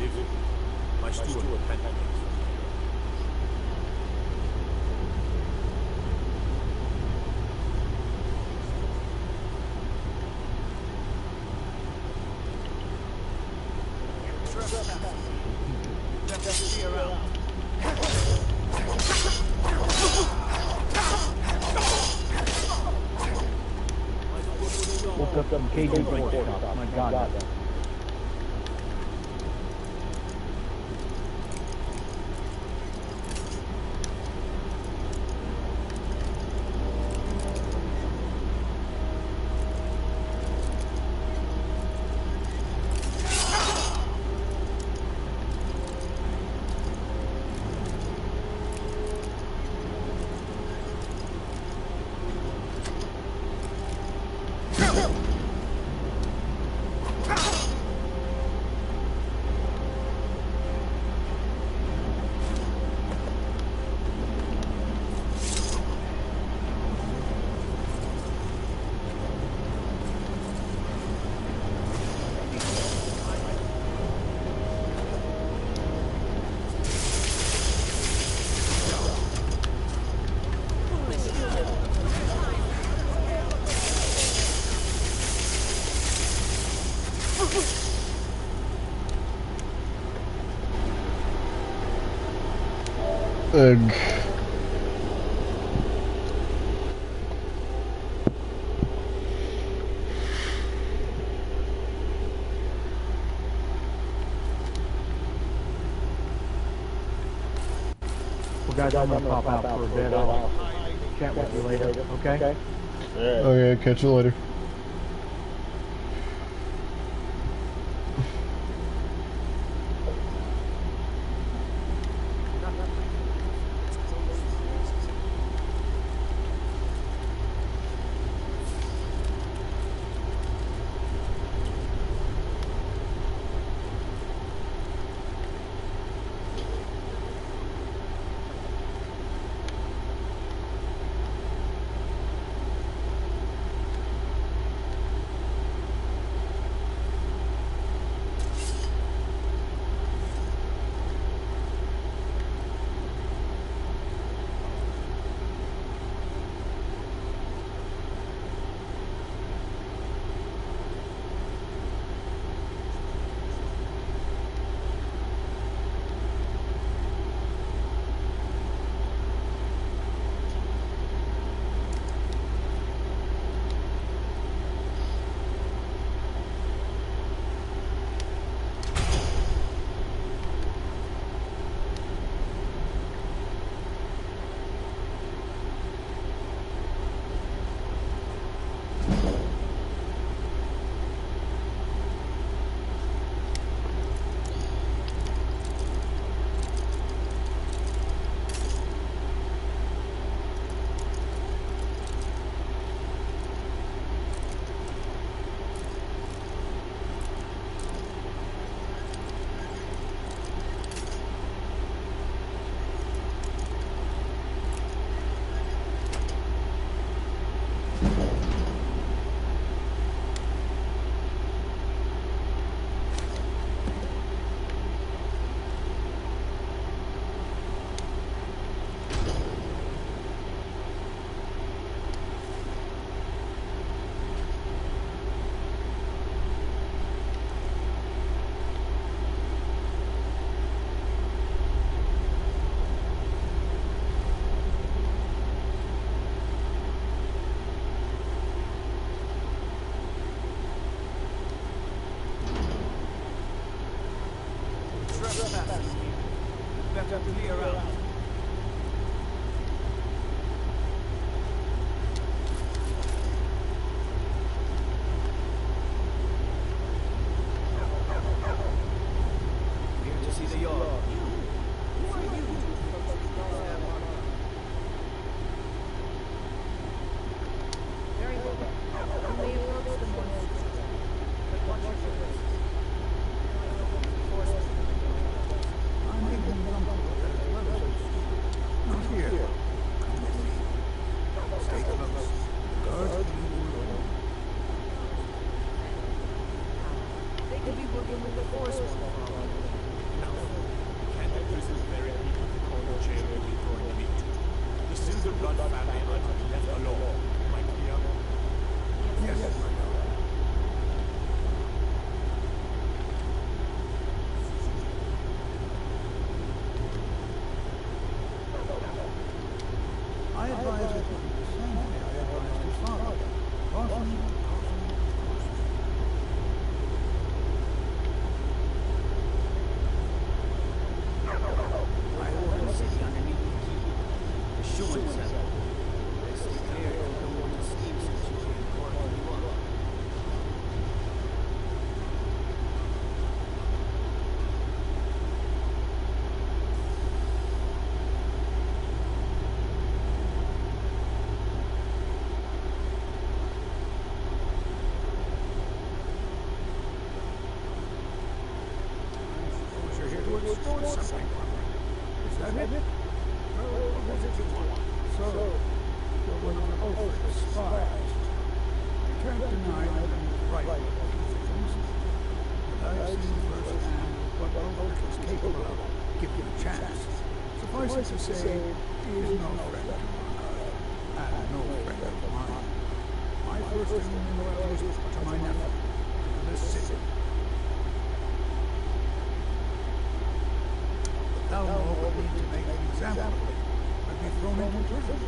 live with me. My steward will handle things. Woke up some KG pork chop. My God. Ugh. Well, guys, I'm gonna pop out for a bit. I'll chat with you later. Okay? Okay, catch you later. Better clear out. Here to see the yard. Who are you? Very well. You may approach the monsters, but watch your ways. would store something from me. Is that it? Well, what is it you want? So, you're one of the Ulfric spies. I can't deny that I'm right about these things, but I've seen firsthand what Ulfric is capable of. Give him a chance. Suffice it to say, he is no friend of mine, and no friend of mine. My first thing in loyalty is to my nephew, to this city. Thalmor would need to make an example of me. I'd be thrown into prison.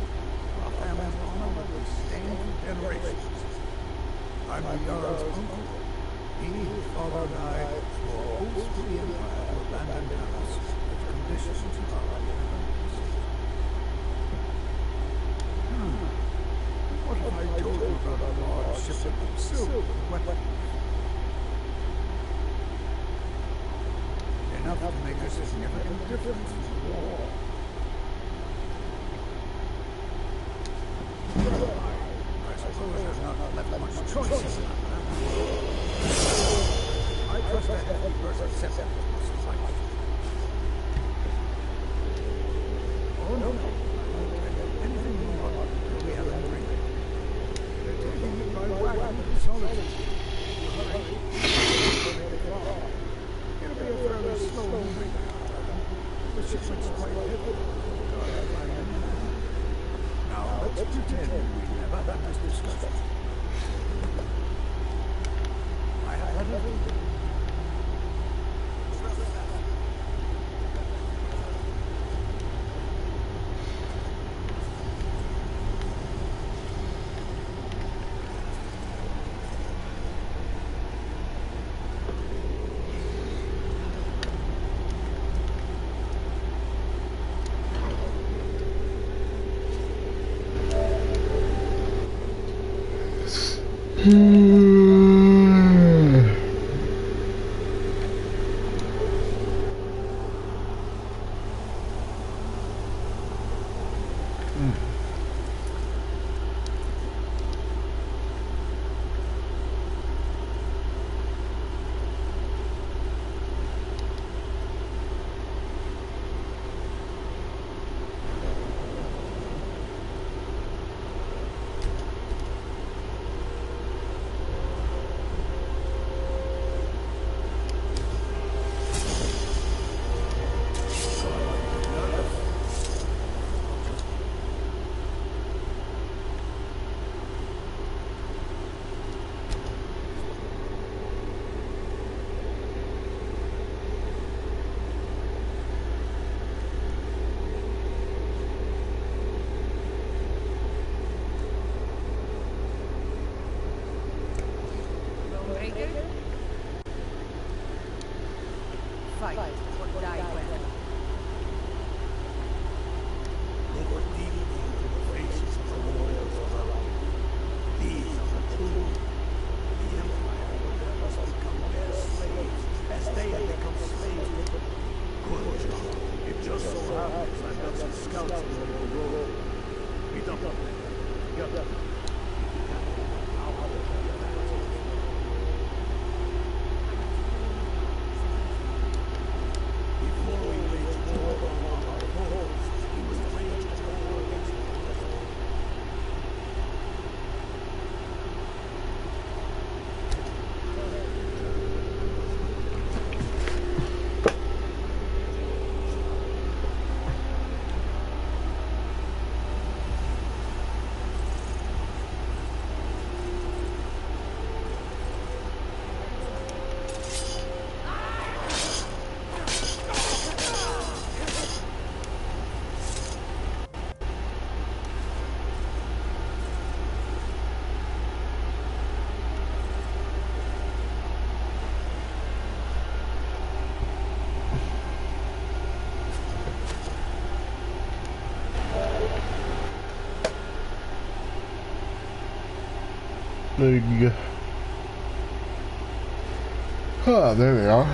Our family's honor would be stained for generations. I'm the Jarl's uncle. He, his father, and I swore oaths to the Empire to abandon Dallas if conditions are What if I told you about a large shipment of silver and weapons? Enough to make a significant difference in the war. I suppose there's not left much choice in that matter. I trust that every person accepts suffice. Oh no, I won't tell you anything more until we have a drink. They're taking me by wagon to Solitude. Hurry. It'll be a fairly slow moving. The shipment's quite heavy. Now, let's pretend we never had this discussion. I had it. Fight or die well. Look deeply into the faces of the warriors of our life. These are the true. The Empire will let us become their slaves, as they have become slaves to the good job. It just so happens I've got some scouts in the road. Meet up. Together. There you go. Ah, there they are.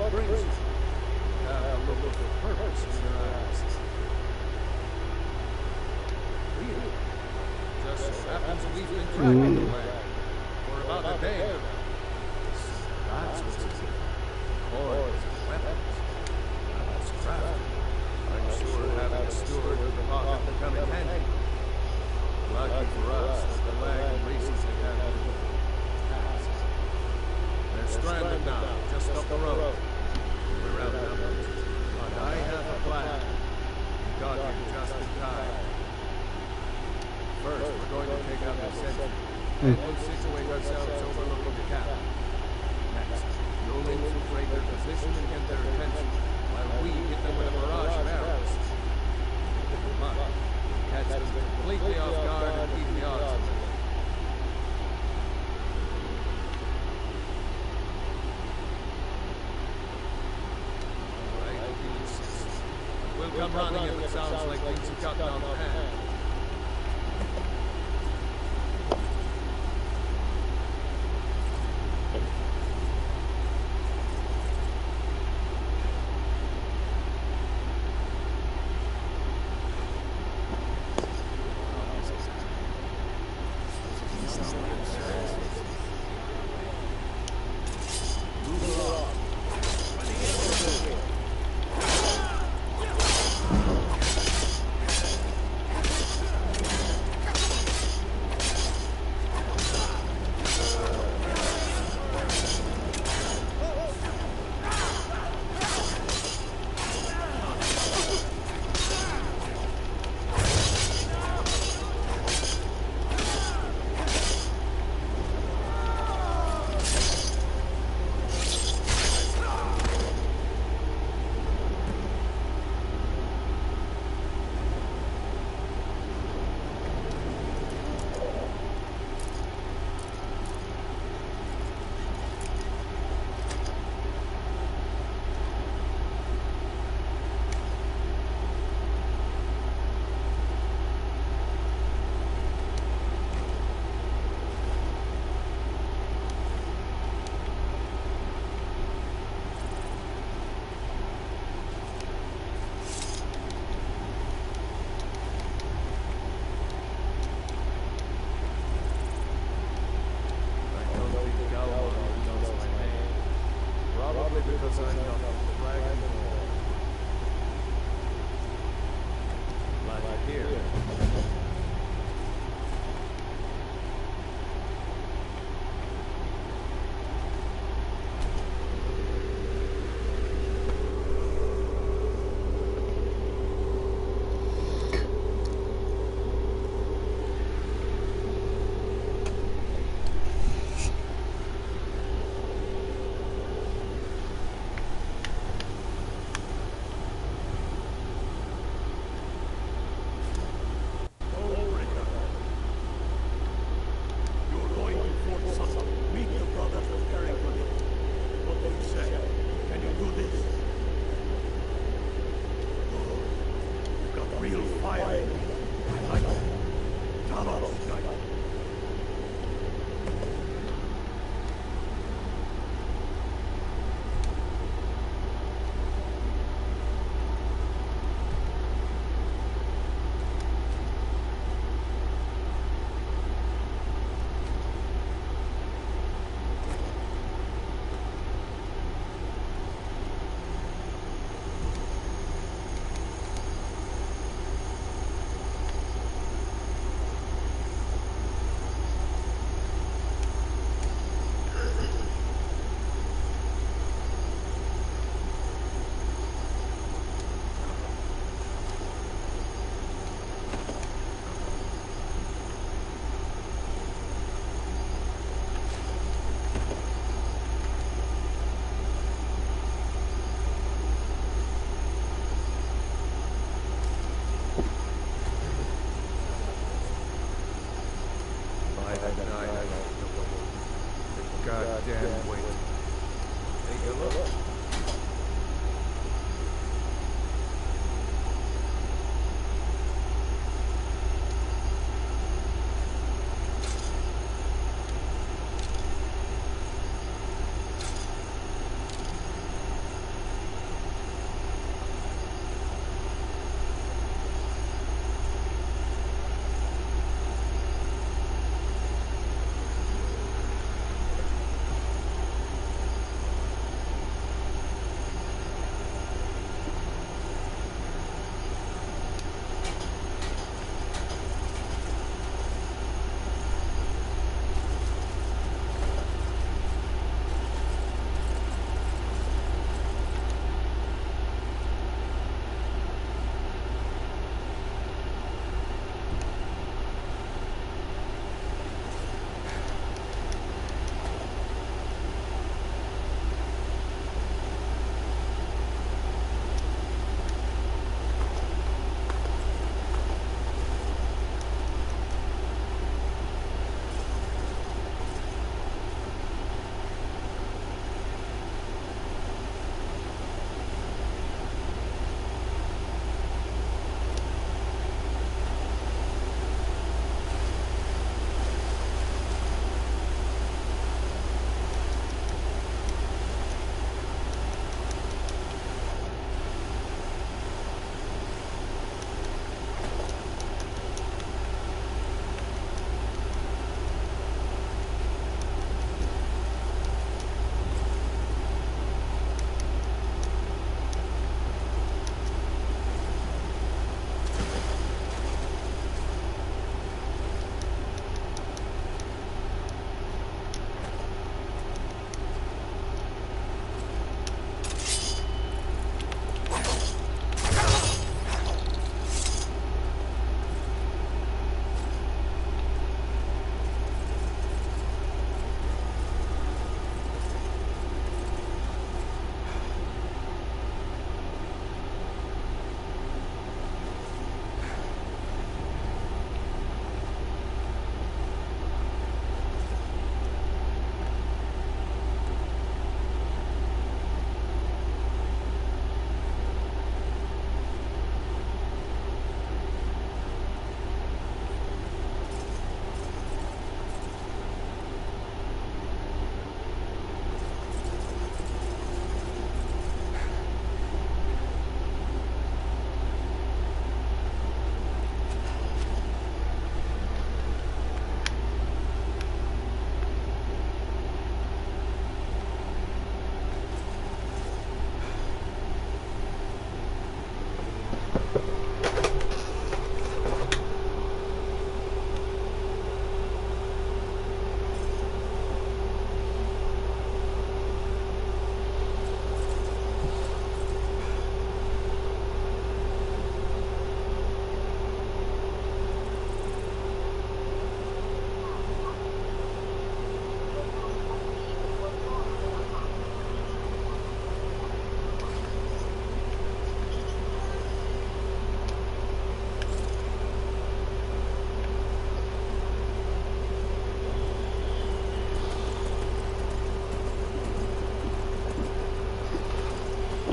What brings you? Have a look of purpose in your eyes. Really? Just so happens we've been tracking the land for about a day now. That's what's in here. Coins, weapons. That's crafty. I'm sure having a steward in the pocket will come in handy. Lucky for us that the wagon races they have been past. They're stranded now, just up the road. We're outnumbered, but I have a plan. We got here just in time. First, we're going to take out the sentry, and we'll situate ourselves overlooking the camp. Next, you'll infiltrate their position and get their attention, while we hit them with a barrage of arrows. But catch them completely off guard and keep the odds away. Alright, if you insist. We'll come running if it sounds like things have gotten out of hand. Because I'm not a dragon like here.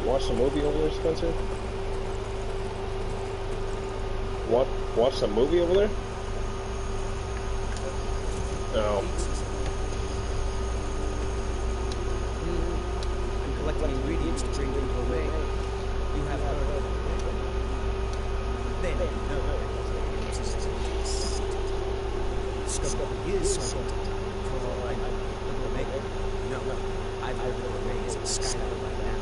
Watch the movie over there, Spencer? Watch the movie over there? No. I'm collecting ingredients to bring people away. You have heard of it. Then, no. Discovery is something. For all I know, no. I've heard of the rays in Skyrim right now.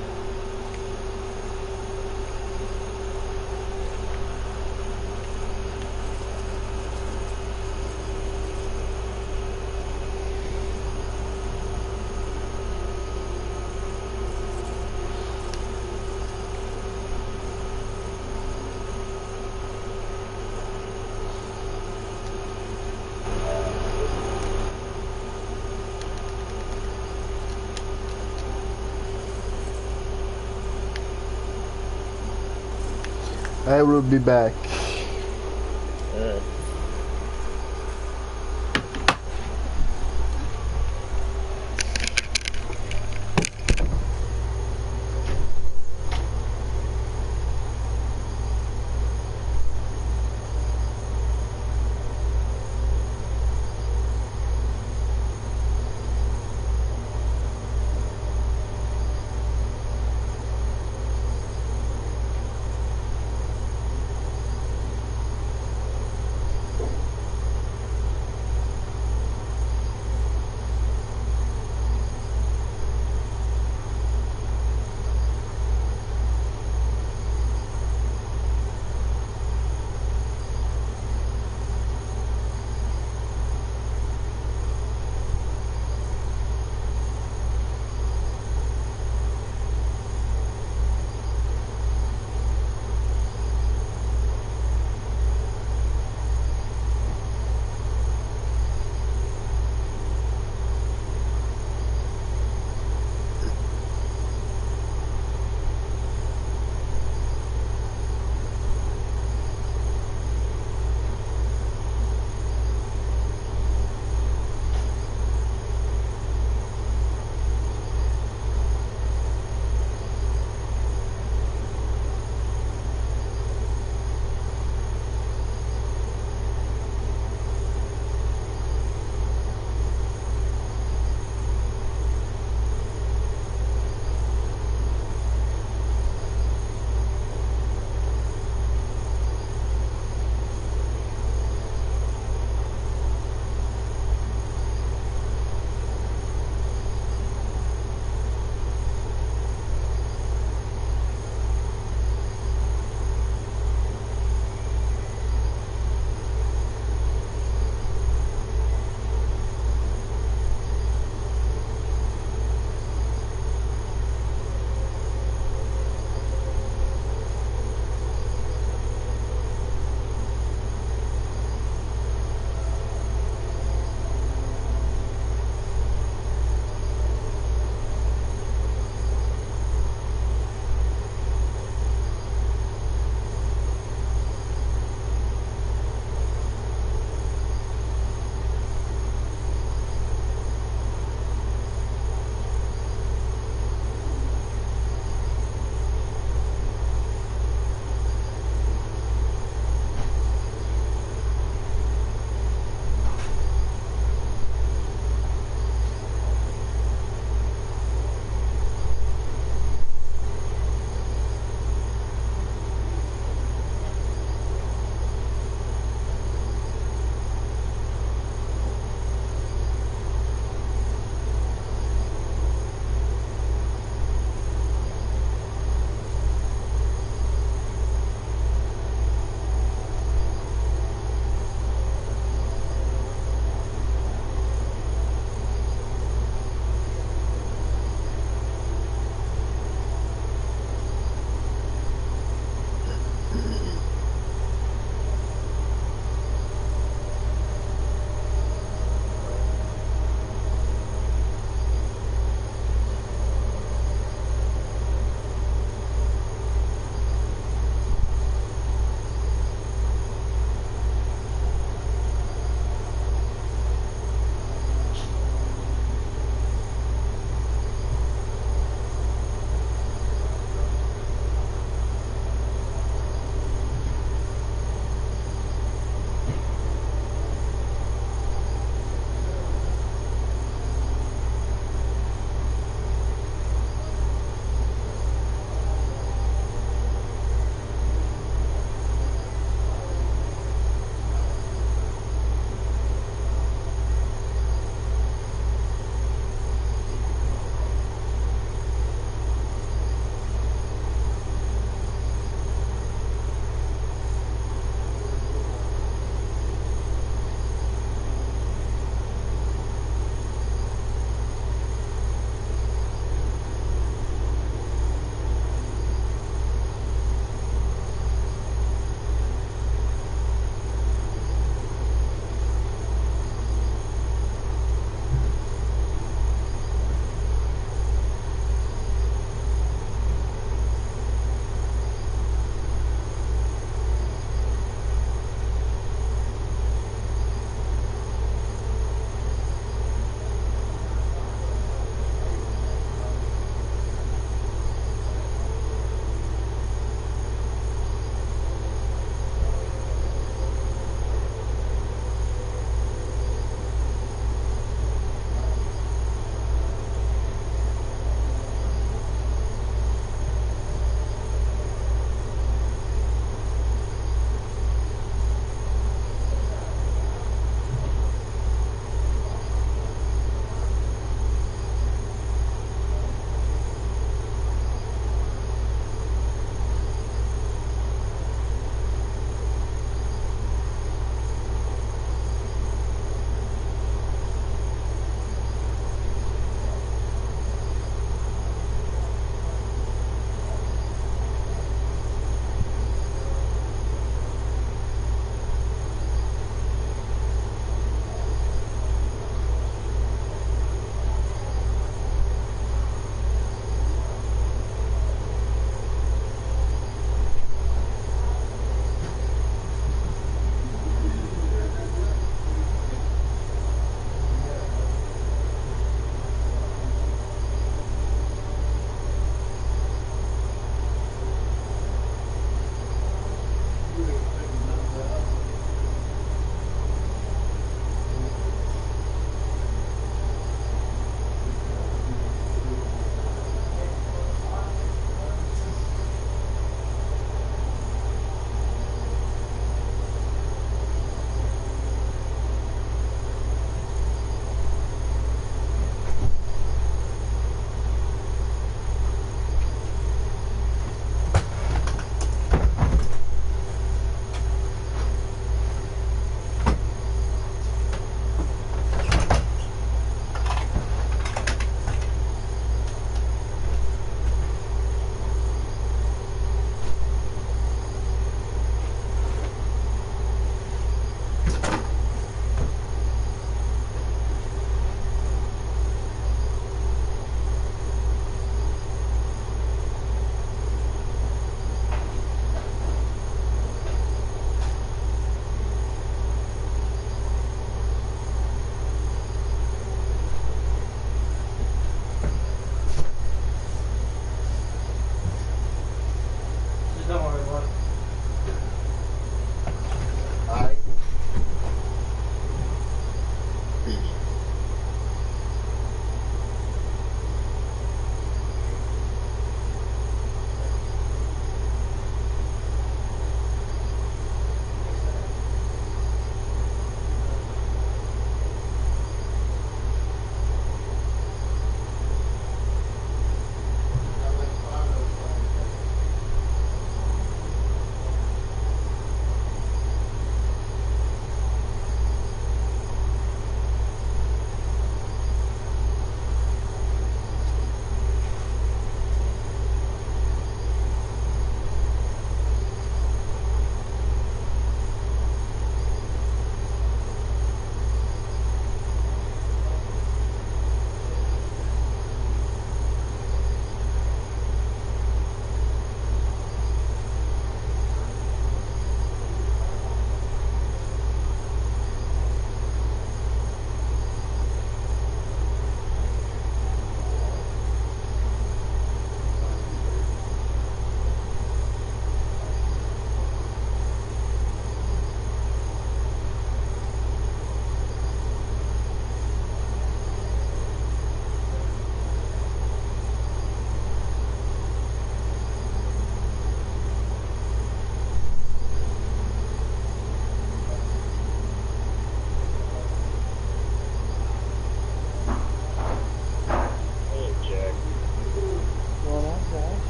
I will be back. Alright.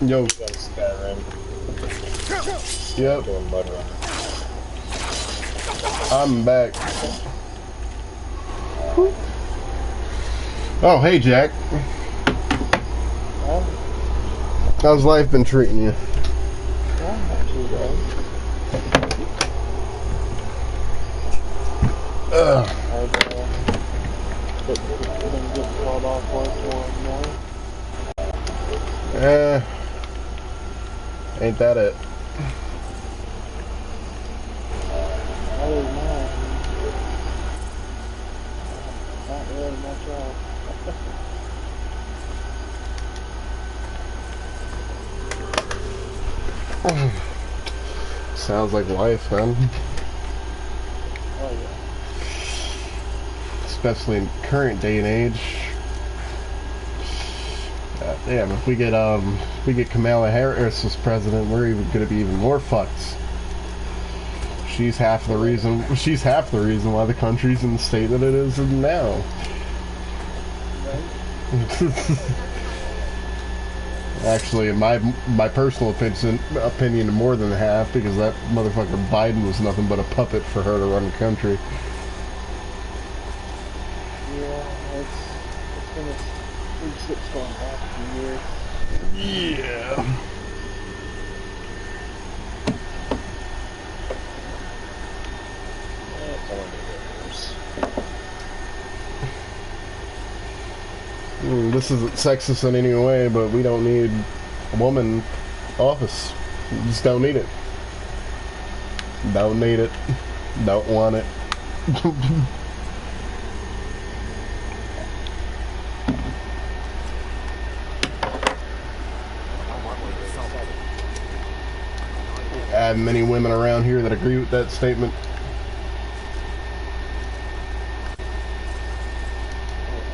Yo. On Skyrim. Yep. Doing mud run. I'm back. Oh, hey, Jack. How's life been treating you? Not too bad. I've been getting called off work more and more. Ain't that it? Other than that, not really much else. Sounds like life, man. Oh yeah. Especially in current day and age. Damn, if we get Kamala Harris as president, we're even gonna be even more fucked. She's half the reason why the country's in the state that it is in now. Actually, in my personal opinion, more than half, because that motherfucker Biden was nothing but a puppet for her to run the country. Yeah, it's been a big shitstorm last few years. Yeah. This isn't sexist in any way, but we don't need a woman office. We just don't need it. Don't need it. Don't want it. I have many women around here that agree with that statement.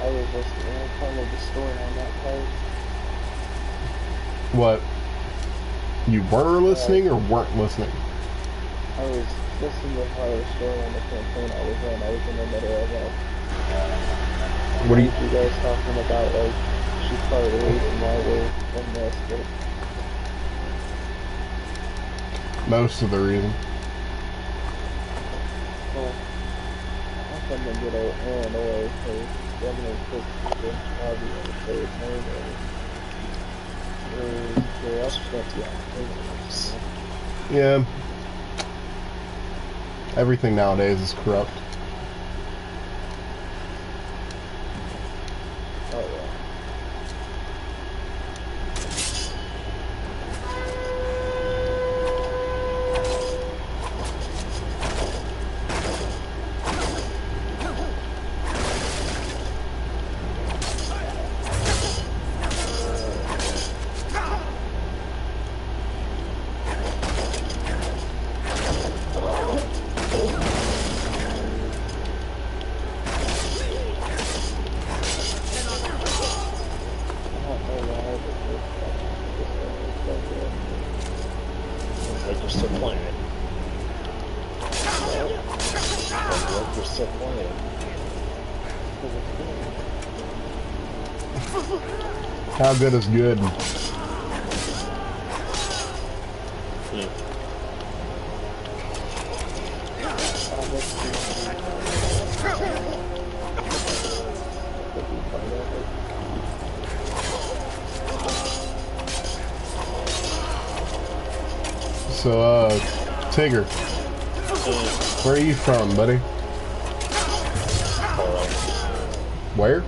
I was listening to kind of the story on that part. What? You were listening or weren't listening? I was listening to part of the story on the campaign I was in. I was in the middle of it. What are you guys talking about? Like, she's part of the reason why we're in this. But most of the reason. well, how come they get Illinois? Because Governor Cook is obviously his name where else was Yeah. Everything nowadays is corrupt. Oh yeah. How good is good? So, Tigger, where are you from, buddy? Where?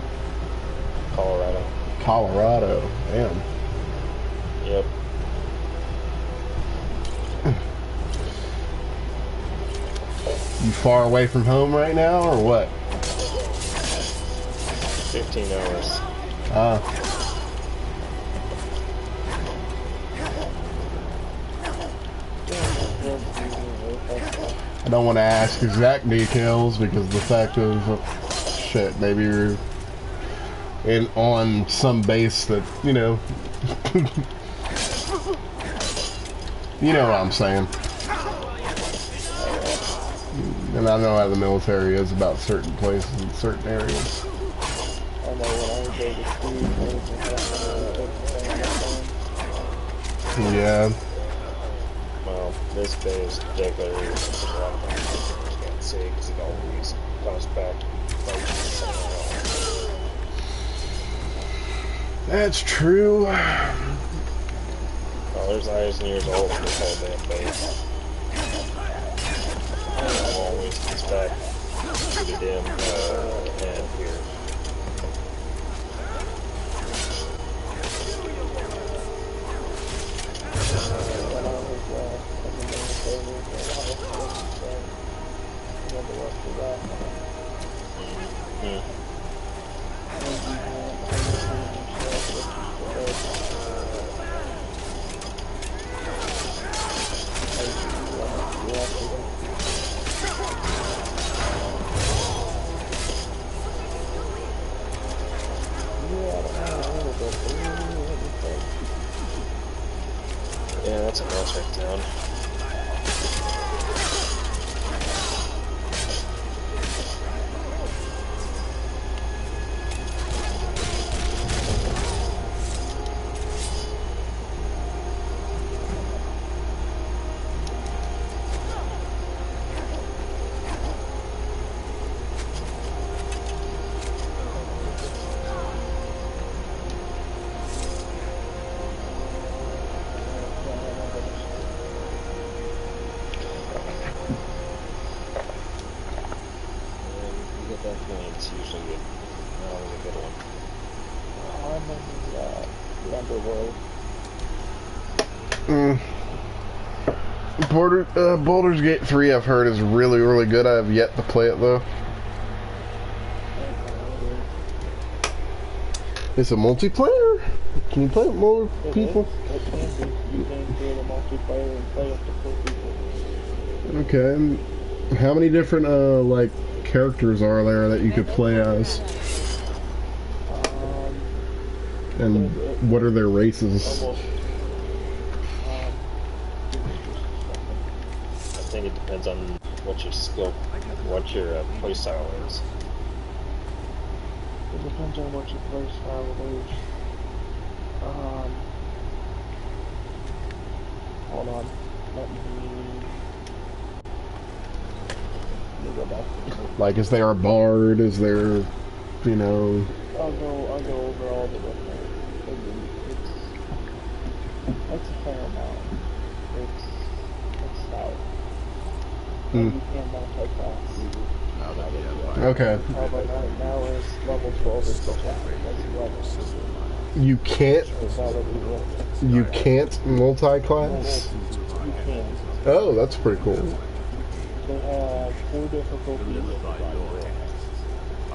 Colorado. Colorado, damn. Yep. You far away from home right now, or what? 15 hours. I don't want to ask exact details because the fact of shit, maybe you're on some base that, you know, you know what I'm saying. And I know how the military is about certain places and certain areas. I know when I was overseas, I was in Yeah. Well, this phase particularly, a lot of things I can't see because it always comes back. That's true. Oh, there's eyes and ears all over this whole damn base. It always comes back to the damn end here. Yeah, that's a mouse right down. It's usually good. Always a good one. I'm in the underworld. Baldur's Gate 3 I've heard is really, really good. I have yet to play it though. It's a multiplayer? Can you play with more people? It can be. You can create a multiplayer and play up to 4 people. Okay. And how many different like characters are there that you could play as? And what are their races? I think it depends on what your skill, what your playstyle is. It depends on what your playstyle is. Hold on. Let me go back. Like, is there a bard? Is there, you know? I'll go over all the different. It's a fair amount. It's out. You can multi-class. Okay. Now is level 12 is the level. You can't. It's already You can't multi-class. You can. Oh, that's pretty cool. They have 4 difficulties. I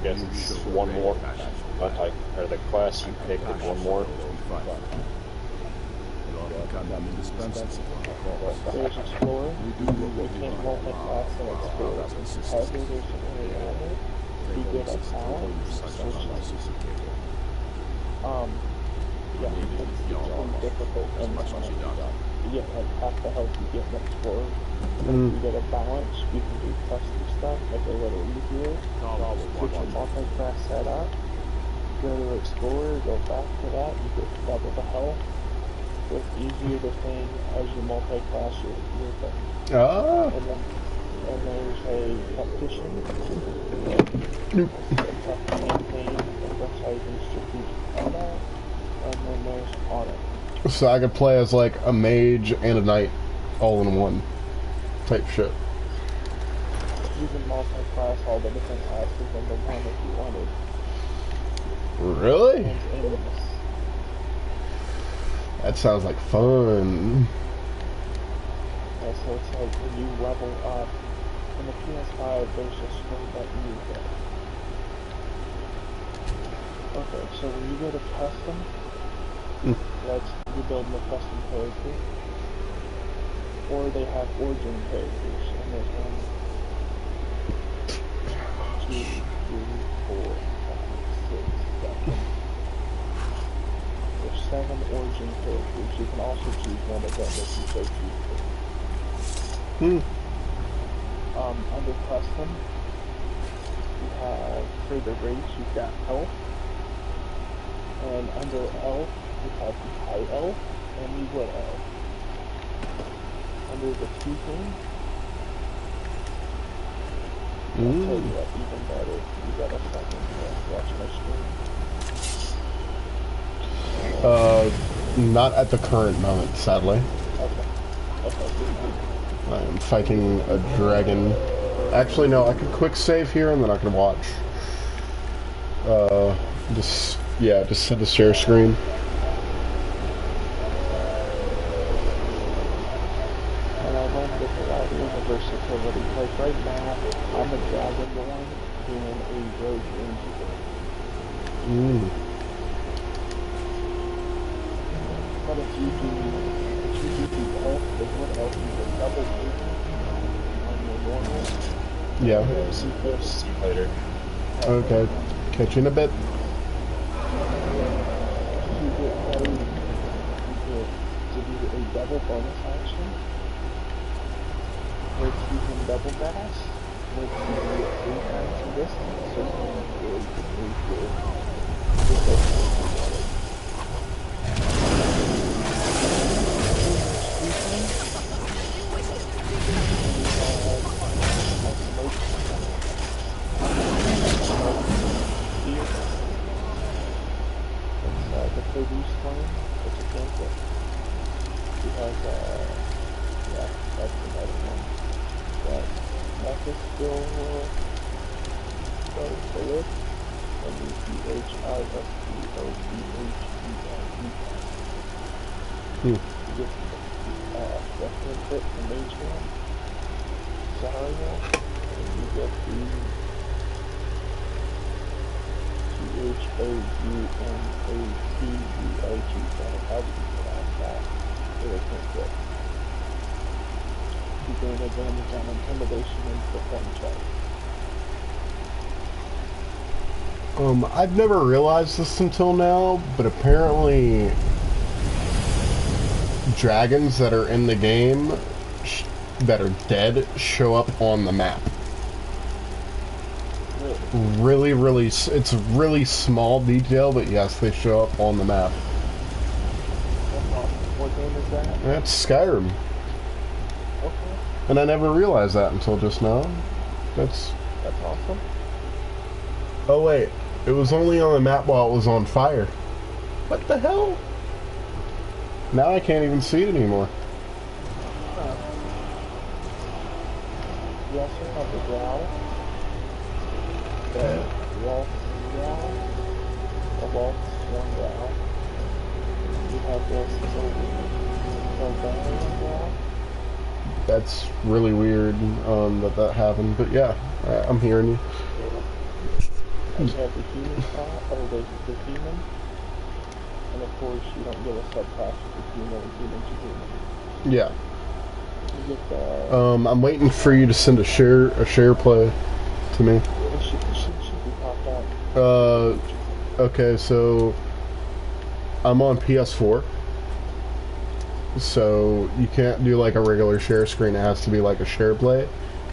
guess it's one more. Or the class you pick is one more. There's Explorer. You can't multi-class and Explorer. However, there's an area on it. You get a talent, yeah, it's pretty difficult and you have half the health you get in Explorer. You get a balance, you can do custom stuff, make it a little easier. Put your multi-class set up, go to Explorer, go back to that, you get double the health. It's easier to thing as you multi-class your thing. Ah. And there's a competition. Campaign, and that's how you do strategic combat. And then there's honor. So I could play as like a mage and a knight all in one type shit. You can multi-class all the different classes into one if you wanted. Really? That sounds like fun. Yeah, so it's like when you level up, in the PS5 there's a screen button you get. Okay, so when you go to custom, you're building a custom character. Or they have origin characters, and there's 1, 2, 3, 4, 5, 6, 7. There's 7 origin characters. You can also choose one of them if you so choose. Under custom, you have for the race you've got health, and under elf We have the High Elf and the Wood Elf. Under the two things, I'll tell you what, even better. You got a second to watch my screen? Not at the current moment, sadly. Okay. I am fighting a dragon. Actually, no, I could quick save here and then I can watch. Just set the share screen. And I learned this a lot of versatility. Like right now, I'm a dragonborn doing a rogue ranger. But if you do the elf, the wood elf, you can double movement on your normal. Yeah. See you later. Okay. Catch you in a bit. You get to do a double bonus action, which you can double dash, which you can get 3 times the distance, so you can really move your the produce flame, which is cancer. He has, that's another one. But Marcus still goes for it. And you CHISTOPHELE. He gets Western Crit from Mage Hand, Zarya, and you get the CHOUNATURG, how do you pronounce that? Irritant Crit. You gain advantage on intimidation and perform checks. I've never realized this until now, but apparently dragons that are in the game that are dead show up on the map. Really, it's really small detail, but yes, they show up on the map. What game is that? That's Skyrim. Okay. And I never realized that until just now. That's awesome. Oh wait, it was only on the map while it was on fire. What the hell? Now I can't even see it anymore. You also have the growl. The waltz growl. The waltz one growl. You have this Barbarian growl. That's really weird that happened, but yeah, I'm hearing you. And you have the human spot, or the human. And of course, you don't get a subclass with the human to human. Yeah. You get the... I'm waiting for you to send a share play to me. It should be popped up. Okay, so I'm on PS4. So you can't do like a regular share screen, it has to be like a share play.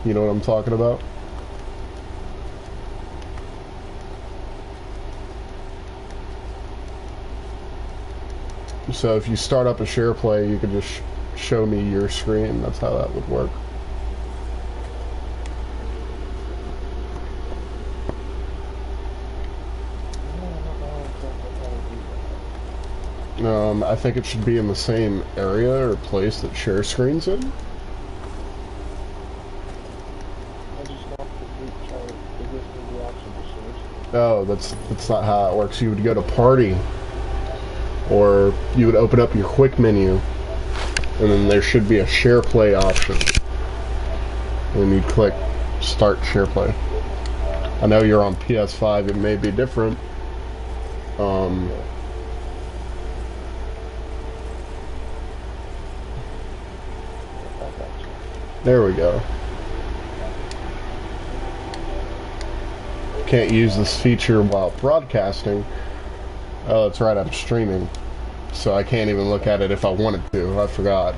You know what I'm talking about? So if you start up a share play, you could just show me your screen. That's how that would work. I think it should be in the same area or place that share screen's in. Oh, that's not how it works. You would go to party, or you would open up your quick menu, and then there should be a share play option. And you'd click start share play. I know you're on PS5, it may be different. There we go. Can't use this feature while broadcasting. Oh, that's right, I'm streaming. So I can't even look at it if I wanted to. I forgot.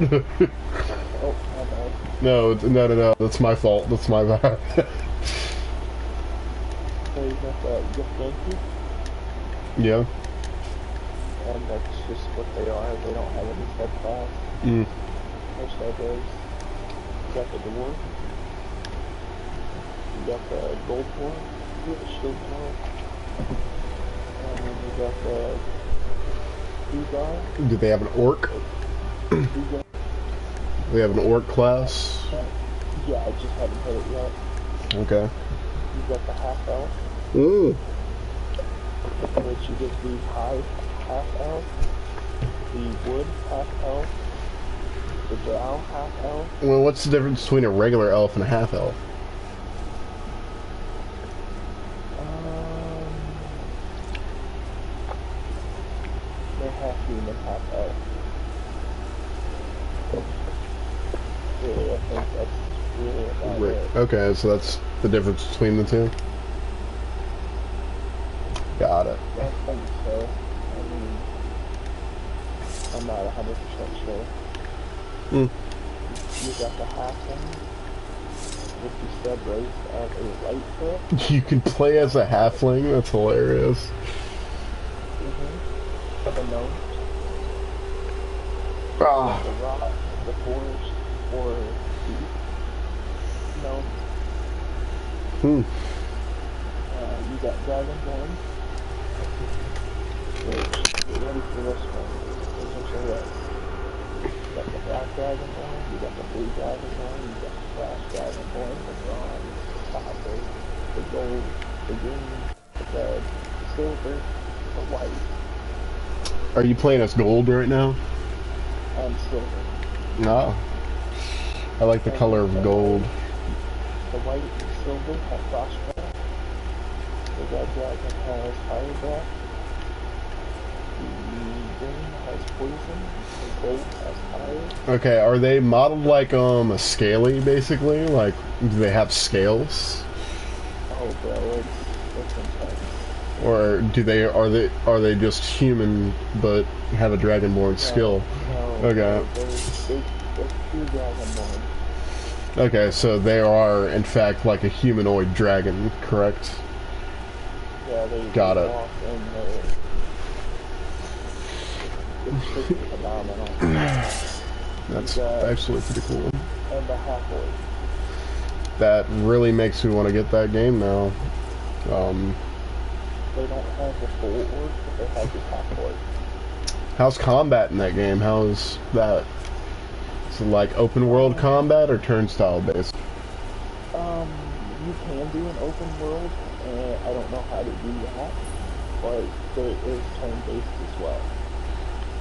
No, that's my fault. That's my bad. So you got the gift GameCube? Yeah. and that's just what they are. They don't have any steadfast. Mm. No steadfast. You got the dwarf. You got the gold dwarf. You got the shield dwarf. And then you got the blue guy. Do they have an orc? They have an orc class? Yeah, I just haven't hit it yet. Okay. You got the half elf. Ooh. Which you get the high half elf, the wood half elf, the drow half elf. Well, what's the difference between a regular elf and a half elf? They're half human, half elf. Really, I think that's really about it. Okay, so that's the difference between the two? Got it. I think so. I mean, I'm not 100% sure. Hmm. You got the halfling, which you said raised as a light foot. You can play as a halfling? That's hilarious. The gnome. Ah. The rock, the forest, or the gnome. Hmm. You got dragonborn. Get ready for this one. Essentially, you got the black dragonborn, you got the blue dragonborn, you got the brass dragonborn, the bronze, the copper, the gold, the green, the red, the silver, the white. Are you playing as gold right now? And silver. No. I like the color of gold. The white and silver have frostbite. The red dragon has fire breath. The green has poison. The gold has fire. Okay, are they modeled like a scaly, basically? Like, do they have scales? Oh, bro, it's intense. Or are they just human but have a dragonborn skill? No, okay. They're true dragonborn. Okay, so they are in fact like a humanoid dragon, correct? Yeah, they got it. Walk and it's pretty phenomenal. That's actually pretty cool. And the half-orc. That really makes me want to get that game now. They don't have the full orc, but they have the half-orc. How's combat in that game? How's that? Is it like open world combat or turnstile based? You can do an open world, and I don't know how to do that, but there is turn-based as well.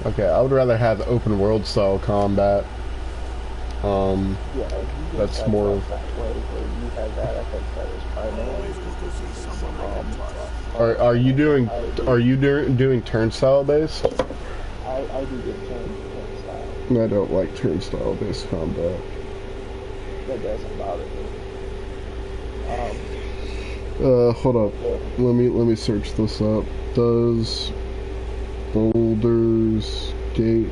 Okay, I would rather have open world style combat. Yeah, that's more of... that way, where you have that, I think that is primary. Are you doing turnstile based? I do get turnstile. I don't like turnstile based combat. That doesn't bother me. Hold up. Let me search this up. Does Baldur's Gate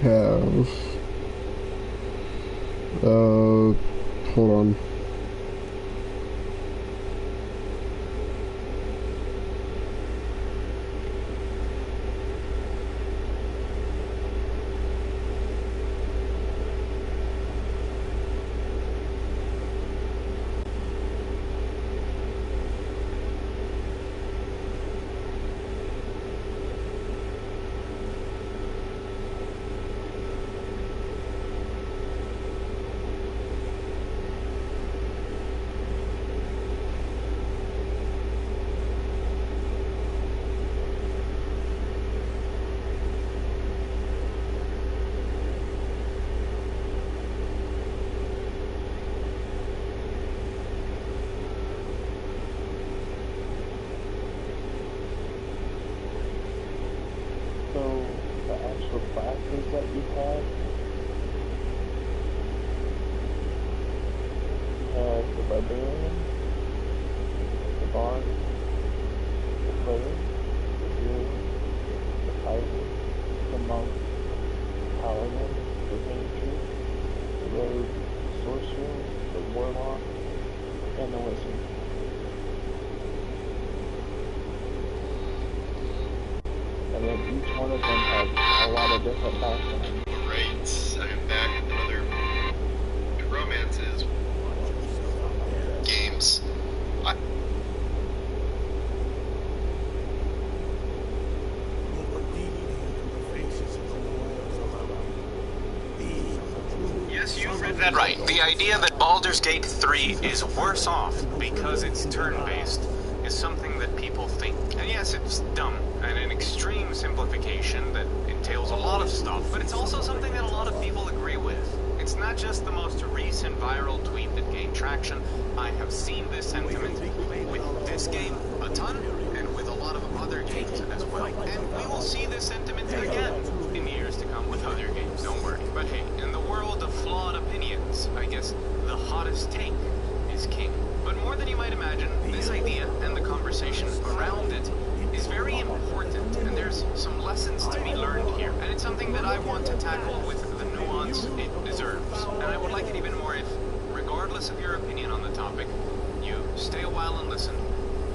have hold on. That you have the barbarian, the bard, the cleric, the hero, the fighter, the monk, the paladin, the ranger, the rogue, the sorcerer, the warlock, and a wizard. And then each one of them has a lot of different backgrounds. Right, I'm back with another romances games. Yes, you read that right. The idea that Baldur's Gate 3 is worse off because it's turn-based is something that people think. And yes, it's dumb and an extreme simplification that entails a lot of stuff, but it's also something that a lot of people agree with. It's not just the most recent viral tweet that gained traction. I have seen this sentiment with this game a ton, and with a lot of other games as well. And we will see this sentiment again in years to come with other games, don't worry. But hey, in the world of flawed opinions, I guess the hottest take is king. But more than you might imagine, this idea and the conversation around it is very important, and there's some lessons to be learned here. And it's something that I want to tackle with the nuance it deserves. And I would like it even more if, regardless of your opinion on the topic, you stay a while and listen,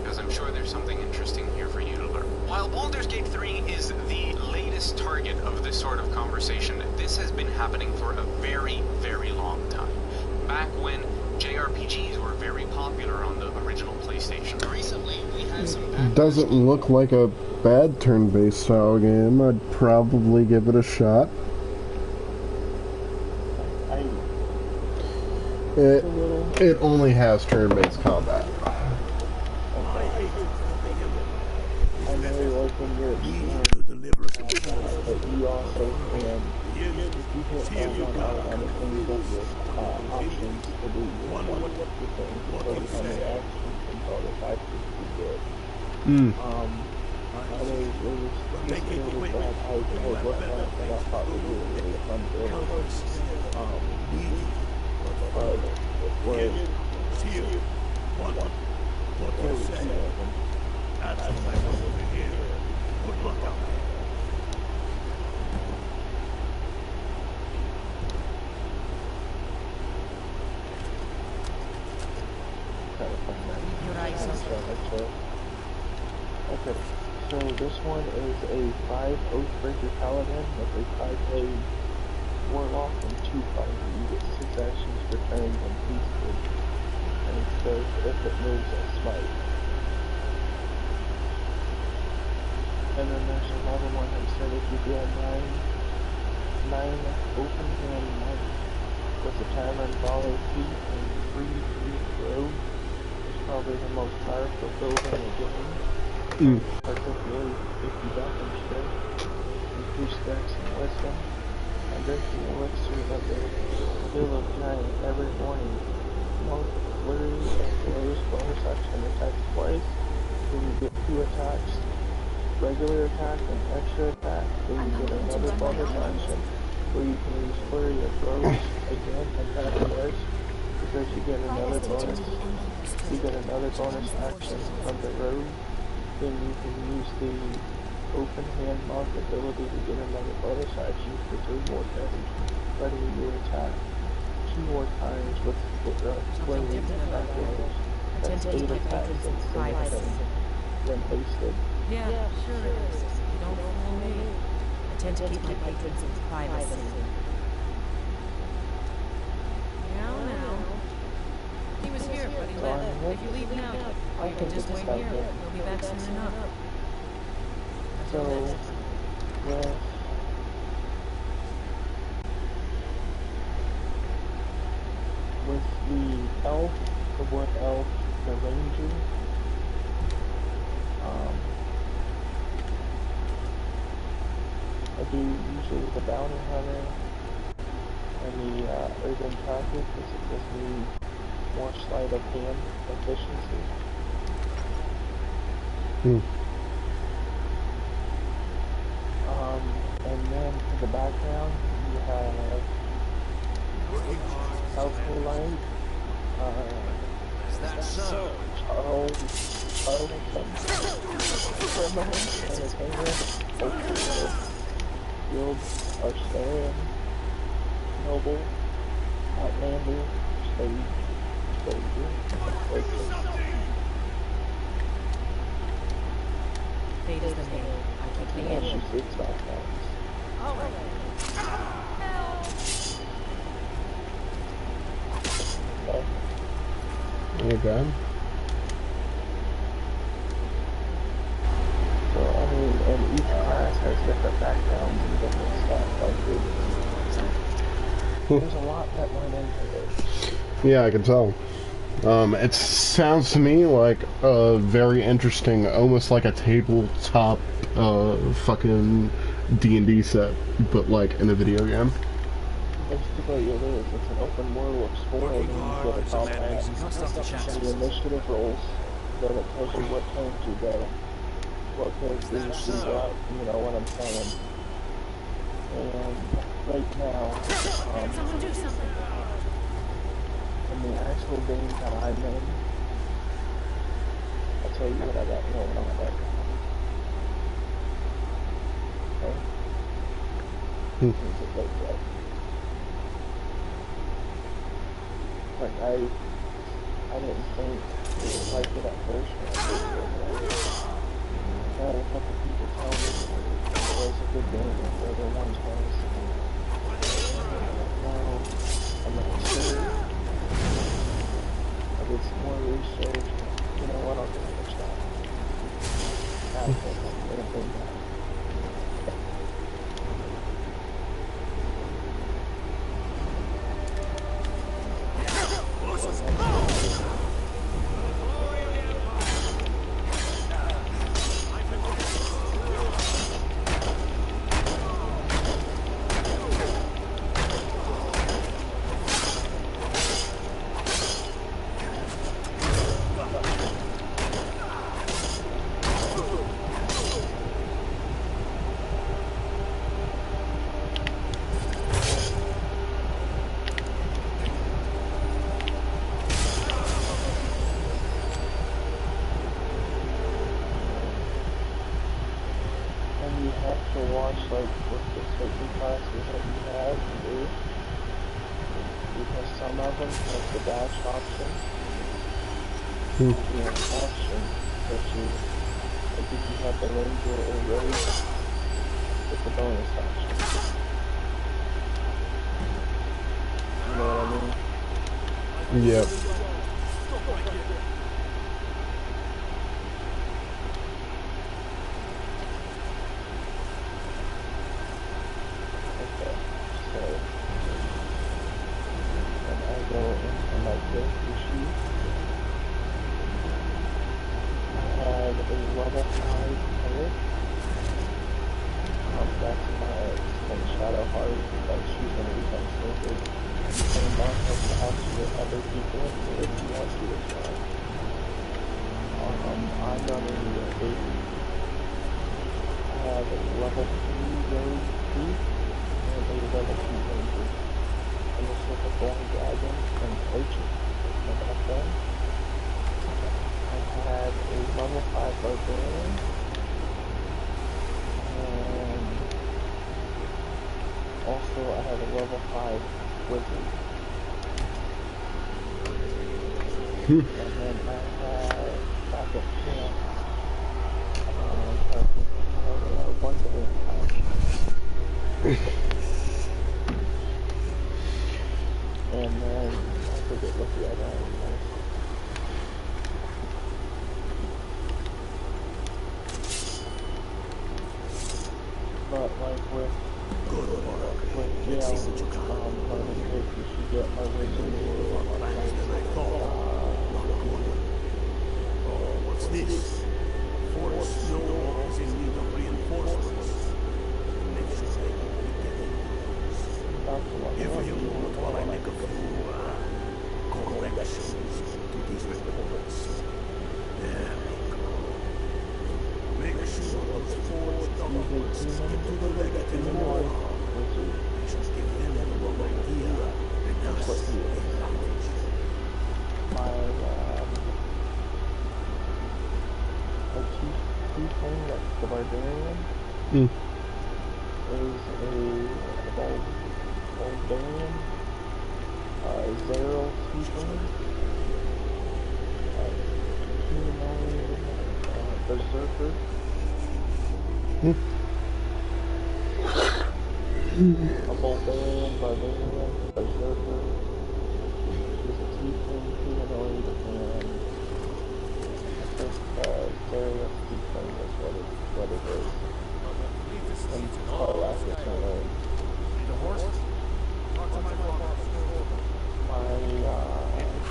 because I'm sure there's something interesting here for you to learn. While Baldur's Gate 3 is the latest target of this sort of conversation, this has been happening for a very, very long time. Back when JRPGs were very popular on the original PlayStation. Recently, we had some Doesn't look like a bad turn-based style game. I'd probably give it a shot. It only has turn-based combat. I know, like, when you're but you also can, if you hit on the things that your options to do your things, focus on the actions and bonus actions you get. There was this build that I was looking at that I thought was really fun build. But it was that's what I want over here. Good luck out there. Okay, so this one is a 5 Oathbreaker Paladin with a 5-blade Warlock and 2 fire. You get 6 actions for turns and peaceful. And it says if it moves a smite. And then there's another one that said if you do a 9 open hand knife with a tavern volley feet and 3 throw, it's probably the most powerful build in the game. Particularly if you demonstrate, increase dex and wisdom, and drink the elixir of the Hill of Giant every morning. Monk, flurry, and blows bonus action attacks twice, then you get 2 attacks, regular attack and extra attack, then you get another bonus action, where you can use flurry of blows again and attack twice, because you get another bonus action from the road. Then you can use the open hand monk ability to get another bonus action for 3 more turns, letting you attack 2 more times with flurry attack rolls. That's 8 attacks and 3 turns, then hasted. Yeah, sure it is. You don't fool me. I tend to keep my patrons in privacy. Now. He was here, but he left. If you leave now, or you can just wait here. He'll be back soon enough. So, with the elf, the wood elf, the ranger, I do usually the bounty hunter and the urban tracker because it gives me more sleight of hand efficiency. And then for the background, you have Healthful Light, Is that so? Charles, Criminal, Entertainer, Guild, Arstarian, Noble, Outlander, Sage, Fate is the name. I keep the end. All right. You good? So, I mean, and each class has different backgrounds and different stuff. Like, there's a lot that went into this. Yeah, I can tell. It sounds to me like a very interesting, almost like a tabletop, fucking D&D set, but like in a video game. Basically, it is. It's an open world exploring with a combat. The initiative rolls, then it tells you what turns you go, what characters you got, you know what I'm saying. And right now, Someone do something. in the actual game that I'm in, I'll tell you what I got going on right now. Okay? Like, I didn't think it was like it at first when I first played it. I had a couple people tell me it was a good game, and the other ones was. Well, I'm not sure. I did some more research. You know what? I'll give it a shot. I think I'm gonna bring that. Yep. Berserker. A barbarian, berserker. She's a tiefling, humanoid, and I think various tiefling is what it is. And Karlak is her name. The horse? Talk to my father.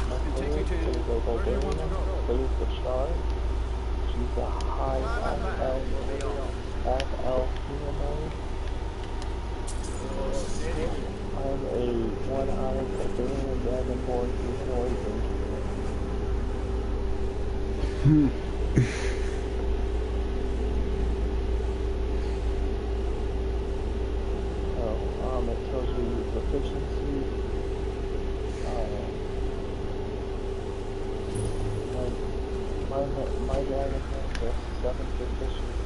My favorite is a barbarian, plays the Shard. She's a high half-elf humanoid. I'm a one-eyed barbarian dragonborn humanoid it tells you proficiency. My dragon has a 7 proficiency.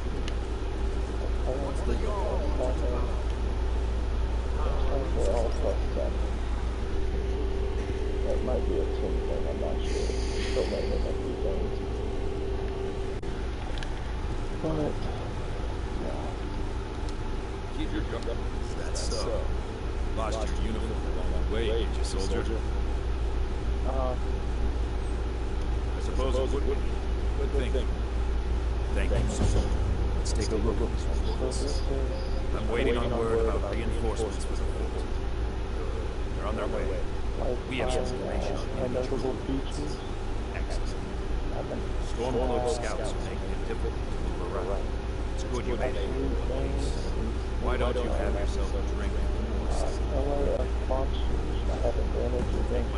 What's the yarn? They're all +7. That might be a team thing, I'm not sure. Still learning a few things. But, yeah. Keep your gun up. That's so. Lost your uniform along the way, did you, soldier? I suppose it would be. Good thing. Thank you, soldier. Let's take a look at this fortress. I'm waiting on word about reinforcements for the fort. They're on their way. We have some information on notable features. Excellent. Stormcloak scouts are making it difficult to move around. It's good you made it. Why don't you have yourself a drink? Color of monsters. I have advantage against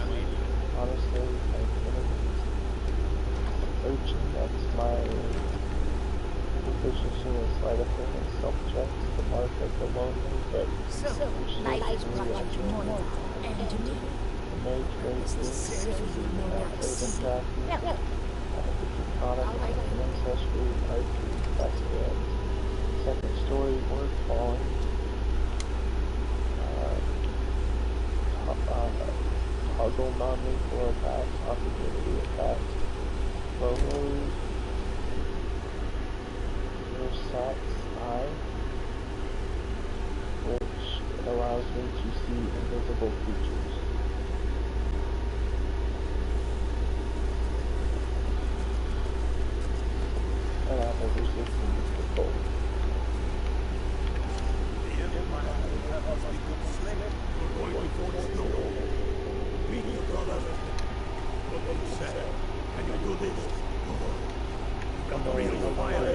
honestly, like enemies. Urchin, that's my proficiency in sleight of hand and self-checks. The mark of the lonely, but life is brought you tomorrow, and to me, the mage race is Raven Crafty. I have the Draconic and Ancestry, Archery, Backstands. Second story, Word Falling. Toggle non-lethal attacks, opportunity attacks, lowers your Sat's Eye, which allows me to see invisible creatures. And I have a resistance to cold. Meet your brother. What you said. Can you do this? You got the real fire.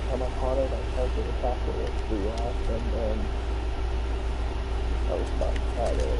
Come upon it, I tried to attack it with 3 off, and then that was about it.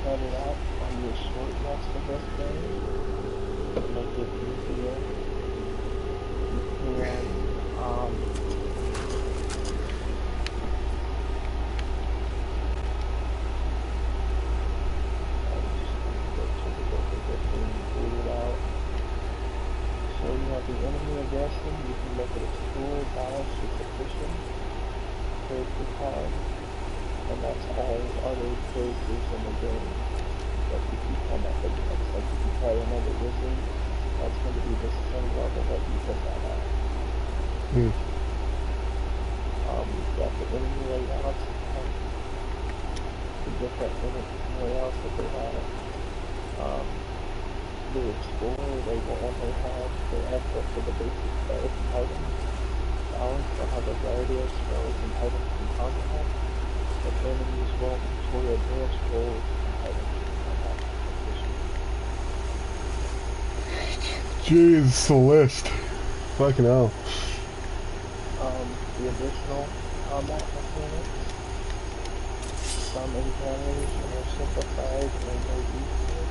Set it up on your short rest of this game to make it easier. You can so you have the enemy aggression, you can make it a tool, balance, or position, character time. And that's all other characters in the game that you can come up against. Like if you try another wizard, that's going to be the same level that you put that at. You've got the enemy layouts, the different enemy layouts that they have. The Explorer, they will only have their access to the basic spells and items. Balance will have a variety of spells and items in combat. The enemies will for advanced roles and items. Jeez, Celeste. Fucking hell. The additional combat mechanics. Some encounters are simplified and more detailed.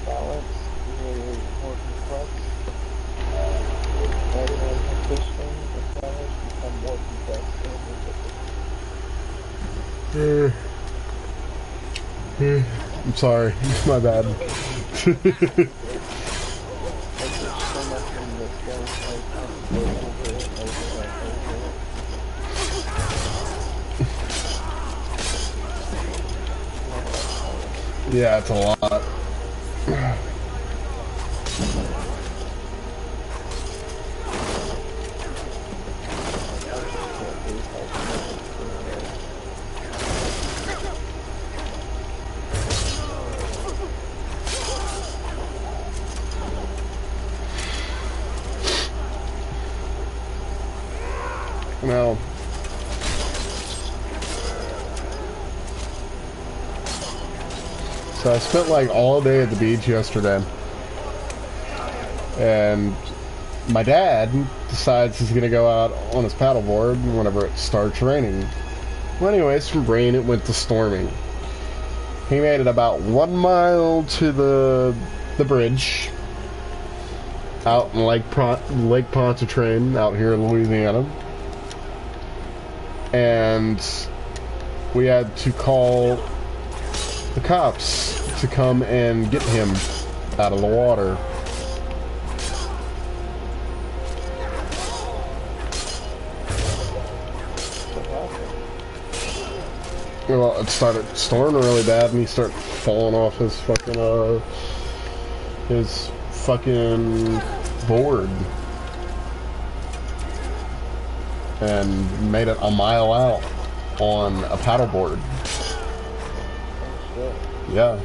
Balance, your I'm sorry. My bad. Yeah, it's a lot. Now, so I spent like all day at the beach yesterday, and my dad decides he's gonna go out on his paddleboard whenever it starts raining. Well, anyways, from rain it went to storming. He made it about 1 mile to the bridge out in Lake Pontchartrain out here in Louisiana. And we had to call the cops to come and get him out of the water. Well, it started storming really bad, and he started falling off his fucking board. And made it a mile out on a paddleboard. Yeah.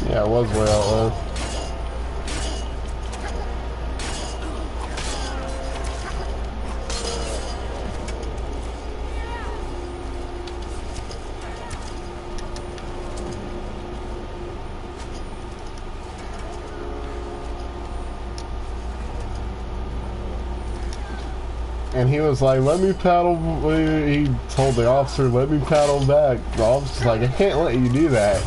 Yeah, it was way out low. And he was like, let me paddle, he told the officer, let me paddle back. The officer's like, I can't let you do that.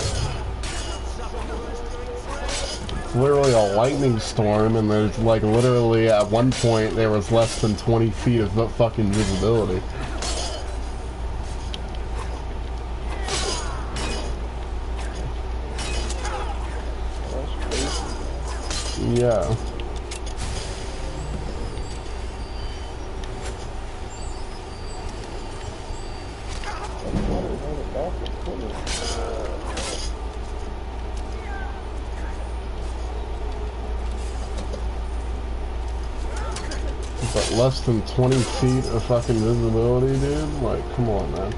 It's literally a lightning storm, and there's like literally at one point there was less than 20 feet of fucking visibility. Yeah. But less than 20 feet of fucking visibility, dude? Like, come on, man.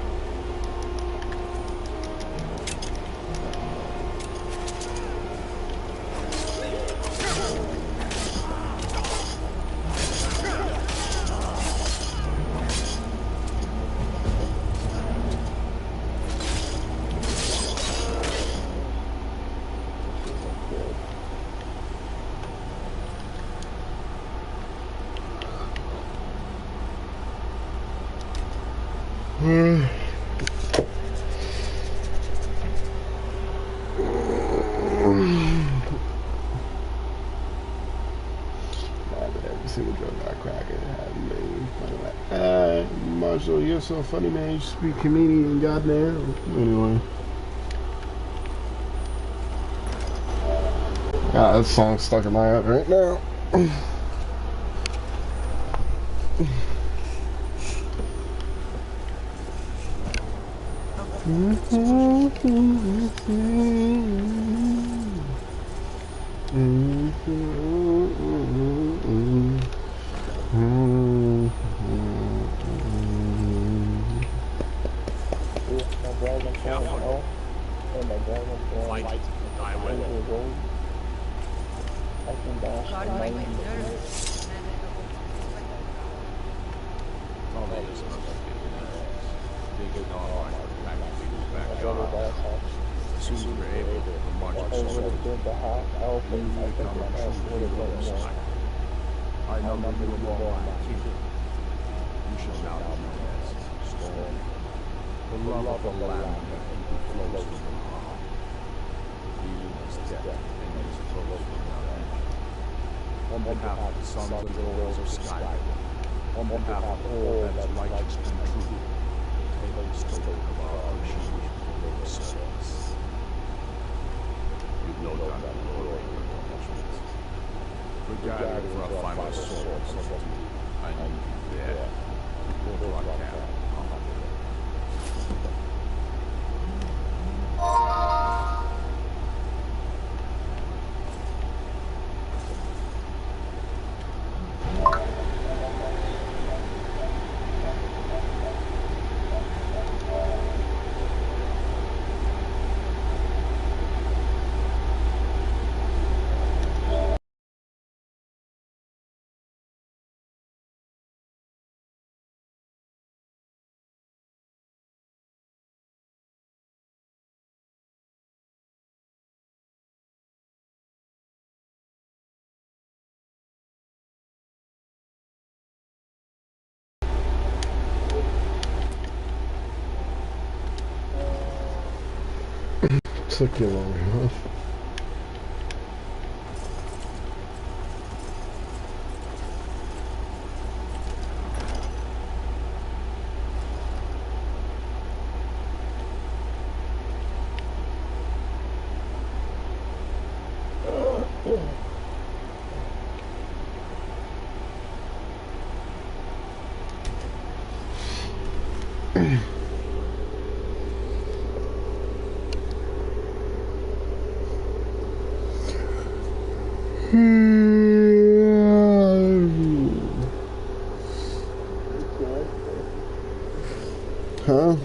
Marshall, you're so funny, man. You should be a comedian, goddamn. Anyway. God, that song's stuck in my head right now. soon as we're able to march I assault. would have been the half elf, and I think the elf would have been more. I number you among my kin. You shall now be known as Storm. The love of the land that people flows from your heart. Even as death and its flows from your hand. On behalf of the sons and daughters of Skyrim, on behalf of all that is righteous and true, take this token of our appreciation for your service. You've no doubt the glory of your accomplishments. We're gathering for our final sword of substitute. I need you there. Go to our camp. Took you long enough. Huh?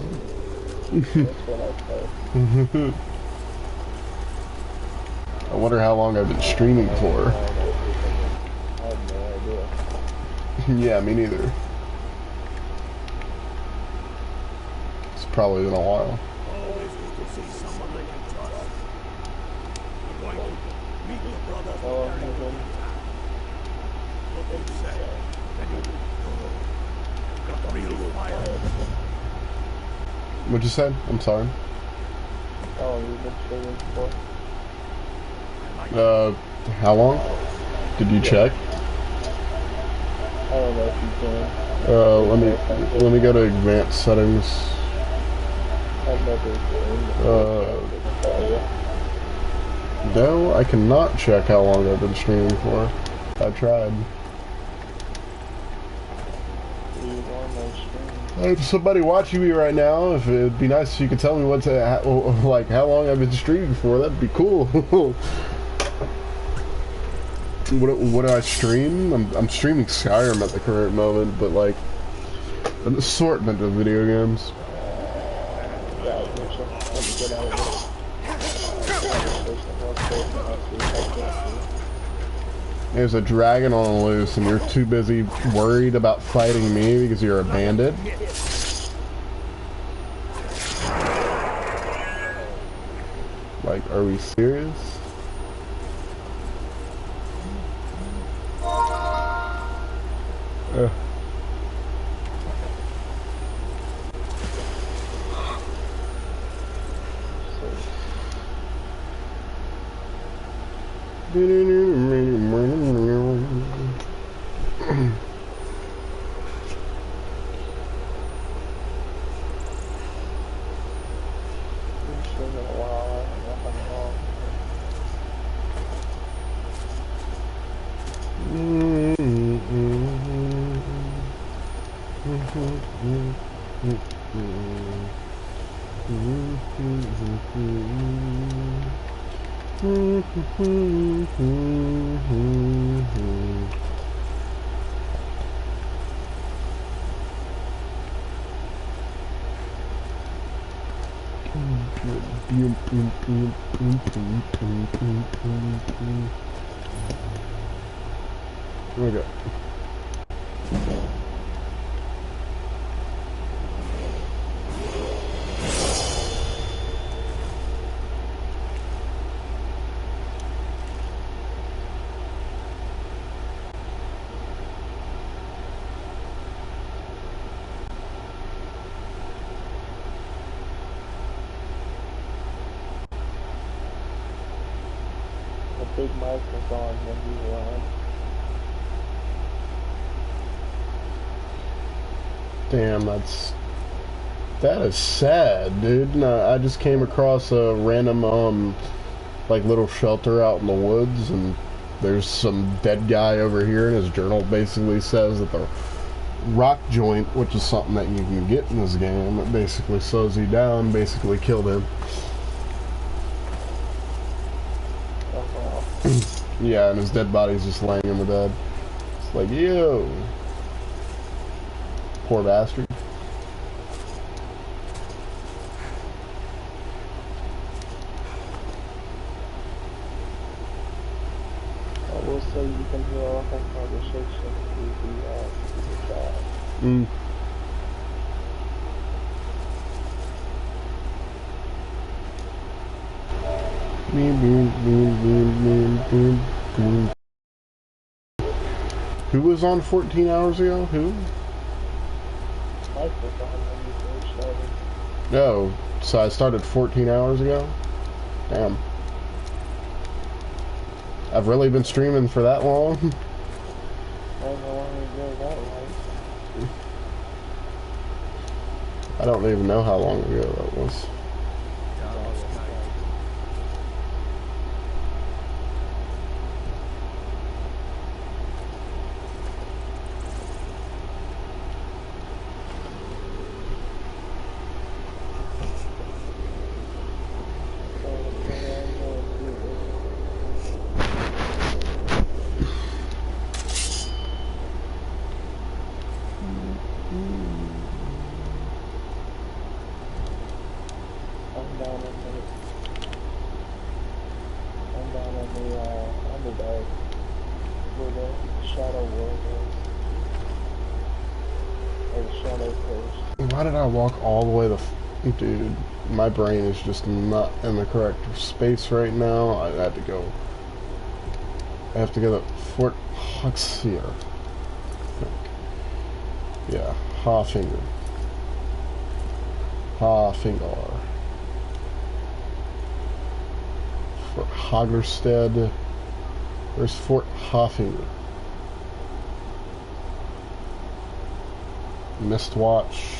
I wonder how long I've been streaming for. I have no idea. Yeah, me neither. It's probably been a while. Always good to see someone I can trust. We're going to meet the brothers of Ariel. What they say, then you got real fire. What'd you say? I'm sorry. Oh, you've been streaming for? How long? Did you check? I don't know if you can. Let me go to advanced settings. I've never No, I cannot check how long I've been streaming for. I tried. If somebody watching me right now, if it'd be nice if you could tell me like how long I've been streaming for, that'd be cool. What do I stream? I'm streaming Skyrim at the current moment, but like an assortment of video games. There's a dragon on the loose and you're too busy worried about fighting me because you're a bandit? Like, are we serious? Here we go. Big Mike was on when we won. Damn, that is sad, dude. No, I just came across a random like little shelter out in the woods, and there's some dead guy over here, and his journal basically says that the rock joint, which is something that you can get in this game, it basically slows you down, basically killed him. Yeah, and his dead body's just laying in the bed. It's like, yo, poor bastard. I will say you can hear our whole conversation through the chat. Mm. Who was on 14 hours ago? Who? Mike was on when you first started. No, so I started 14 hours ago? Damn. I've really been streaming for that long? I don't know when we go that long. I don't even know how long ago that was. Why did I walk all the way to... Dude, my brain is just not in the correct space right now. I had to go... I have to go to Fort Huxier. Yeah, Hafinger. Hafinger. Fort Hagerstead. Where's Fort Hafinger? Mistwatch.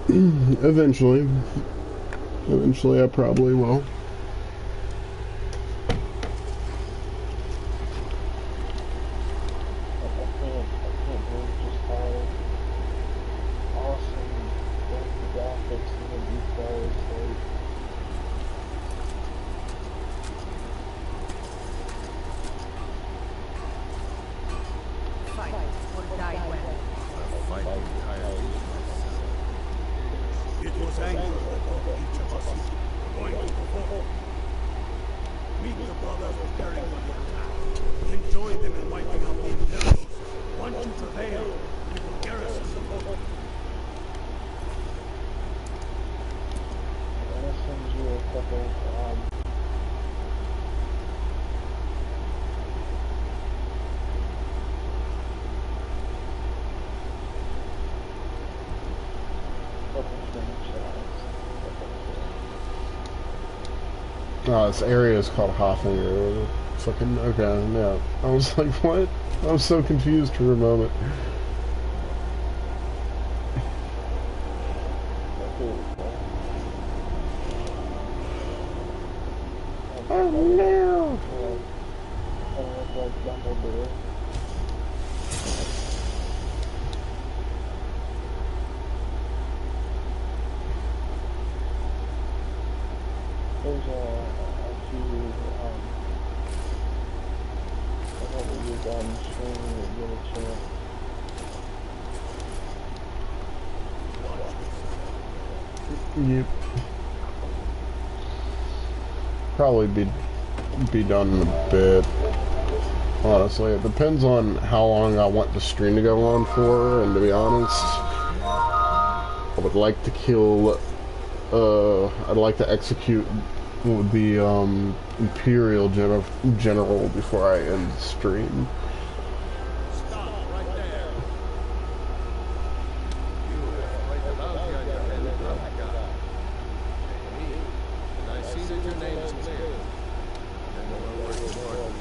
Eventually. Eventually I probably will. Oh, this area is called Hoffinger. Fucking, okay, yeah. I was like, what? I was so confused for a moment. Oh no! There's a few, I don't know if you're done streaming or get a chance. Yep. probably be done in a bit. Honestly, it depends on how long I want the stream to go on for, and to be honest, I would like to kill, I'd like to execute the, Imperial General before I end the stream. Stop right there. You write the bounty on your head, Veronica. Me, and I see that your name is clear. And you are worth more than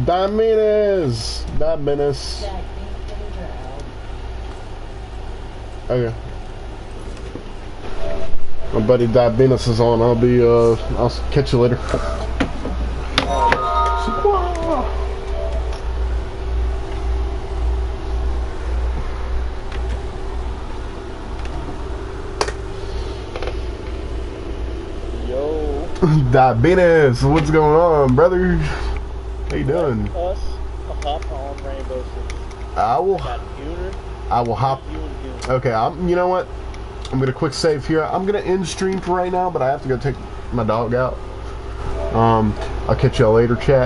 Dimenes. Okay. My buddy Dimenes is on. I'll catch you later. Yo. Dimenes, what's going on, brother? How you doing? Us hop on Rainbow Six. I will hop. Okay, you know what? I'm gonna quick save here. I'm gonna end stream for right now, but I have to go take my dog out. I'll catch y'all later, chat.